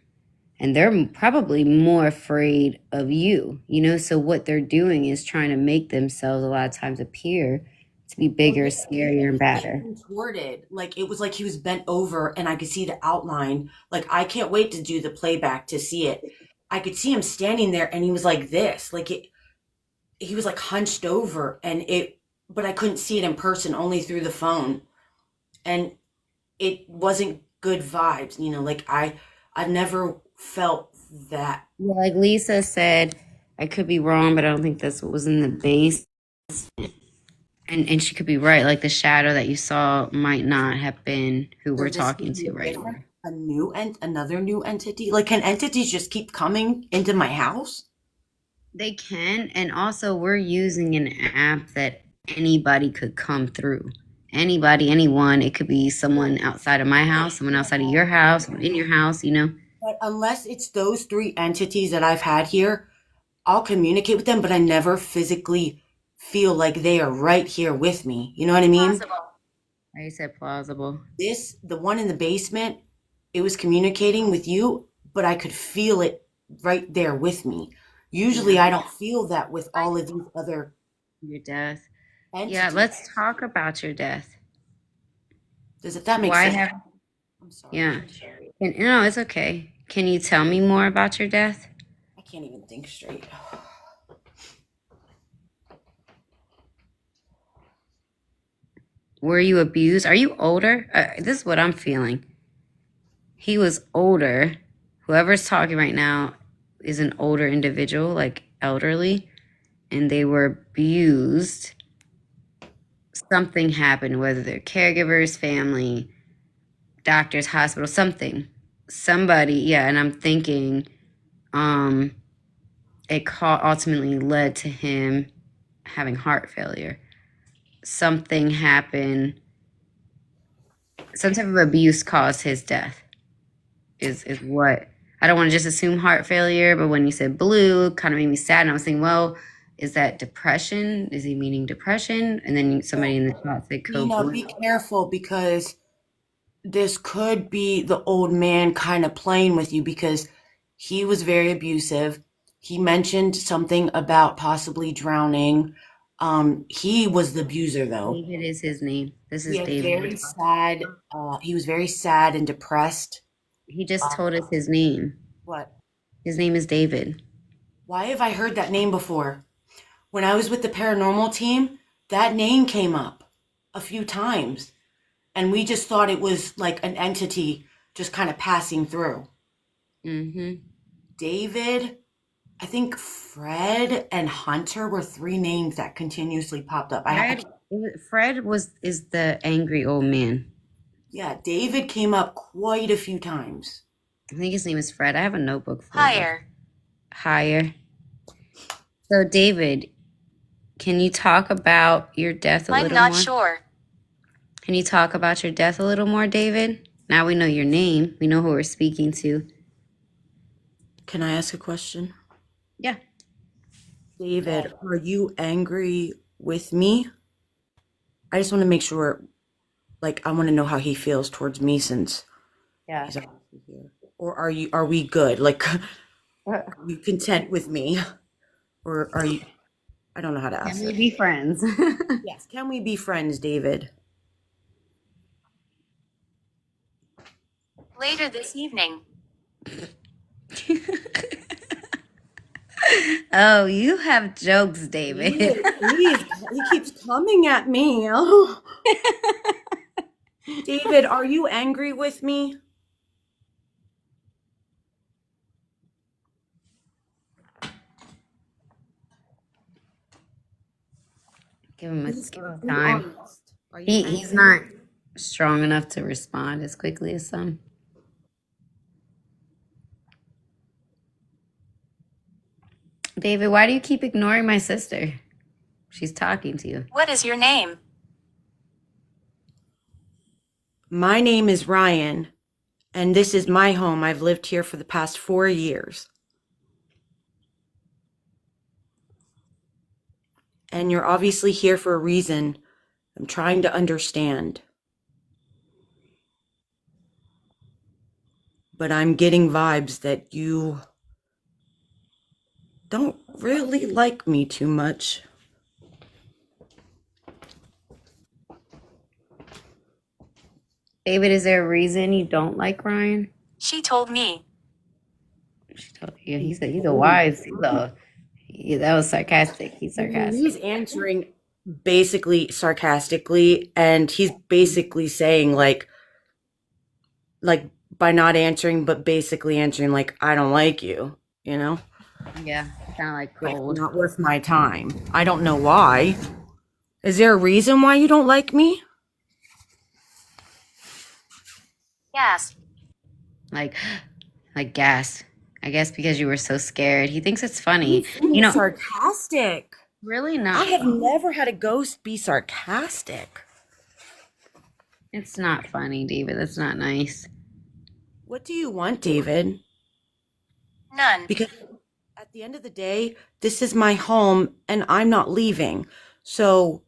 and they're probably more afraid of you, so what they're doing is trying to make themselves a lot of times appear to be well, bigger, yeah, scarier, and he was badder. contorted. Like it was like he was bent over and I could see the outline. Like I can't wait to do the playback to see it. I could see him standing there and he was like this. He was like hunched over but I couldn't see it in person, only through the phone. And it wasn't good vibes, like I've never felt that. Yeah, like Lisa said, I could be wrong, but I don't think that's what was in the base. And she could be right. Like the shadow that you saw might not have been who So we're this could talking be to a right different, now. a new and another new entity. Like can entities just keep coming into my house? They can. And also, we're using an app that anybody could come through. Anybody, anyone. It could be someone outside of my house, someone outside of your house, someone in your house. But unless it's those three entities that I've had here, I'll communicate with them, but I never physically feel like they are right here with me. You know what I mean? I said plausible. The one in the basement, it was communicating with you, but I could feel it right there with me. Usually Yeah. I don't feel that with all of these other Your death. Yeah, entities. let's talk about your death. That make Why sense? have, I'm sorry. yeah. No, it's okay. Can you tell me more about your death? I can't even think straight. Were you abused? Are you older? This is what I'm feeling. He was older. Whoever's talking right now is an older individual, like elderly and they were abused. Something happened, whether they're caregivers, family, doctors, hospital, something. Somebody, yeah, and I'm thinking it ultimately led to him having heart failure. Something happened, some type of abuse caused his death. Is what I don't want to just assume heart failure, but when you said blue, it kind of made me sad. And I was thinking, well, is that depression? Is he meaning depression? And then somebody in the chat said code Nina, blue. be careful because this could be the old man kind of playing with you because he was very abusive. He mentioned something about possibly drowning. He was the abuser though. David is his name. This He is had David. very sad, he was very sad and depressed. He just told us his name. What? His name is David. Why have I heard that name before? When I was with the paranormal team, that name came up a few times. And we just thought it was like an entity just kind of passing through. Mm-hmm. David, I think Fred and Hunter were three names that continuously popped up. Fred is the angry old man. Yeah, David came up quite a few times. I think his name is Fred. I have a notebook for Higher. Higher. So David, can you talk about your death a I'm little not more? sure. Can you talk about your death a little more, David? Now we know your name. We know who we're speaking to. Can I ask a question? Yeah. David, are you angry with me? I just want to make sure, like, I want to know how he feels towards me since Yeah. he's obviously here. Or are we good? Like, are you content with me? Or are you, I don't know how to ask Can we it. be friends? Yes, can we be friends, David? Later this evening. Oh, you have jokes, David. Please, he keeps coming at me. Oh. David, are you angry with me? Give him Please time. be honest. Are you He's angry? not strong enough to respond as quickly as some. David, why do you keep ignoring my sister? She's talking to you. What is your name? My name is Ryan, and this is my home. I've lived here for the past 4 years. And you're obviously here for a reason. I'm trying to understand. But I'm getting vibes that you don't really like me too much. David, is there a reason you don't like Ryan? She told me. She told you. He said he's a wise. Yeah, that was sarcastic. He's sarcastic. He's answering basically sarcastically, and he's basically saying like by not answering, but basically answering like, I don't like you, you know? Yeah, kind of like Like, cold. not worth my time. I don't know why. Is there a reason why you don't like me? Yes. Like gas. I guess because you were so scared. He thinks it's funny. You know, Sarcastic. really I not. have never had a ghost be sarcastic. It's not funny, David. That's not nice. What do you want, David? None. Because at the end of the day, this is my home and I'm not leaving. So,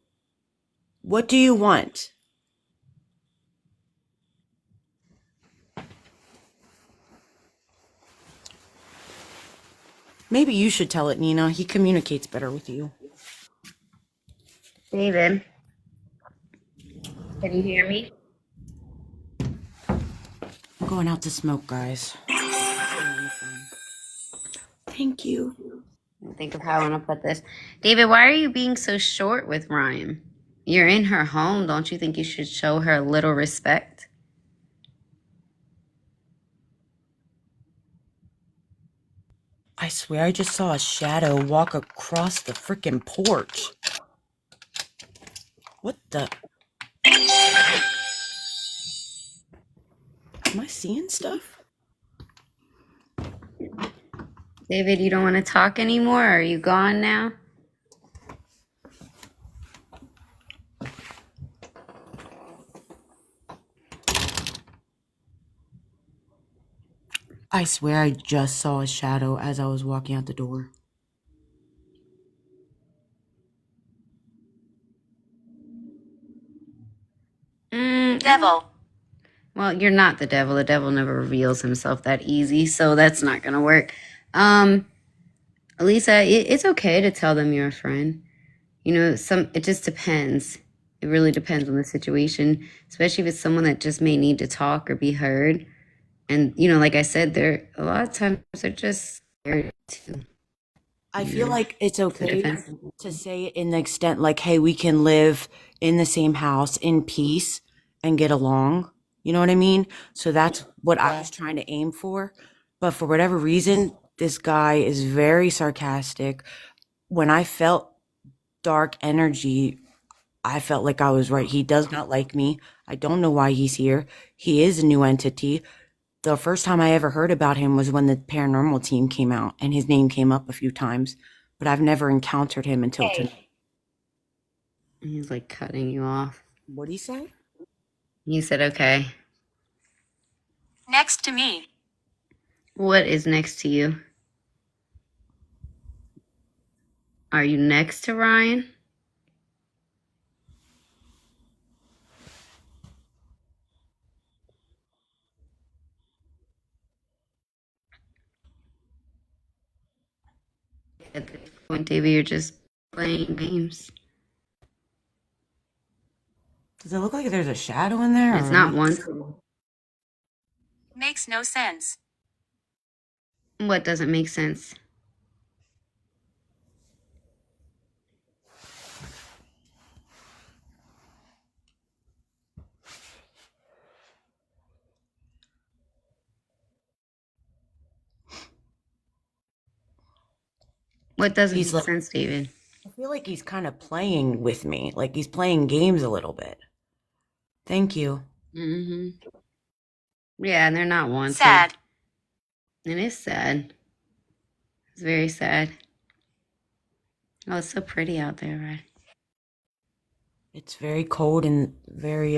what do you want? Maybe you should tell it, Nina. He communicates better with you. David, can you hear me? I'm going out to smoke, guys. Thank you. Think of how I want to put this. David, why are you being so short with Ryan? You're in her home. Don't you think you should show her a little respect? I swear I just saw a shadow walk across the freaking porch. What the? Am I seeing stuff? David, you don't want to talk anymore? Are you gone now? I swear I just saw a shadow as I was walking out the door. Devil. Well, you're not the devil. The devil never reveals himself that easy, so that's not gonna work. Um, Lisa, it's okay to tell them you're a friend. You know, it just depends. It really depends on the situation, especially if it's someone that just may need to talk or be heard. And like I said, there a lot of times they're just scared too. I You feel know, like it's it's a okay defense. to say it in the extent like, hey, we can live in the same house in peace and get along. You know what I mean? So that's what I was trying to aim for. But for whatever reason, this guy is very sarcastic. When I felt dark energy, I felt like I was right. He does not like me. I don't know why he's here. He is a new entity. The first time I ever heard about him was when the paranormal team came out and his name came up a few times, but I've never encountered him until tonight. He's like cutting you off. What'd he say? You said, okay. Next to me. What is next to you? Are you next to Ryan? At this point, David, you're just playing games. Does it look like there's a shadow in there? It's or not am I- one. Makes no sense. What doesn't make sense? What doesn't He's make like, sense, David? I feel like he's kind of playing with me, like he's playing games a little bit. Thank you. Hmm. Yeah, and they're not wanted. Sad. It is sad. It's very sad. Oh, it's so pretty out there, right? It's very cold and very,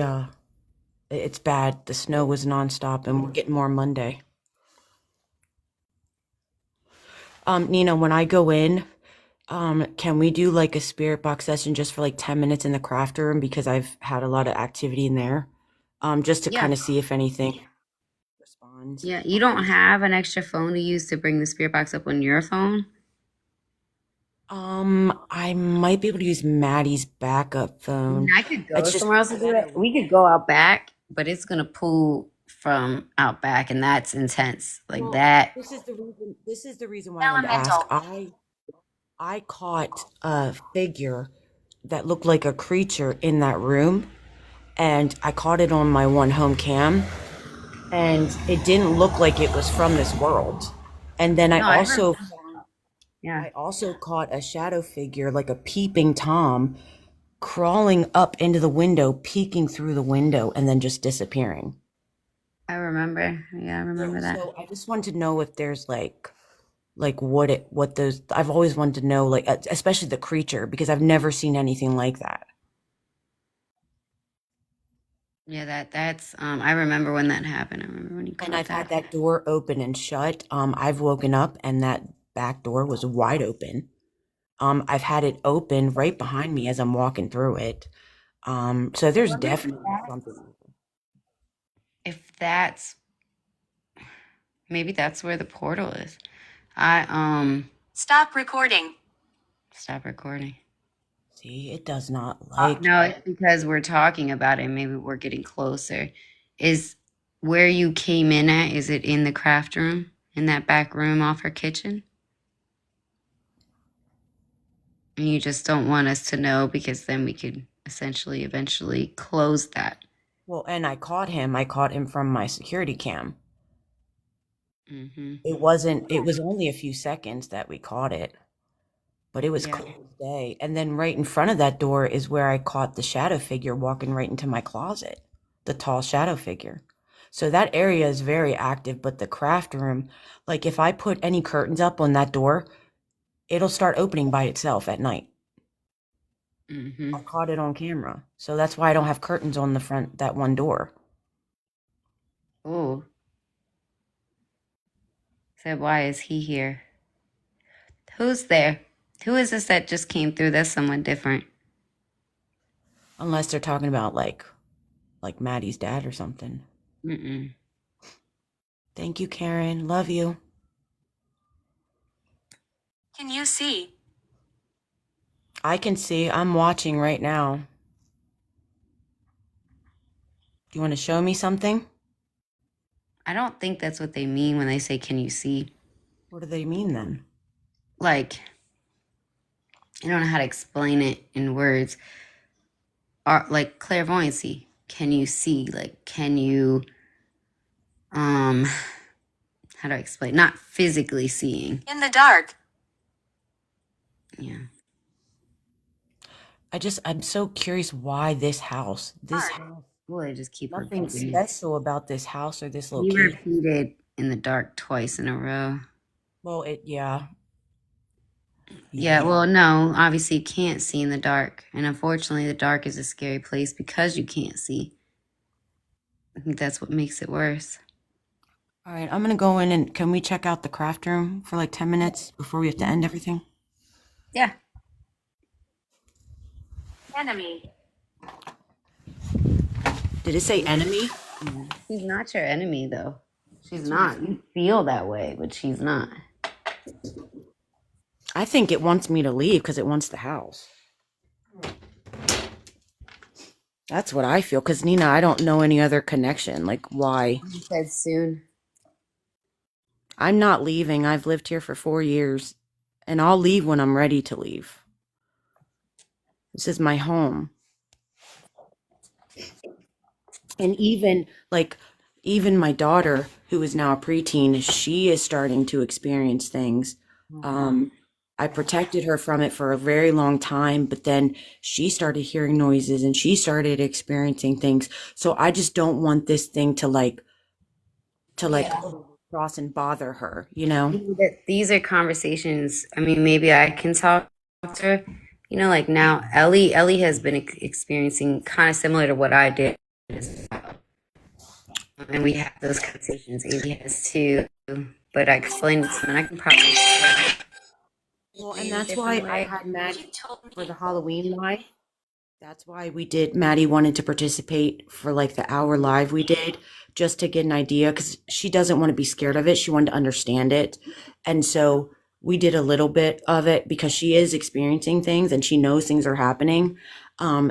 it's bad. The snow was nonstop and we're getting more Monday. Nina, when I go in, can we do like a spirit box session just for like 10 minutes in the craft room because I've had a lot of activity in there. Just to Yeah. kind of see if anything responds. Yeah, you don't have an extra phone to use to bring the spirit box up on your phone? I might be able to use Maddie's backup phone. I could go It's just somewhere else to do it. We could go out back, but it's gonna pull from out back, and that's intense. Like Well, that. this is the reason why I wanted to ask. Elemental. I caught a figure that looked like a creature in that room, and I caught it on my one home cam, and it didn't look like it was from this world. And then No, I Yeah. I also caught a shadow figure, like a peeping Tom, crawling up into the window, peeking through the window, and then just disappearing. I remember. Yeah, I remember that. So I just wanted to know if there's like what those. I've always wanted to know, like especially the creature, because I've never seen anything like that. Yeah, that's I remember when that happened. I remember when you And caught I've had that. that door open and shut. I've woken up and that back door was wide open. I've had it open right behind me as I'm walking through it. So there's definitely something. If that's maybe that's where the portal is. I Stop recording. stop recording. See, it does not like. No, it's because we're talking about it. Maybe we're getting closer. Is where you came in at? Is it in the craft room, in that back room off our kitchen? And you just don't want us to know because then we could essentially eventually close that. Well, and I caught him. I caught him from my security cam. Mm-hmm. It was only a few seconds that we caught it, but it was Yeah. clear as day. And then right in front of that door is where I caught the shadow figure walking right into my closet, the tall shadow figure. So that area is very active, but the craft room, like if I put any curtains up on that door, it'll start opening by itself at night. Mm-hmm. I caught it on camera. So that's why I don't have curtains on the front, that one door. Oh, said, why is he here? Who's there? Who is this that just came through? That's someone different. Unless they're talking about like Maddie's dad or something. Mm-mm. Thank you, Karen. Love you. Can you see? I can see. I'm watching right now. Do you want to show me something? I don't think that's what they mean when they say, can you see? What do they mean then? Like, I don't know how to explain it in words. Like clairvoyancy. Can you see? Like, can you, how do I explain? Not physically seeing. In the dark. Yeah. I'm so curious why this house. This house, Well, they just keep nothing repeating. special about this house or this You location. repeated in the dark twice in a row. Well, yeah. Yeah, well, no, obviously you can't see in the dark. And unfortunately, the dark is a scary place because you can't see. I think that's what makes it worse. All right, I'm gonna go in and can we check out the craft room for like 10 minutes before we have to end everything? Yeah. Enemy. Did it say enemy? She's not your enemy, though. She's not. You feel that way, but she's not. I think it wants me to leave because it wants the house. That's what I feel. Because Nina, I don't know any other connection. Like, why? You said soon. I'm not leaving. I've lived here for 4 years, and I'll leave when I'm ready to leave. This is my home. And even my daughter, who is now a preteen, she is starting to experience things. I protected her from it for a very long time, but then she started hearing noises and she started experiencing things. So I just don't want this thing to cross and bother her, you know? These are conversations. I mean, maybe I can talk to her. You know, like now, Ellie has been experiencing kind of similar to what I did. And we have those conversations. Amy has too. But I explained it to him, and I can probably. Well, and that's why I had Maddie for the Halloween live. That's why Maddie wanted to participate for like the hour live we did, just to get an idea, because she doesn't want to be scared of it. She wanted to understand it. And so we did a little bit of it because she is experiencing things and she knows things are happening.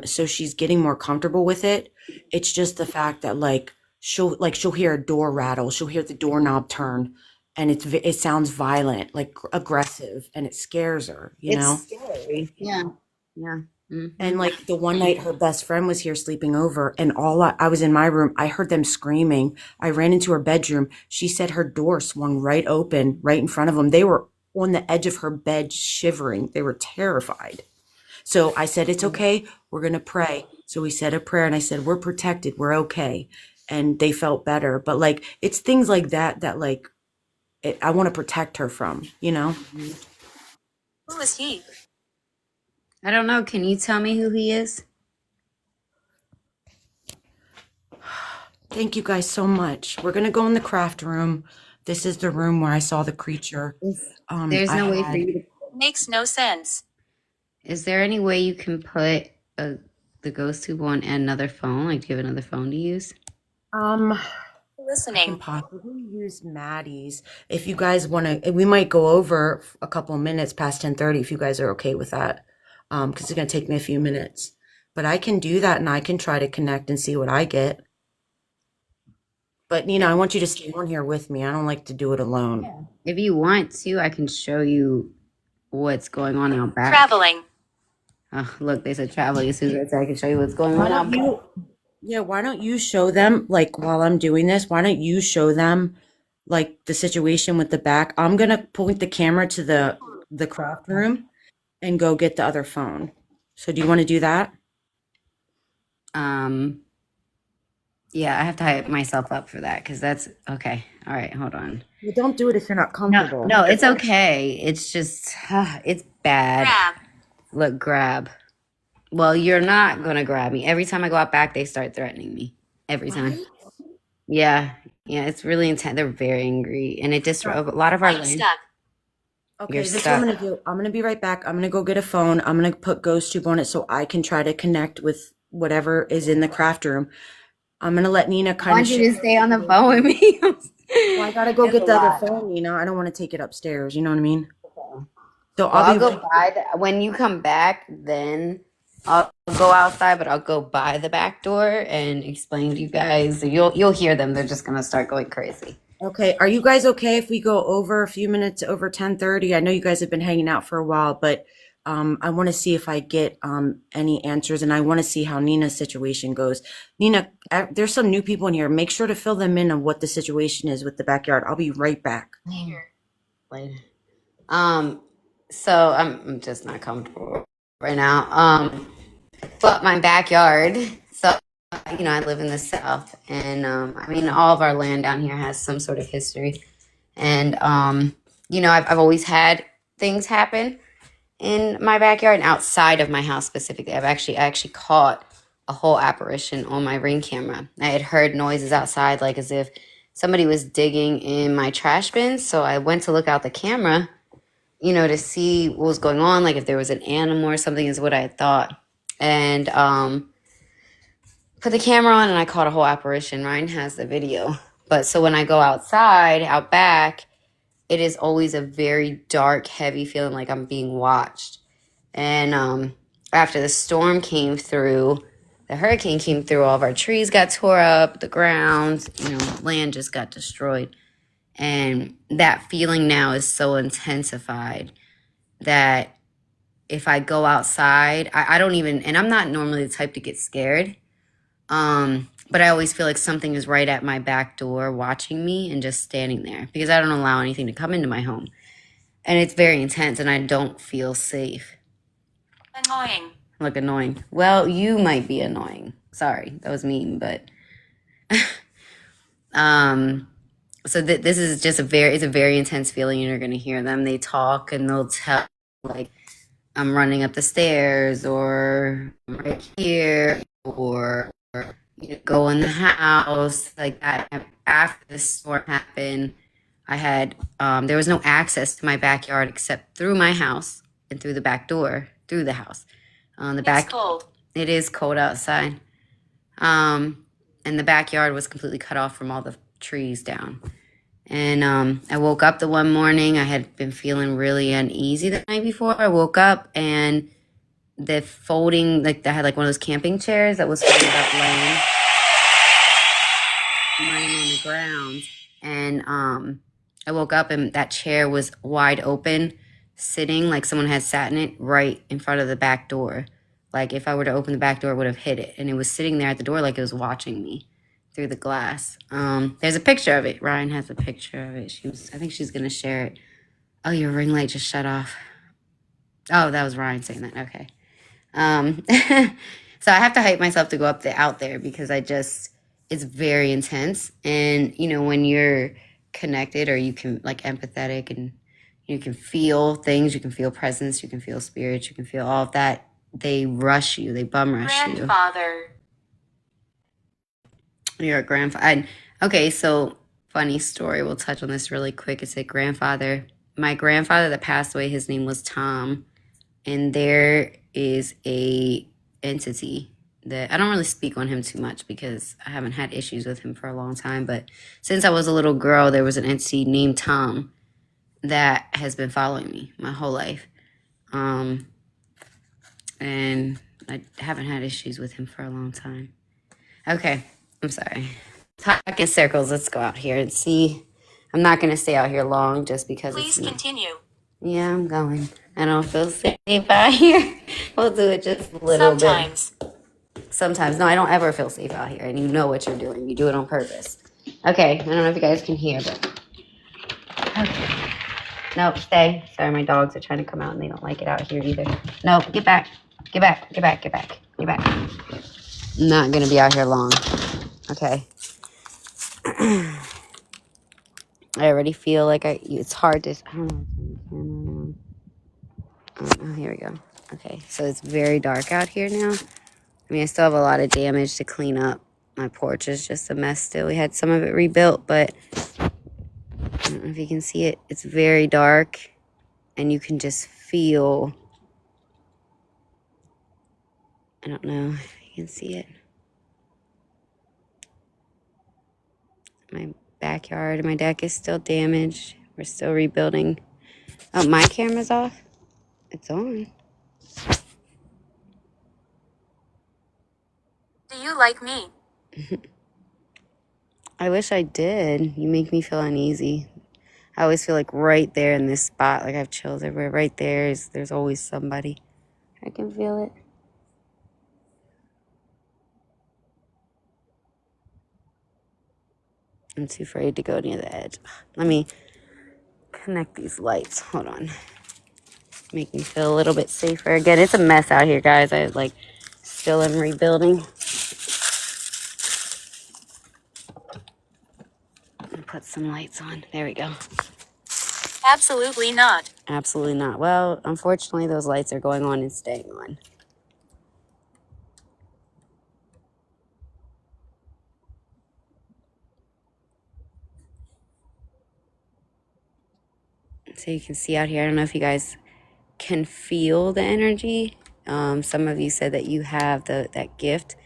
So she's getting more comfortable with it. It's just the fact that she'll hear a door rattle, she'll hear the doorknob turn, and it sounds violent, like aggressive, and it scares her, you know? Scary. Yeah. Yeah. Mm-hmm. And like the one night her best friend was here sleeping over, and I was in my room, I heard them screaming. I ran into her bedroom. She said her door swung right open, right in front of them. They were on the edge of her bed shivering. They were terrified. So I said, it's okay. We're going to pray. So we said a prayer and I said, we're protected. We're okay. And they felt better. But like, it's things like that like I want to protect her from, you know? Who is he? I don't know. Can you tell me who he is? Thank you guys so much. We're going to go in the craft room. This is the room where I saw the creature. There's no way for you to. Makes no sense. Is there any way you can put the ghost tube on another phone? Like, do you have another phone to use? I can Listening. possibly use Maddie's. If you guys want to, we might go over a couple of minutes past 10:30 if you guys are okay with that. Because it's going to take me a few minutes. But I can do that and I can try to connect and see what I get. But, Nina, I want you to stay on here with me. I don't like to do it alone. If you want to, I can show you what's going on out back. Traveling. Oh, look, they said traveling. As soon as I can show you what's going on out back. Why don't you show them, like while I'm doing this, why don't you show them like the situation with the back, I'm gonna point the camera to the craft room and go get the other phone. So do you want to do that? Um, yeah, I have to hype myself up for that because that's okay. All right, hold on. Well, don't do it if you're not No, comfortable. no, it's okay. It's just, it's bad. Grab. Look, grab. Well, you're not gonna grab me. Every time I go out back, they start threatening me. Every time. Yeah, yeah, it's really intense. They're very angry, and it destroys a lot of our I'm land. stuck. Okay, You're this is what I'm stuck. gonna do. I'm gonna be right back. I'm gonna go get a phone. I'm gonna put GhostTube on it so I can try to connect with whatever is in the craft room. I'm gonna let Nina I kind of want you to stay on the phone with me. Well, I gotta go It's get a the other lot. phone, Nina. I don't want to take it upstairs. You know what I mean? So Well, I'll I'll be go by the, when you come back, then I'll go outside, but I'll go by the back door and explain to you guys. You'll hear them. They're just gonna start going crazy. okay. Are you guys okay if we go over a few minutes over 10:30? I know you guys have been hanging out for a while, but I want to see if I get any answers, and I want to see how Nina's situation goes. Nina, there's some new people in here. Make sure to fill them in on what the situation is with the backyard. I'll be right back. Later. So I'm just not comfortable right now. But my backyard. So I live in the South, and I mean, all of our land down here has some sort of history, and I've always had things happen in my backyard and outside of my house specifically. I actually caught a whole apparition on my Ring camera. I had heard noises outside, like as if somebody was digging in my trash bins. So I went to look out the camera, to see what was going on, like if there was an animal or something, is what I had thought. And put the camera on, and I caught a whole apparition. Ryan has the video. But so when I go outside, out back, it is always a very dark, heavy feeling like I'm being watched. And after the storm came through, the hurricane came through, all of our trees got tore up, the ground, land just got destroyed. And that feeling now is so intensified that if I go outside, I don't even, and I'm not normally the type to get scared. But I always feel like something is right at my back door watching me and just standing there because I don't allow anything to come into my home. And it's very intense and I don't feel safe. Annoying. Look annoying. Well, you might be annoying. Sorry, that was mean, but so this is just it's a very intense feeling, and you're gonna hear them. They talk and they'll tell like I'm running up the stairs or I'm right here or go in the house like that. After the storm happened, I had there was no access to my backyard except through my house and through the back door through the house. On the back, It's cold. it is cold outside. And the backyard was completely cut off from all the trees down. And I woke up the one morning. I had been feeling really uneasy the night before. I woke up and the folding, like I had like one of those camping chairs that was folded up laying on the ground. And I woke up and that chair was wide open, sitting like someone had sat in it right in front of the back door. Like if I were to open the back door, it would have hit it. And it was sitting there at the door like it was watching me through the glass. There's a picture of it. Ryan has a picture of it. I think she's gonna share it. Oh, your ring light just shut off. Oh, that was Ryan saying that. Okay. So I have to hype myself to go out there because it's very intense. And when you're connected or you can like empathetic and you can feel things, you can feel presence, you can feel spirits, you can feel all of that. They rush you, they bum rush you. Grandfather. You're a grandfather. Okay, so funny story. We'll touch on this really quick. It's a grandfather. My grandfather that passed away, his name was Tom. And there is a entity that I don't really speak on him too much because I haven't had issues with him for a long time. But since I was a little girl, there was an entity named Tom that has been following me my whole life. And I haven't had issues with him for a long time. Okay, I'm sorry. Talk in circles. Let's go out here and see. I'm not going to stay out here long just because Please continue. Yeah, I'm going. I don't feel safe out here. We'll do it just a little Sometimes. bit. Sometimes. No, I don't ever feel safe out here. And you know what you're doing. You do it on purpose. Okay, I don't know if you guys can hear, but Nope, stay. Sorry, my dogs are trying to come out and they don't like it out here either. Nope, get back. Get back. Get back. Get back. Get back. Not gonna be out here long. Okay. I already feel like it's hard to, I don't know. Oh, here we go. Okay, so it's very dark out here now. I mean, I still have a lot of damage to clean up. My porch is just a mess still. We had some of it rebuilt, but I don't know if you can see it. It's very dark, and you can just feel, I don't know if you can see it. My backyard, my deck is still damaged. We're still rebuilding. Oh, my camera's off? It's on. Do you like me? I wish I did. You make me feel uneasy. I always feel like right there in this spot, like I have chills everywhere. Right there there's always somebody. I can feel it. I'm too afraid to go near the edge. Let me connect these lights. Hold on. Make me feel a little bit safer. Again, it's a mess out here, guys. I still am rebuilding. Put some lights on. There we go. Absolutely not. Absolutely not. Well, unfortunately, those lights are going on and staying on. So you can see out here, I don't know if you guys can feel the energy. Some of you said that you have that gift.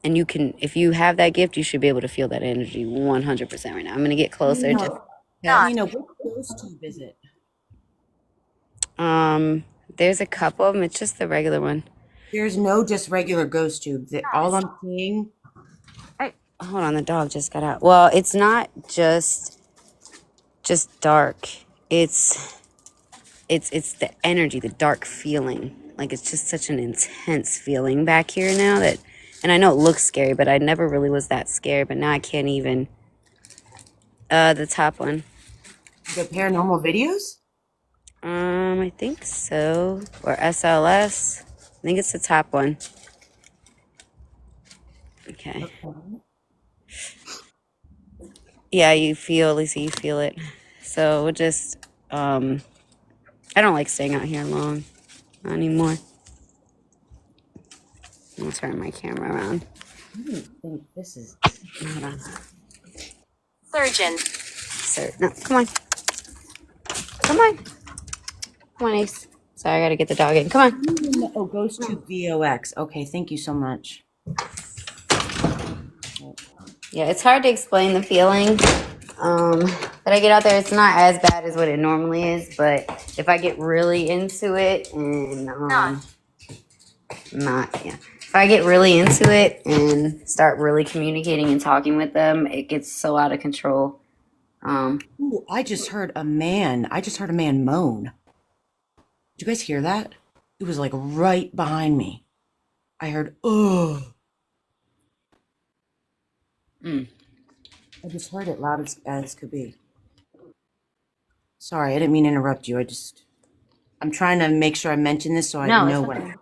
And you can, if you have that gift, you should be able to feel that energy 100% right now. I'm going to get closer to. Nina, what ghost tube is it? There's a couple of them. It's just the regular one. There's no just regular ghost tube. All I'm seeing. Hold on, the dog just got out. Well, it's not just dark. It's the energy, the dark feeling. Like it's just such an intense feeling back here now that, and I know it looks scary, but I never really was that scared. But now I can't even. The top one. The paranormal videos? I think so. Or SLS. I think it's the top one. Okay. Yeah, you feel, Lisa, you feel it. So we'll just, I don't like staying out here long. Not anymore. I'll turn my camera around. I don't think this is. Hold on. Surgeon. Sir, no, come on. Come on. Come on, Ace. Sorry, I gotta get the dog in. Come on. Oh, ghost tube VOX. Okay, thank you so much. Yeah, it's hard to explain the feeling that I get out there. It's not as bad as what it normally is, but if I get really into it and if I get really into it and start really communicating and talking with them, it gets so out of control. Ooh, I just heard a man moan. Did you guys hear that? It was like right behind me. I heard, oh. I just heard it loud as could be. Sorry, I didn't mean to interrupt you. I'm trying to make sure I mention this so I No, know it's what. okay.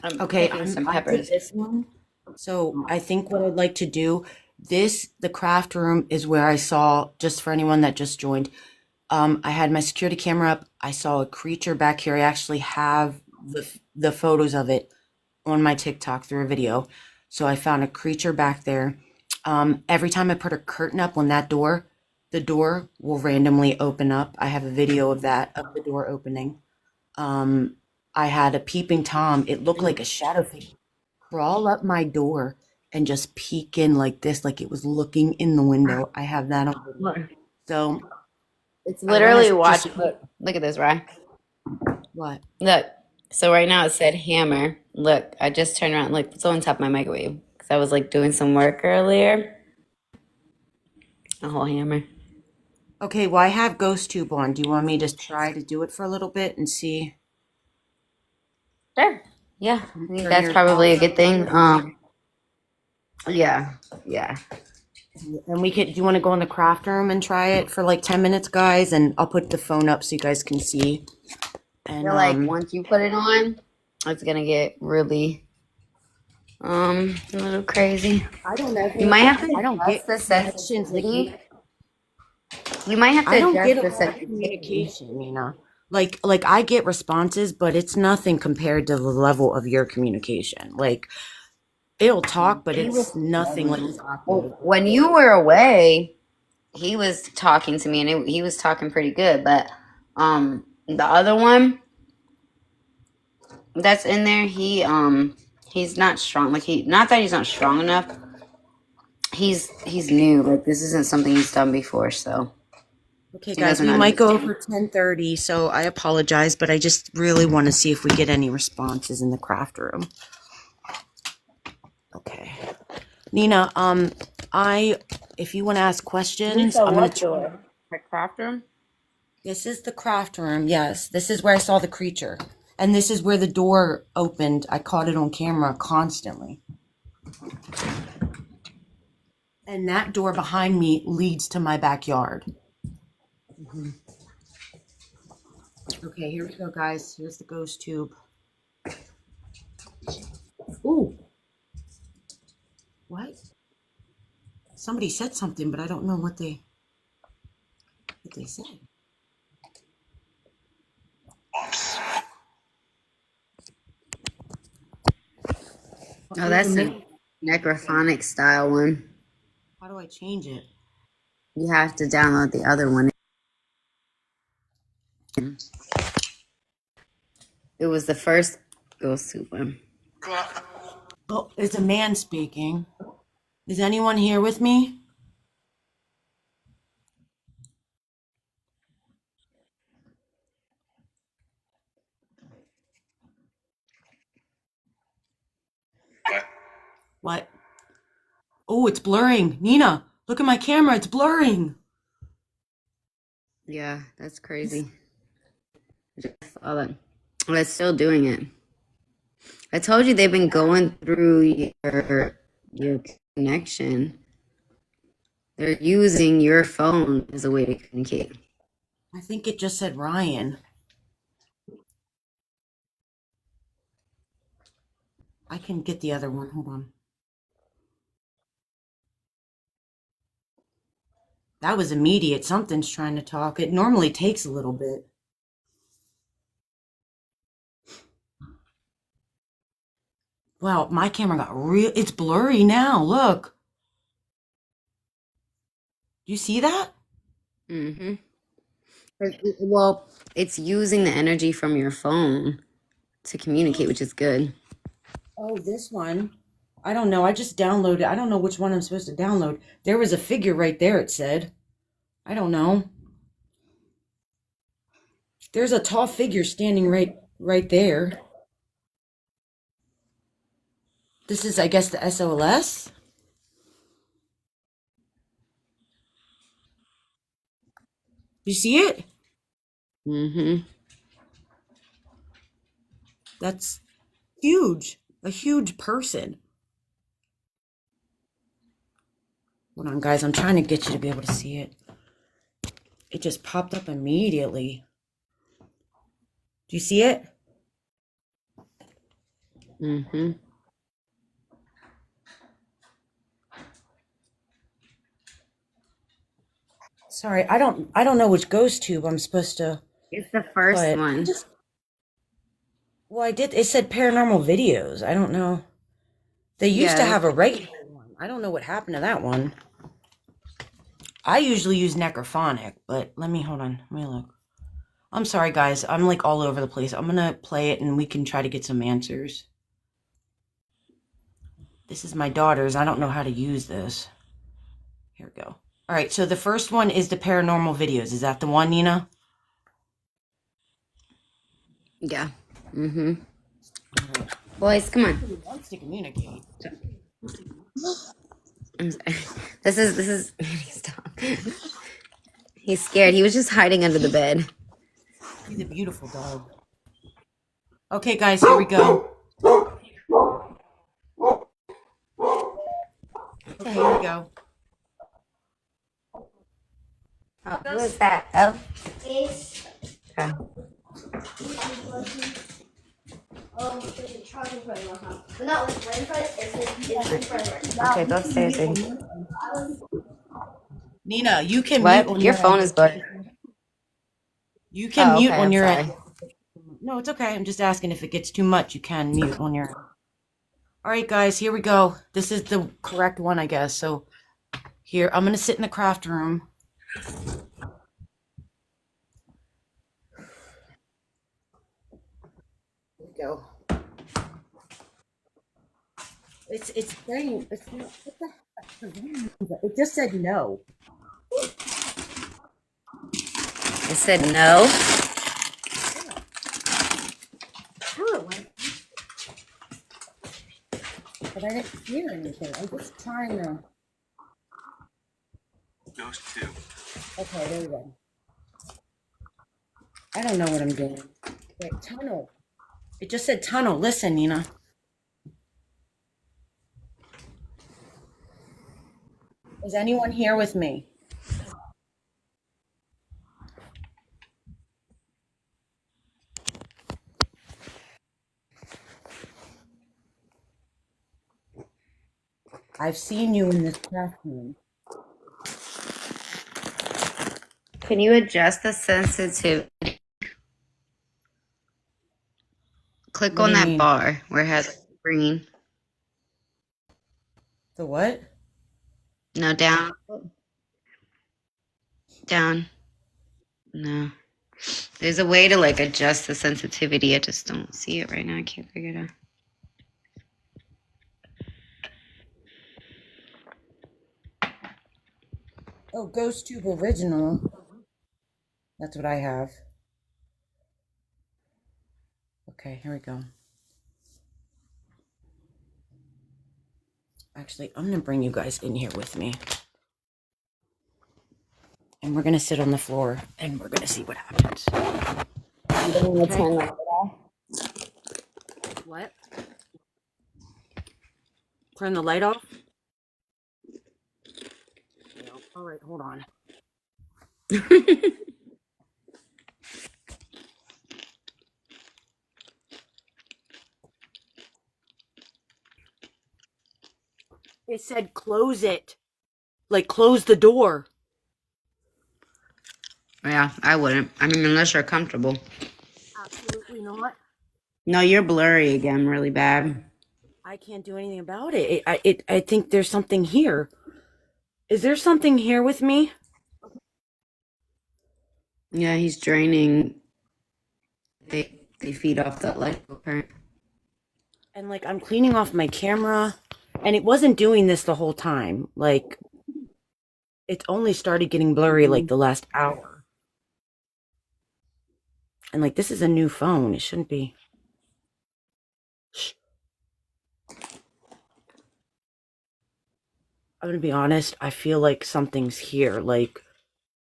I'm Okay, picking some I did peppers. this one. So I think what I'd like to do, the craft room is where I saw, just for anyone that just joined, I had my security camera up. I saw a creature back here. I actually have the photos of it on my TikTok through a video. So I found a creature back there. Every time I put a curtain up on that door, the door will randomly open up. I have a video of that, of the door opening. I had a peeping Tom. It looked like a shadow figure crawl up my door and just peek in like this, like it was looking in the window. I have that on video. So It's I wanna literally just- watching. Look at this, Rye. what? Look. So right now it said hammer. Look, I just turned around. Look, it's on top of my microwave because I was like doing some work earlier. A whole hammer. Okay, well, I have Ghost Tube on. Do you want me to try to do it for a little bit and see? Sure. Yeah, I think Turn that's yours probably a off. good thing. Yeah. And we could, do you want to go in the craft room and try it for like 10 minutes, guys? And I'll put the phone up so you guys can see. I And feel like once you put it on, it's gonna get really a little crazy. I don't know. You might have to I don't adjust get the connections like sensitivity. You might have to I don't adjust get a the lot of sensitivity. communication, you know. Like I get responses, but it's nothing compared to the level of your communication. Like it'll talk, but it's nothing like Well, when you were away, he was talking to me, and he was talking pretty good. But the other one that's in there, he's not strong. Like not that he's not strong enough. He's new. Like this isn't something he's done before, so Okay, he guys, doesn't we might go understand. over 10:30, so I apologize, but I just really want to see if we get any responses in the craft room. Okay. Nina, if you want to ask questions, I'm going to door? The craft room? This is the craft room. Yes, this is where I saw the creature. And this is where the door opened. I caught it on camera constantly. And that door behind me leads to my backyard. Okay, here we go, guys. Here's the ghost tube. Ooh. What? Somebody said something, but I don't know what they said. Oh, that's a necrophonic style one. How do I change it? You have to download the other one. It was the first ghost tube one. Oh, it's a man speaking. Is anyone here with me? What? Oh, it's blurring. Nina, look at my camera. It's blurring. Yeah, that's crazy. I just saw that. Well, it's still doing it. I told you they've been going through your connection. They're using your phone as a way to communicate. I think it just said Ryan. I can get the other one. Hold on. That was immediate. Something's trying to talk. It normally takes a little bit. Wow, my camera got real. It's blurry now. Look. You see that? Mm-hmm. Well, it's using the energy from your phone to communicate, which is good. Oh, this one. I don't know. I just downloaded. I don't know which one I'm supposed to download. There was a figure right there, it said. I don't know. There's a tall figure standing right there. This is, I guess, the SOLS. You see it? Mm-hmm. That's huge. A huge person. Hold on, guys. I'm trying to get you to be able to see it. It just popped up immediately. Do you see it? Mm-hmm. Sorry, I don't know which ghost tube I'm supposed to It's the first put. one. Well, I did. It said paranormal videos. I don't know. They used to Yeah. have a regular one. I don't know what happened to that one. I usually use Necrophonic, but hold on. Let me look. I'm sorry, guys. I'm like all over the place. I'm gonna play it and we can try to get some answers. This is my daughter's. I don't know how to use this. Here we go. All right, so the first one is the paranormal videos. Is that the one, Nina? Yeah. Mm-hmm. Boys, come on. He wants to communicate. I'm sorry. This is stop. He's scared. He was just hiding under the bed. He's a beautiful dog. Okay, guys, here we go. Okay, here we go. Oh, who is that? Oh, Ace. okay. Oh, there's a charging for it, huh? But not with brain fry, it's in front of it. Okay, go upstairs, baby. Nina, you can mute What? on Your your phone end. is bugging. You can Oh, mute okay. on I'm your sorry. end. No, it's okay. I'm just asking if it gets too much, you can mute on your end. All right, guys, here we go. This is the correct one, I guess. So here, I'm going to sit in the craft room. Here we go. It's saying, it's not, what the heck? It just said no. It said no. But I didn't hear anything. I'm just trying to. Ghost 2. Okay, there we go. I don't know what I'm doing. Wait, tunnel. It just said tunnel. Listen, Nina. Is anyone here with me? I've seen you in this craft room. Can you adjust the sensitivity? Click What do on you that mean? bar where it has green. The what? No, down. Down. No. There's a way to like adjust the sensitivity. I just don't see it right now. I can't figure it out. Oh, Ghost Tube Original. That's what I have. Okay, here we go. Actually, I'm going to bring you guys in here with me. And we're going to sit on the floor and we're going to see what happens. I'm going to Okay. turn the light off. What? Turn the light off? Yeah. All right, hold on. It said close it. Like close the door. Yeah, I wouldn't. I mean, unless you're comfortable. Absolutely not. No, you're blurry again, really bad. I can't do anything about it. I think there's something here. Is there something here with me? Yeah, he's draining. They feed off that electrical current. And like I'm cleaning off my camera and it wasn't doing this the whole time. Like it only started getting blurry like the last hour. And like this is a new phone. It shouldn't be. Shh. I'm gonna be honest, I feel like something's here, like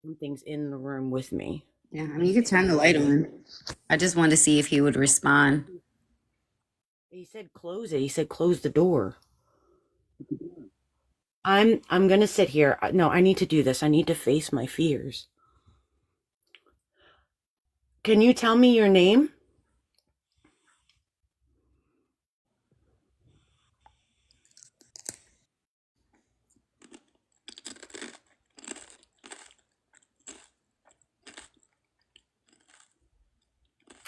something's in the room with me. Yeah, I mean, you could turn the light on. I just wanted to see if he would respond. He said close it. He said close the door. I'm gonna sit here. No, I need to do this. I need to face my fears. Can you tell me your name?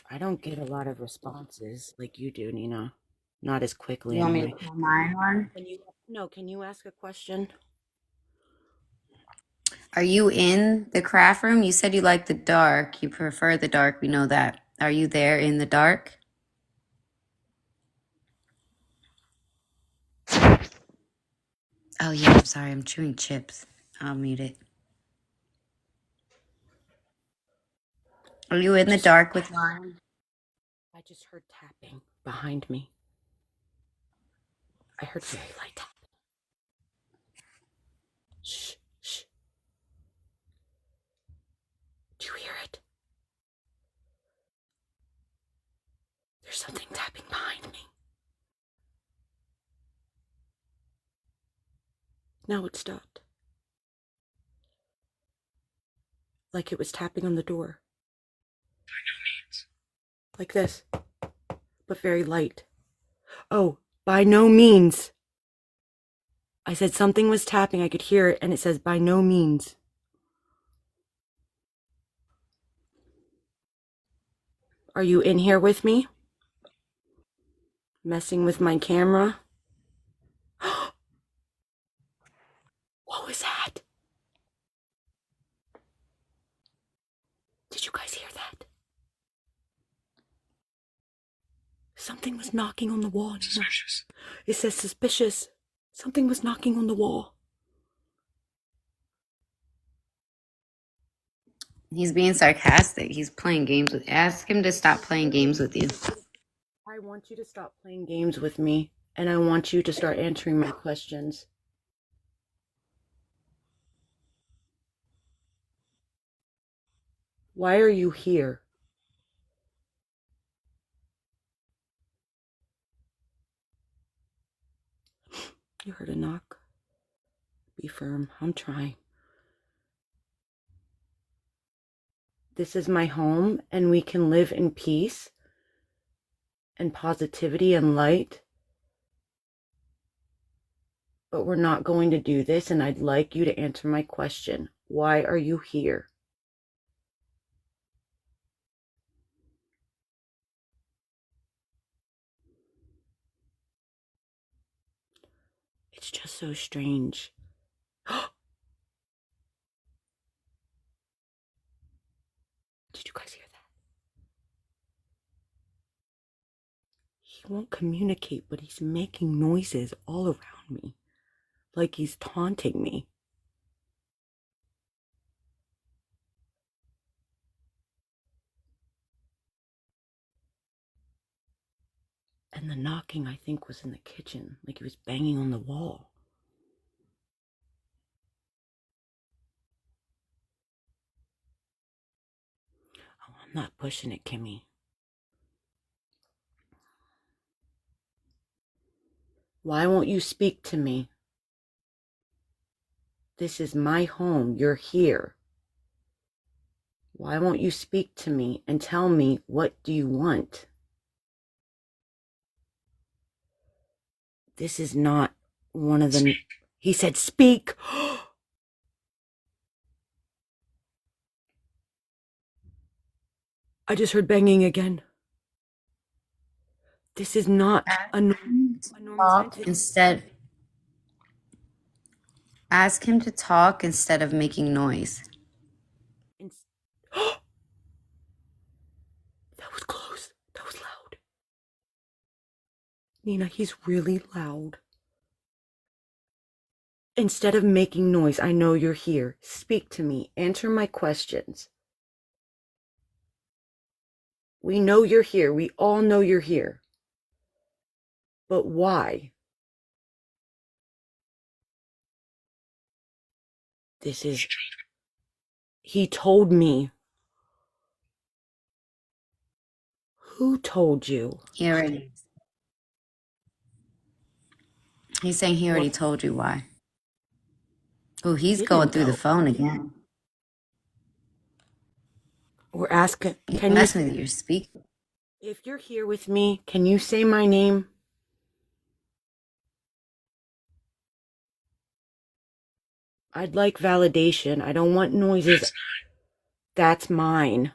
I don't get a lot of responses like you do, Nina. Not as quickly You want me anyway. to call mine on? Can you ask a question? Are you in the craft room? You said you like the dark. You prefer the dark. We know that. Are you there in the dark? Oh, yeah. I'm sorry. I'm chewing chips. I'll mute it. Are you in the dark with mine? I just heard tapping behind me. I heard very light tapping. Shh, shh. Do you hear it? There's something tapping behind me. Now it stopped. like it was tapping on the door. Like this, but very light. Oh, by no means. I said something was tapping. I could hear it, and it says, by no means. Are you in here with me? Messing with my camera? What was that? Did you guys hear that? Something was knocking on the wall. Suspicious. It says suspicious. Something was knocking on the wall. He's being sarcastic. He's playing games with. Ask him to stop playing games with you. I want you to stop playing games with me, and I want you to start answering my questions. Why are you here? You heard a knock. Be firm. I'm trying. This is my home, and we can live in peace and positivity and light. But we're not going to do this, and I'd like you to answer my question. Why are you here? It's just so strange. Did you guys hear that? He won't communicate, but he's making noises all around me, like he's taunting me. And the knocking, I think, was in the kitchen, like he was banging on the wall. Oh, I'm not pushing it, Kimmy. Why won't you speak to me? This is my home. You're here. Why won't you speak to me and tell me, what do you want? This is not one of the... He said, speak. I just heard banging again. This is not a normal entity. Instead, ask him to talk instead of making noise. That was close. That was loud. Nina, he's really loud. Instead of making noise, I know you're here. Speak to me. Answer my questions. We know you're here. We all know you're here. But why? This is... He told me. Who told you? He already. He's saying he already told you why. Oh, he's going through the phone again. We're asking... Can you listen to your speaker? If you're here with me, can you say my name? I'd like validation. I don't want noises. That's mine.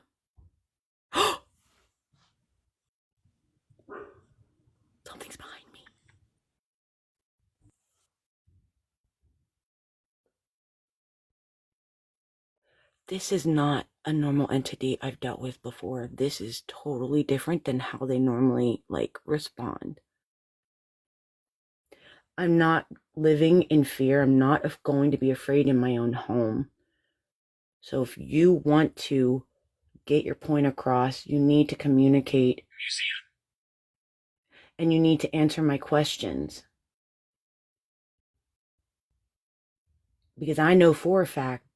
Something's behind me. This is not a normal entity I've dealt with before. This is totally different than how they normally, respond. I'm not living in fear. I'm not going to be afraid in my own home. So if you want to get your point across, you need to communicate. And you need to answer my questions. Because I know for a fact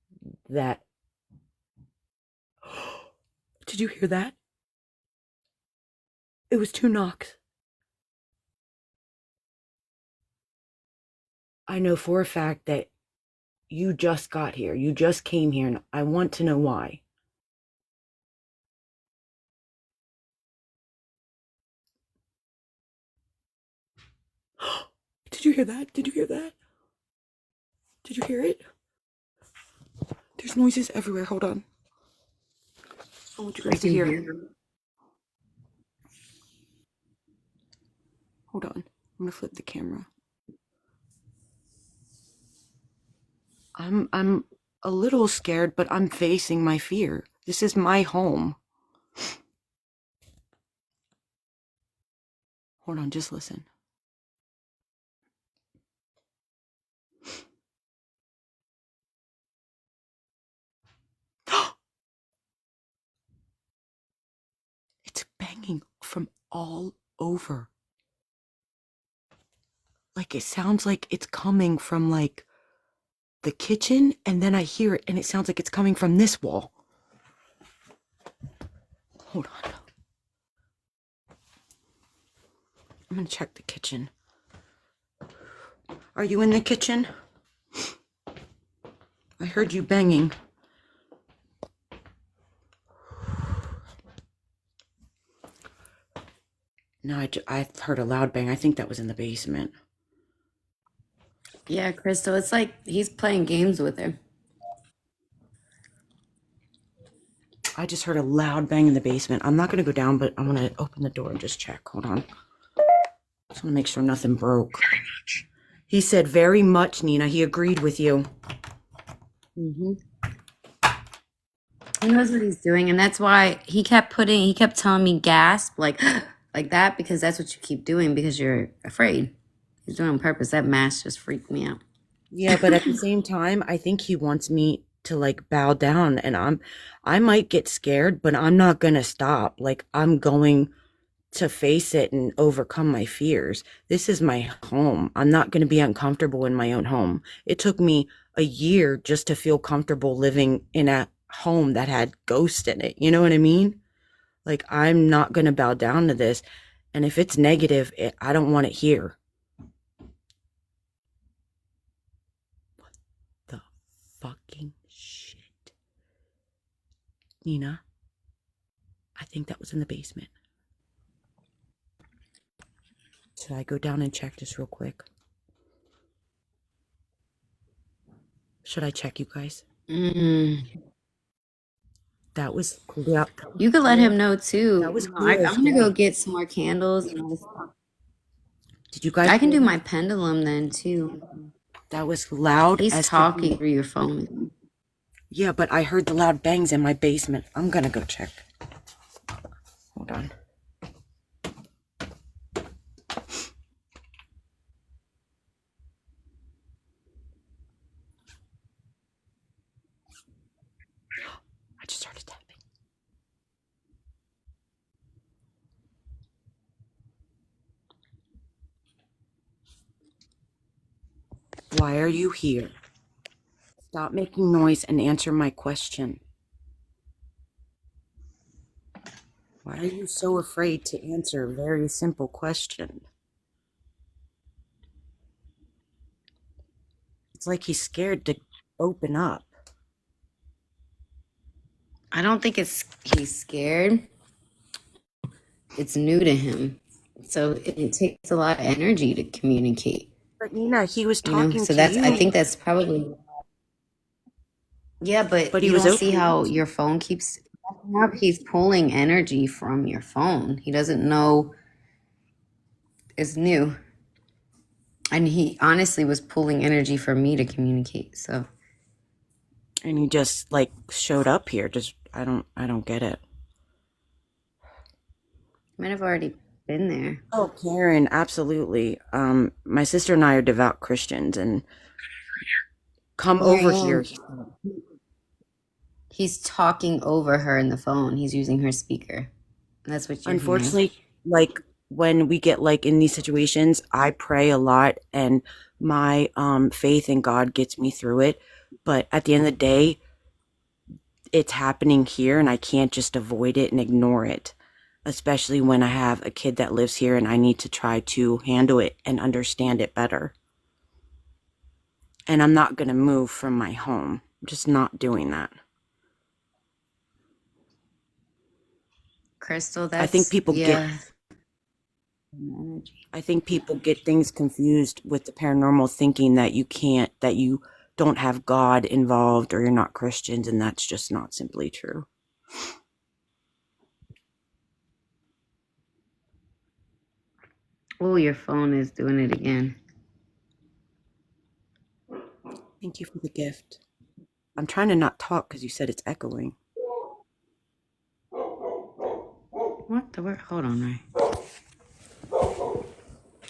that... Did you hear that? It was 2 knocks. I know for a fact that You just got here. You just came here, and I want to know why. Did you hear that? Did you hear that? Did you hear it? There's noises everywhere. Hold on. I want you guys to hear. Hold on. I'm gonna flip the camera. I'm a little scared, but I'm facing my fear. This is my home. Hold on, just listen. It's banging from all over. Like, it sounds like it's coming from like the kitchen, and then I hear it and it sounds like it's coming from this wall. Hold on. I'm gonna check the kitchen. Are you in the kitchen? I heard you banging. No, I heard a loud bang. I think that was in the basement. Yeah, Crystal, it's like he's playing games with her. I just heard a loud bang in the basement. I'm not gonna go down, but I'm gonna open the door and just check. Hold on. Just wanna make sure nothing broke. He said very much, Nina. He agreed with you. Mm-hmm. He knows what he's doing, and that's why he kept telling me gasp like like that, because that's what you keep doing because you're afraid. He's doing it on purpose. That mask just freaked me out. Yeah, but at the same time, I think he wants me to like bow down, and I might get scared, but I'm not gonna stop. Like, I'm going to face it and overcome my fears. This is my home. I'm not gonna be uncomfortable in my own home. It took me a year just to feel comfortable living in a home that had ghosts in it. You know what I mean? Like, I'm not gonna bow down to this. And if it's negative, I don't want it here. What the fucking shit? Nina, I think that was in the basement. Should I go down and check this real quick? Should I check, you guys? That was clear. You could let him know too. That was I'm clear as gonna hell. go get some more candles and all this stuff. Did you guys? I can do my pendulum then too. That was loud. He's as talking through your phone. Yeah, but I heard the loud bangs in my basement. I'm gonna go check. Hold on. I just started tapping. Why are you here? Stop making noise and answer my question. Why are you so afraid to answer a very simple question? It's like he's scared to open up. I don't think he's scared. It's new to him. So it takes a lot of energy to communicate. But Nina, he was You know? talking So to you. I think that's probably. Yeah, but he you was don't see open. how your phone keeps acting up. He's pulling energy from your phone. He doesn't know it's new. And he honestly was pulling energy for me to communicate. So And he just like showed up here. Just I don't get it. might have already been there. Oh, Karen, absolutely. My sister and I are devout Christians, and come over here. He's talking over her in the phone. He's using her speaker. That's what you're hearing. Unfortunately, like when we get like in these situations, I pray a lot, and my faith in God gets me through it. But at the end of the day, it's happening here, and I can't just avoid it and ignore it. Especially when I have a kid that lives here and I need to try to handle it and understand it better. and I'm not going to move from my home. I'm just not doing that. Crystal, I think that's people get yeah. Energy. I think people get things confused with the paranormal, thinking that that you don't have God involved or you're not Christians, and that's just not simply true. Oh, your phone is doing it again. Thank you for the gift. I'm trying to not talk because you said it's echoing. What the word? Hold on, Ray.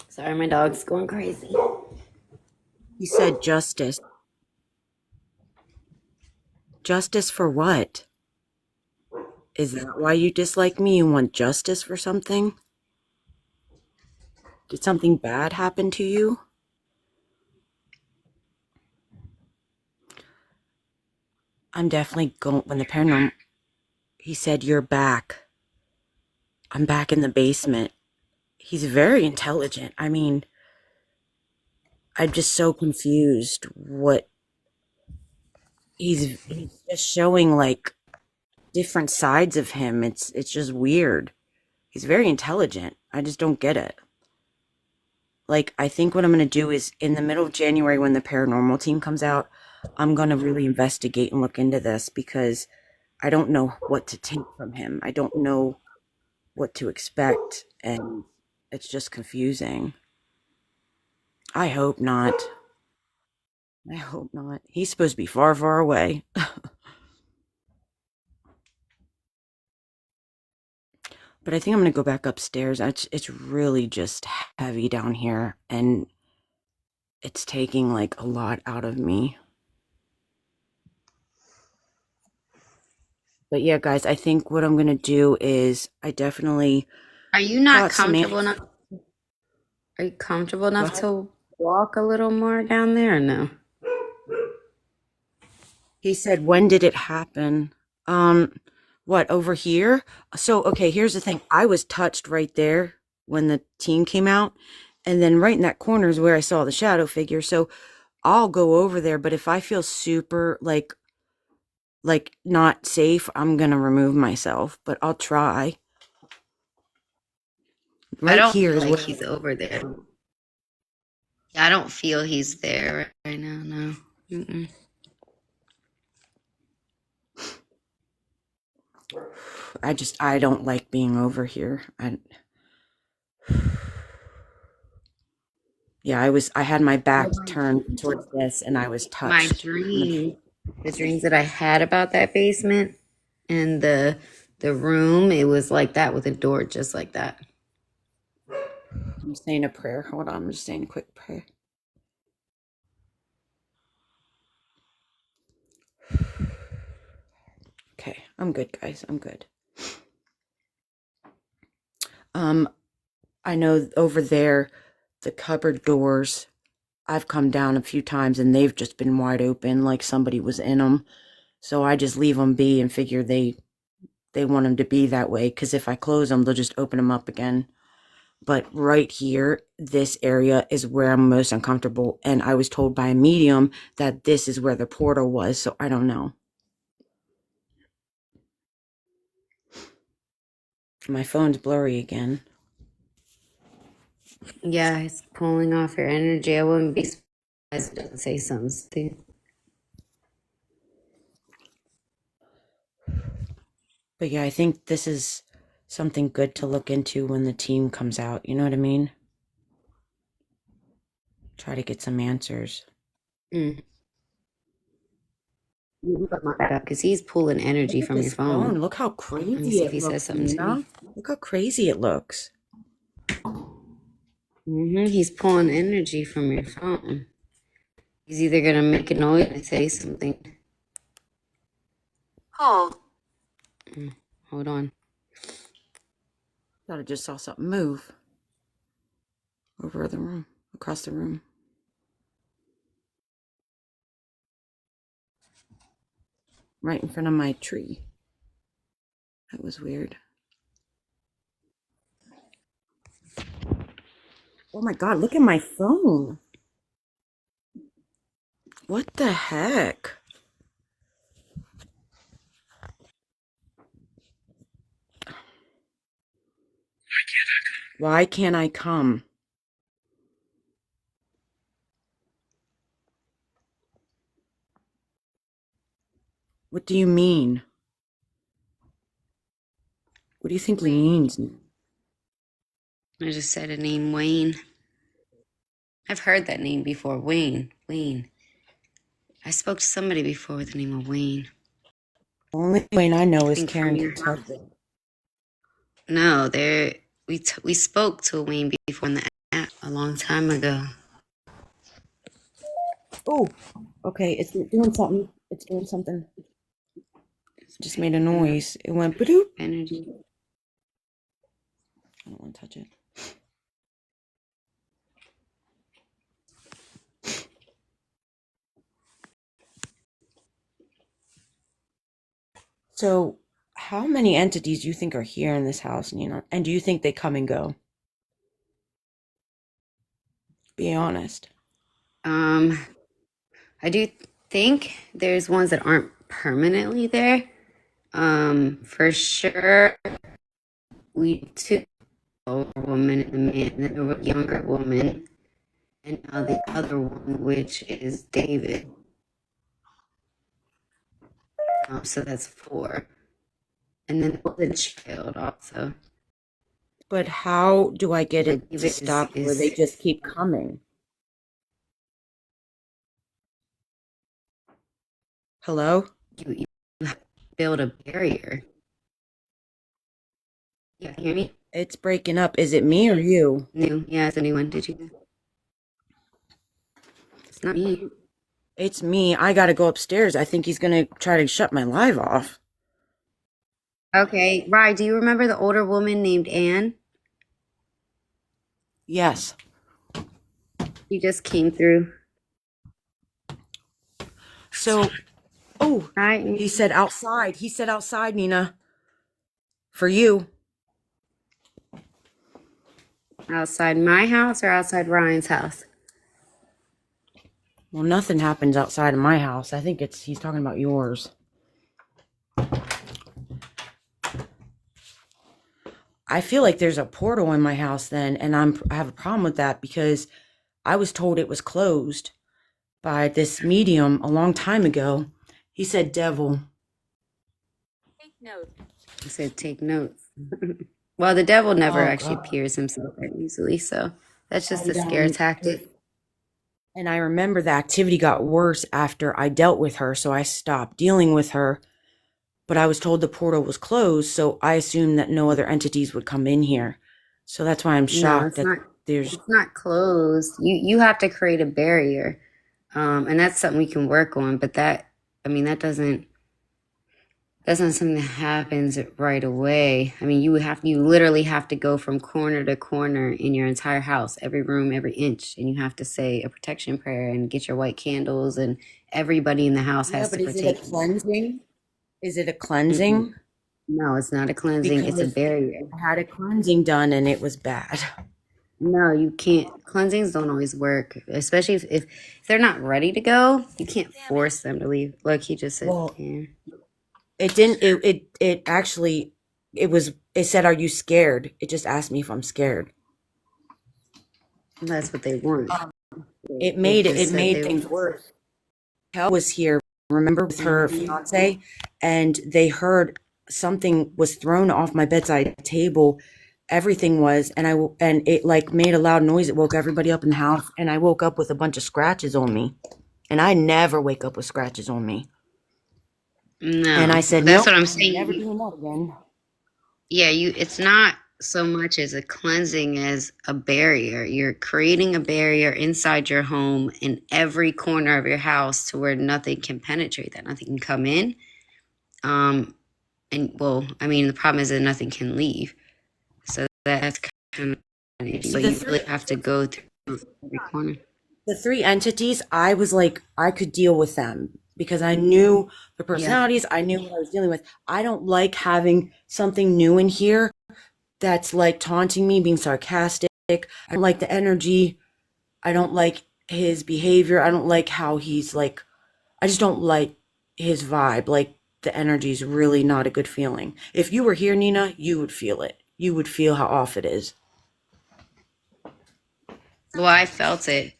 Sorry, my dog's going crazy. He said justice. Justice for what? Is that why you dislike me? You want justice for something? Did something bad happen to you? I'm definitely going, when the paranormal, he said, you're back. I'm back in the basement. He's very intelligent. I mean, I'm just so confused what he's just showing, like different sides of him. It's just weird. He's very intelligent. I just don't get it. Like, I think what I'm going to do is in the middle of January when the paranormal team comes out, I'm going to really investigate and look into this because I don't know what to take from him. I don't know what to expect, and it's just confusing. I hope not. I hope not. He's supposed to be far, far away. But I think I'm going to go back upstairs. It's really just heavy down here, and it's taking like a lot out of me. But yeah, guys, I think what I'm going to do is I definitely Are you not got some comfortable enough? Are you comfortable enough What? to walk a little more down there or no? He said, when did it happen? What, over here? So, okay, here's the thing. I was touched right there when the team came out. And then right in that corner is where I saw the shadow figure. So I'll go over there. But if I feel super like not safe, I'm gonna remove myself. But I'll try. I Right don't here feel is like where he's over there. Yeah, I don't feel he's there right now. No. Mm-mm. I don't like being over here. Yeah, I had my back turned towards this and I was My touched. the dreams that I had about that basement and the room, it was like that with a door just like that. I'm saying a prayer. Hold on, I'm just saying a quick prayer. Okay, I'm good, guys. I'm good. I know over there, the cupboard doors, I've come down a few times and they've just been wide open, like somebody was in them. So I just leave them be and figure they want them to be that way. Because if I close them, they'll just open them up again. But right here, this area is where I'm most uncomfortable. And I was told by a medium that this is where the portal was. So I don't know. My phone's blurry again. Yeah, it's pulling off your energy. I wouldn't be surprised if it doesn't say something, Steve. But yeah, I think this is something good to look into when the team comes out. You know what I mean? Try to get some answers. Mm. Because he's pulling energy Look at from your this phone. phone. Look how Let me crazy see if it he says looks, something to me. Nina. Look how crazy it looks. He's pulling energy from your phone. He's either gonna make a noise or say something. Hold. Hold on. Thought I just saw something move over the room, across the room. Right in front of my tree. That was weird. Oh my God, look at my phone. What the heck? Why can't I come? What do you mean? What do you think he means? I just said a name, Wayne. I've heard that name before. Wayne. Wayne. I spoke to somebody before with the name of Wayne. The only Wayne I know is think from Karen your Cook's husband. No, we spoke to Wayne before on the app a long time ago. Oh, okay. It's doing something. It's doing something. It just made a noise. It went ba-doop. Energy. I don't want to touch it. So, how many entities do you think are here in this house, Nina? And do you think they come and go? Be honest. I do think there's ones that aren't permanently there. For sure, we took an older woman and a man, and then a younger woman, and now the other one, which is David. So that's 4. And then the child also. But how do I get it David to stop where they just keep coming? Hello? You build a barrier. Yeah, hear me? It's breaking up. Is it me or you? New. Yeah, it's a new one. Did you? It's not me. It's me. I gotta go upstairs. I think he's gonna try to shut my live off. Okay, Rye, do you remember the older woman named Anne? Yes. She just came through. So, oh, Hi. he said outside. He said outside, Nina. For you. Outside my house or outside Ryan's house? Well, nothing happens outside of my house. I think he's talking about yours. I feel like there's a portal in my house then, and I have a problem with that because I was told it was closed by this medium a long time ago. He said devil. Take note. I said take notes. Well, the devil never Oh, actually God. appears himself that easily, so that's just a And, scare tactic. And I remember the activity got worse after I dealt with her, so I stopped dealing with her. But I was told the portal was closed, so I assumed that no other entities would come in here. So that's why I'm No, shocked that there's... it's not closed. You have to create a barrier. And that's something we can work on, but that's not something that happens right away. I mean, you literally have to go from corner to corner in your entire house, every room, every inch, and you have to say a protection prayer and get your white candles, and everybody in the house Yeah, has but to is it a partake. cleansing? Is it a cleansing? No, it's not a cleansing, it's a Because barrier. I had a cleansing done and it was bad. No, you can't. Cleansings don't always work, especially if they're not ready to go. You can't force them to leave. Look, he just said, Well, yeah. it didn't, it actually, it said, are you scared? It just asked me if I'm scared. That's what they want. It made just said they things worse. Kel was here, remember, with her fiance, and they heard something was thrown off my bedside table. Everything was, and it like made a loud noise. It woke everybody up in the house, and I woke up with a bunch of scratches on me. And I never wake up with scratches on me. No, And I said, that's nope, what I'm I'm saying. never doing that again. Yeah, it's not so much as a cleansing as a barrier. You're creating a barrier inside your home in every corner of your house to where nothing can penetrate that, nothing can come in. The problem is that nothing can leave. So that's kind of energy. But you really have to go through every corner. The 3 entities, I was like, I could deal with them because I knew the personalities. I knew what I was dealing with. I don't like having something new in here that's like taunting me, being sarcastic. I don't like the energy. I don't like his behavior. I don't like how he's like, I just don't like his vibe. Like, the energy is really not a good feeling. If you were here, Nina, you would feel it. You would feel how off it is. Well, I felt it.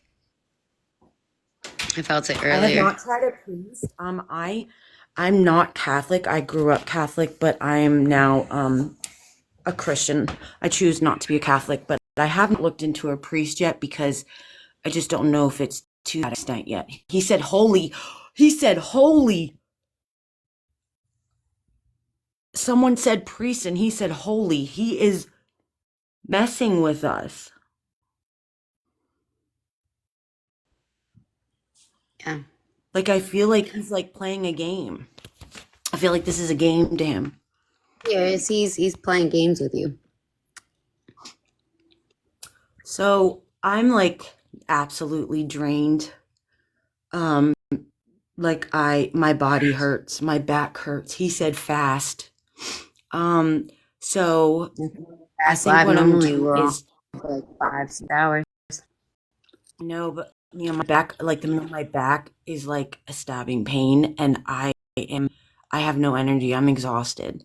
I felt it I have earlier. not tried a priest. I'm not Catholic. I grew up Catholic, but I am now a Christian. I choose not to be a Catholic, but I haven't looked into a priest yet because I just don't know if it's to that extent yet. He said holy. He said holy. Someone said priest and he said holy. He is messing with us. Yeah. Like, I feel like he's like playing a game. I feel like this is a game to him. Yes, he's playing games with you. So I'm like absolutely drained. Um, like my body hurts, my back hurts. He said fast. So I Fast think live what I'm normally doing we're on is, for like 5 6 hours. no, but my back, like the middle of my back is like a stabbing pain, and I have no energy. I'm exhausted.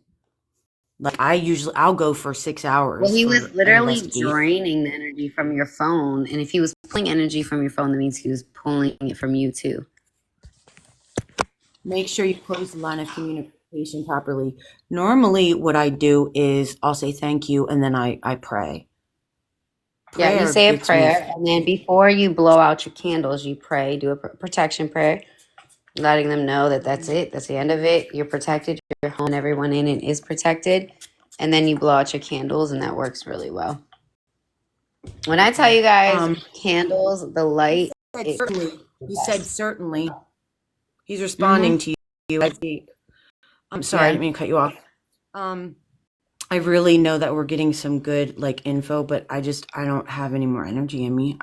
Like, I'll go for 6 hours Well, he was for an literally investigation. draining the energy from your phone, and if he was pulling energy from your phone, that means he was pulling it from you too. Make sure you close the line of communication properly. Normally, what I do is I'll say thank you and then I pray. Yeah, you Prayer say a gets me. prayer, and then before you blow out your candles, you pray, do a protection prayer, letting them know that that's it, that's the end of it. You're protected, your home, and everyone in it is protected, and then you blow out your candles, and that works really well. When I tell you guys, candles, the light, it. Certainly. He said certainly. He's Mm-hmm. responding to you. I'm sorry, I Yeah. didn't mean to cut you off. I really know that we're getting some good like info, but I don't have any more energy in me.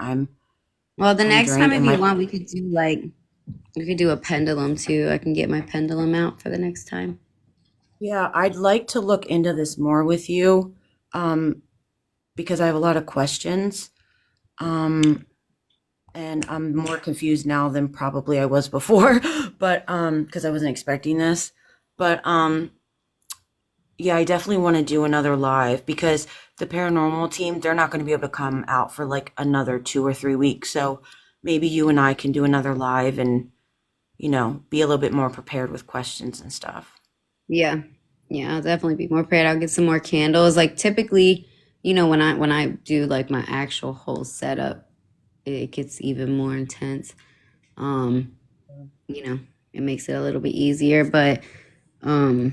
Well, the I'm next time, drained, if and you my want, we could do a pendulum too. I can get my pendulum out for the next time. yeah, I'd like to look into this more with you, because I have a lot of questions. And I'm more confused now than probably I was before, but because I wasn't expecting this. But yeah, I definitely want to do another live because the paranormal team, they're not going to be able to come out for like another 2 or 3 weeks. So maybe you and I can do another live and, be a little bit more prepared with questions and stuff. Yeah, yeah, I'll definitely be more prepared. I'll get some more candles. Like typically, when I do like my actual whole setup, it gets even more intense. Um, it makes it a little bit easier, but I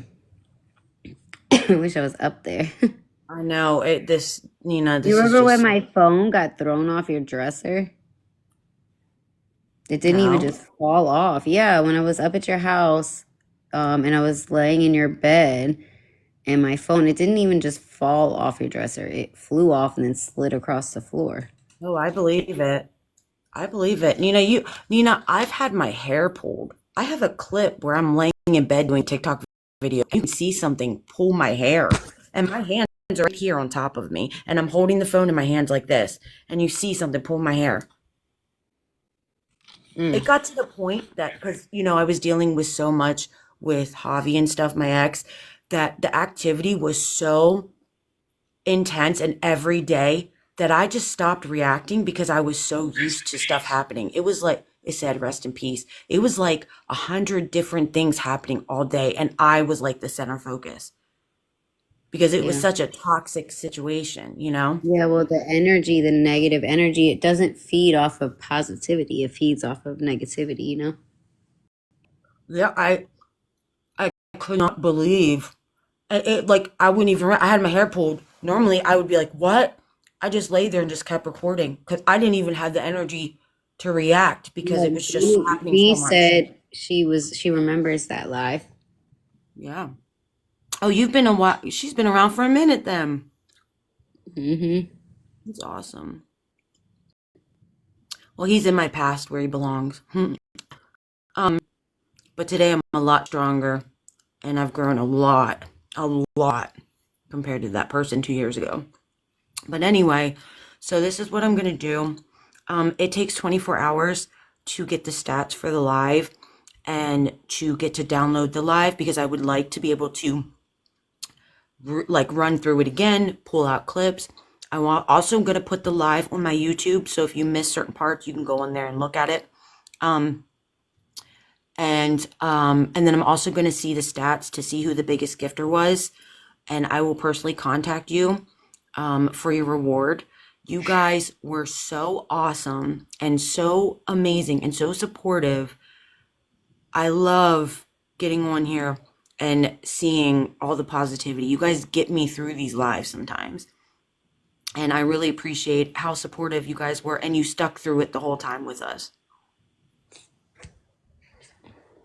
wish I was up there. I know this, Nina, You this is remember when just, my phone got thrown off your dresser? It didn't even no. just fall off. Yeah, when I was up at your house, and I was laying in your bed, and my phone, it didn't even just fall off your dresser. It flew off and then slid across the floor. Oh, I believe it. I believe it. Nina, I've had my hair pulled. I have a clip where I'm laying in bed doing TikTok video. You can see something pull my hair, and my hands are right here on top of me, and I'm holding the phone in my hands like this, and you see something pull my hair. It got to the point that, because, I was dealing with so much with Javi and stuff, my ex, that the activity was so intense and every day that I just stopped reacting because I was so used to stuff happening. It was like it said, rest in peace. It was like 100 different things happening all day, and I was like the center focus because it was Yeah. such a toxic situation. Yeah, well, the negative energy, it doesn't feed off of positivity. It feeds off of negativity. Yeah, I could not believe it. Like, I wouldn't even. I had my hair pulled. Normally, I would be like, "What?" I just lay there and just kept recording because I didn't even have the energy to react because it was just happening B so much. said she remembers that live. Yeah. Oh, you've been a while. She's been around for a minute then. Mm-hmm. That's awesome. Well, he's in my past where he belongs. But today I'm a lot stronger and I've grown a lot compared to that person 2 years ago. But anyway, so this is what I'm going to do. It takes 24 hours to get the stats for the live and to get to download the live, because I would like to be able to like run through it again, pull out clips. Also going to put the live on my YouTube, so if you miss certain parts, you can go on there and look at it. And then I'm also going to see the stats to see who the biggest gifter was, and I will personally contact you for your reward. You guys were so awesome and so amazing and so supportive. I love getting on here and seeing all the positivity. You guys get me through these lives sometimes. And I really appreciate how supportive you guys were, and you stuck through it the whole time with us.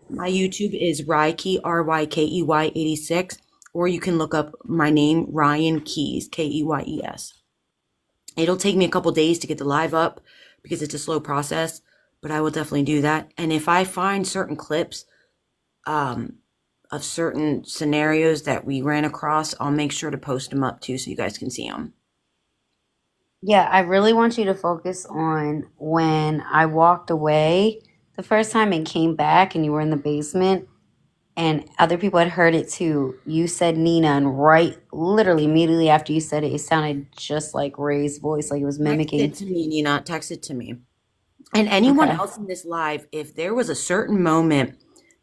My YouTube is Rykey, Rykey 86, or you can look up my name, Ryan Keys, Keyes. It'll take me a couple days to get the live up because it's a slow process, but I will definitely do that. And if I find certain clips of certain scenarios that we ran across, I'll make sure to post them up too so you guys can see them. Yeah, I really want you to focus on when I walked away the first time and came back and you were in the basement and other people had heard it too. You said Nina, and literally immediately after you said it, it sounded just like Ray's voice, like it was Text mimicking. it to me, Nina. Text it to me. And anyone Okay. else in this live, if there was a certain moment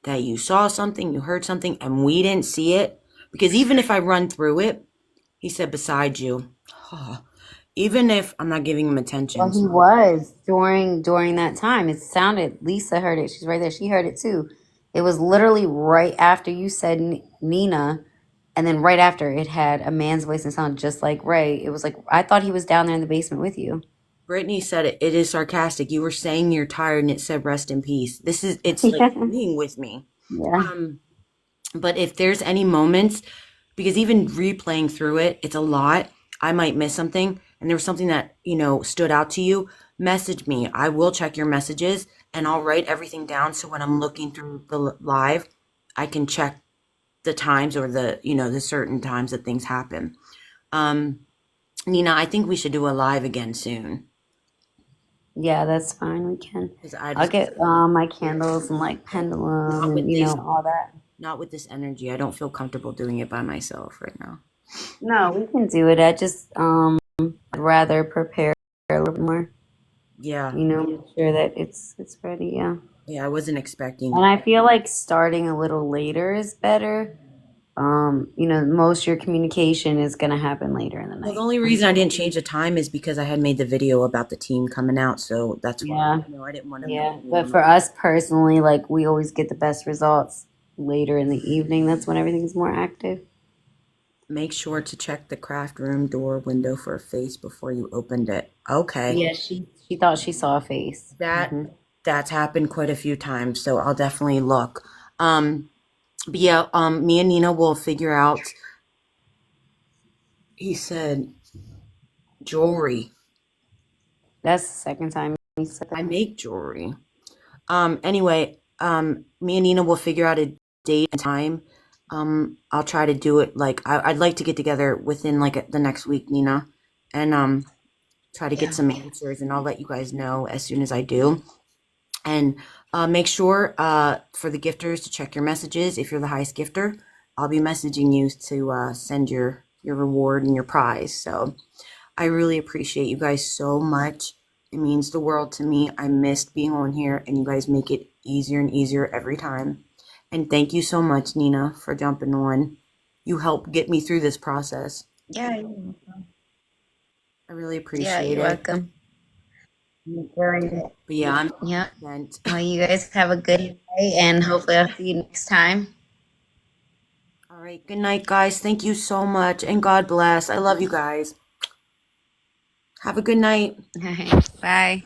that you saw something, you heard something, and we didn't see it, because even if I run through it, he said beside you. Even if I'm not giving him attention. Well, he was during that time. It sounded. Lisa heard it. She's right there. She heard it too. It was literally right after you said Nina, and then right after it had a man's voice and sounded just like Ray. It was like I thought he was down there in the basement with you. Brittany said it. It is sarcastic. You were saying you're tired, and it said rest in peace. It's Yeah. like being with me. Yeah. But if there's any moments, because even replaying through it, it's a lot. I might miss something, and there was something that, stood out to you, message me. I will check your messages, and I'll write everything down so when I'm looking through the live, I can check the times or the certain times that things happen. Nina, I think we should do a live again soon. Yeah, that's fine. We can. 'Cause I'll get my candles and like pendulum with and all that. not with this energy. I don't feel comfortable doing it by myself right now. No, we can do it. I just I'd rather prepare a little more. Yeah. Make sure that it's ready. Yeah. Yeah, I wasn't expecting. And I feel like starting a little later is better. Most of your communication is gonna happen later in the Well, night. the only reason I didn't change the time is because I had made the video about the team coming out, so that's why. Yeah. I didn't want to. Yeah. But for us personally, like we always get the best results later in the evening. That's when everything's more active. Make sure to check the craft room door window for a face before you opened it. Okay. Yeah, she thought she saw a face. That's happened quite a few times, so I'll definitely look. But yeah, me and Nina will figure out. He said jewelry. That's the second time you said I that. make jewelry. Anyway, me and Nina will figure out a date and time. I'll try to do it I'd like to get together within the next week, Nina, and try to get some answers, and I'll let you guys know as soon as I do. And make sure for the gifters to check your messages. If you're the highest gifter, I'll be messaging you to send your reward and your prize. So I really appreciate you guys so much. It means the world to me. I missed being on here, and you guys make it easier and easier every time. And thank you so much, Nina, for jumping on. You helped get me through this process. Yeah, you're welcome. I really Yeah, appreciate you're it. welcome. But yeah, I'm Yeah. spent. Well, you guys have a good day, and hopefully I'll see you next time. All right. Good night, guys. Thank you so much. And God bless. I love you guys. Have a good night. All right. Bye.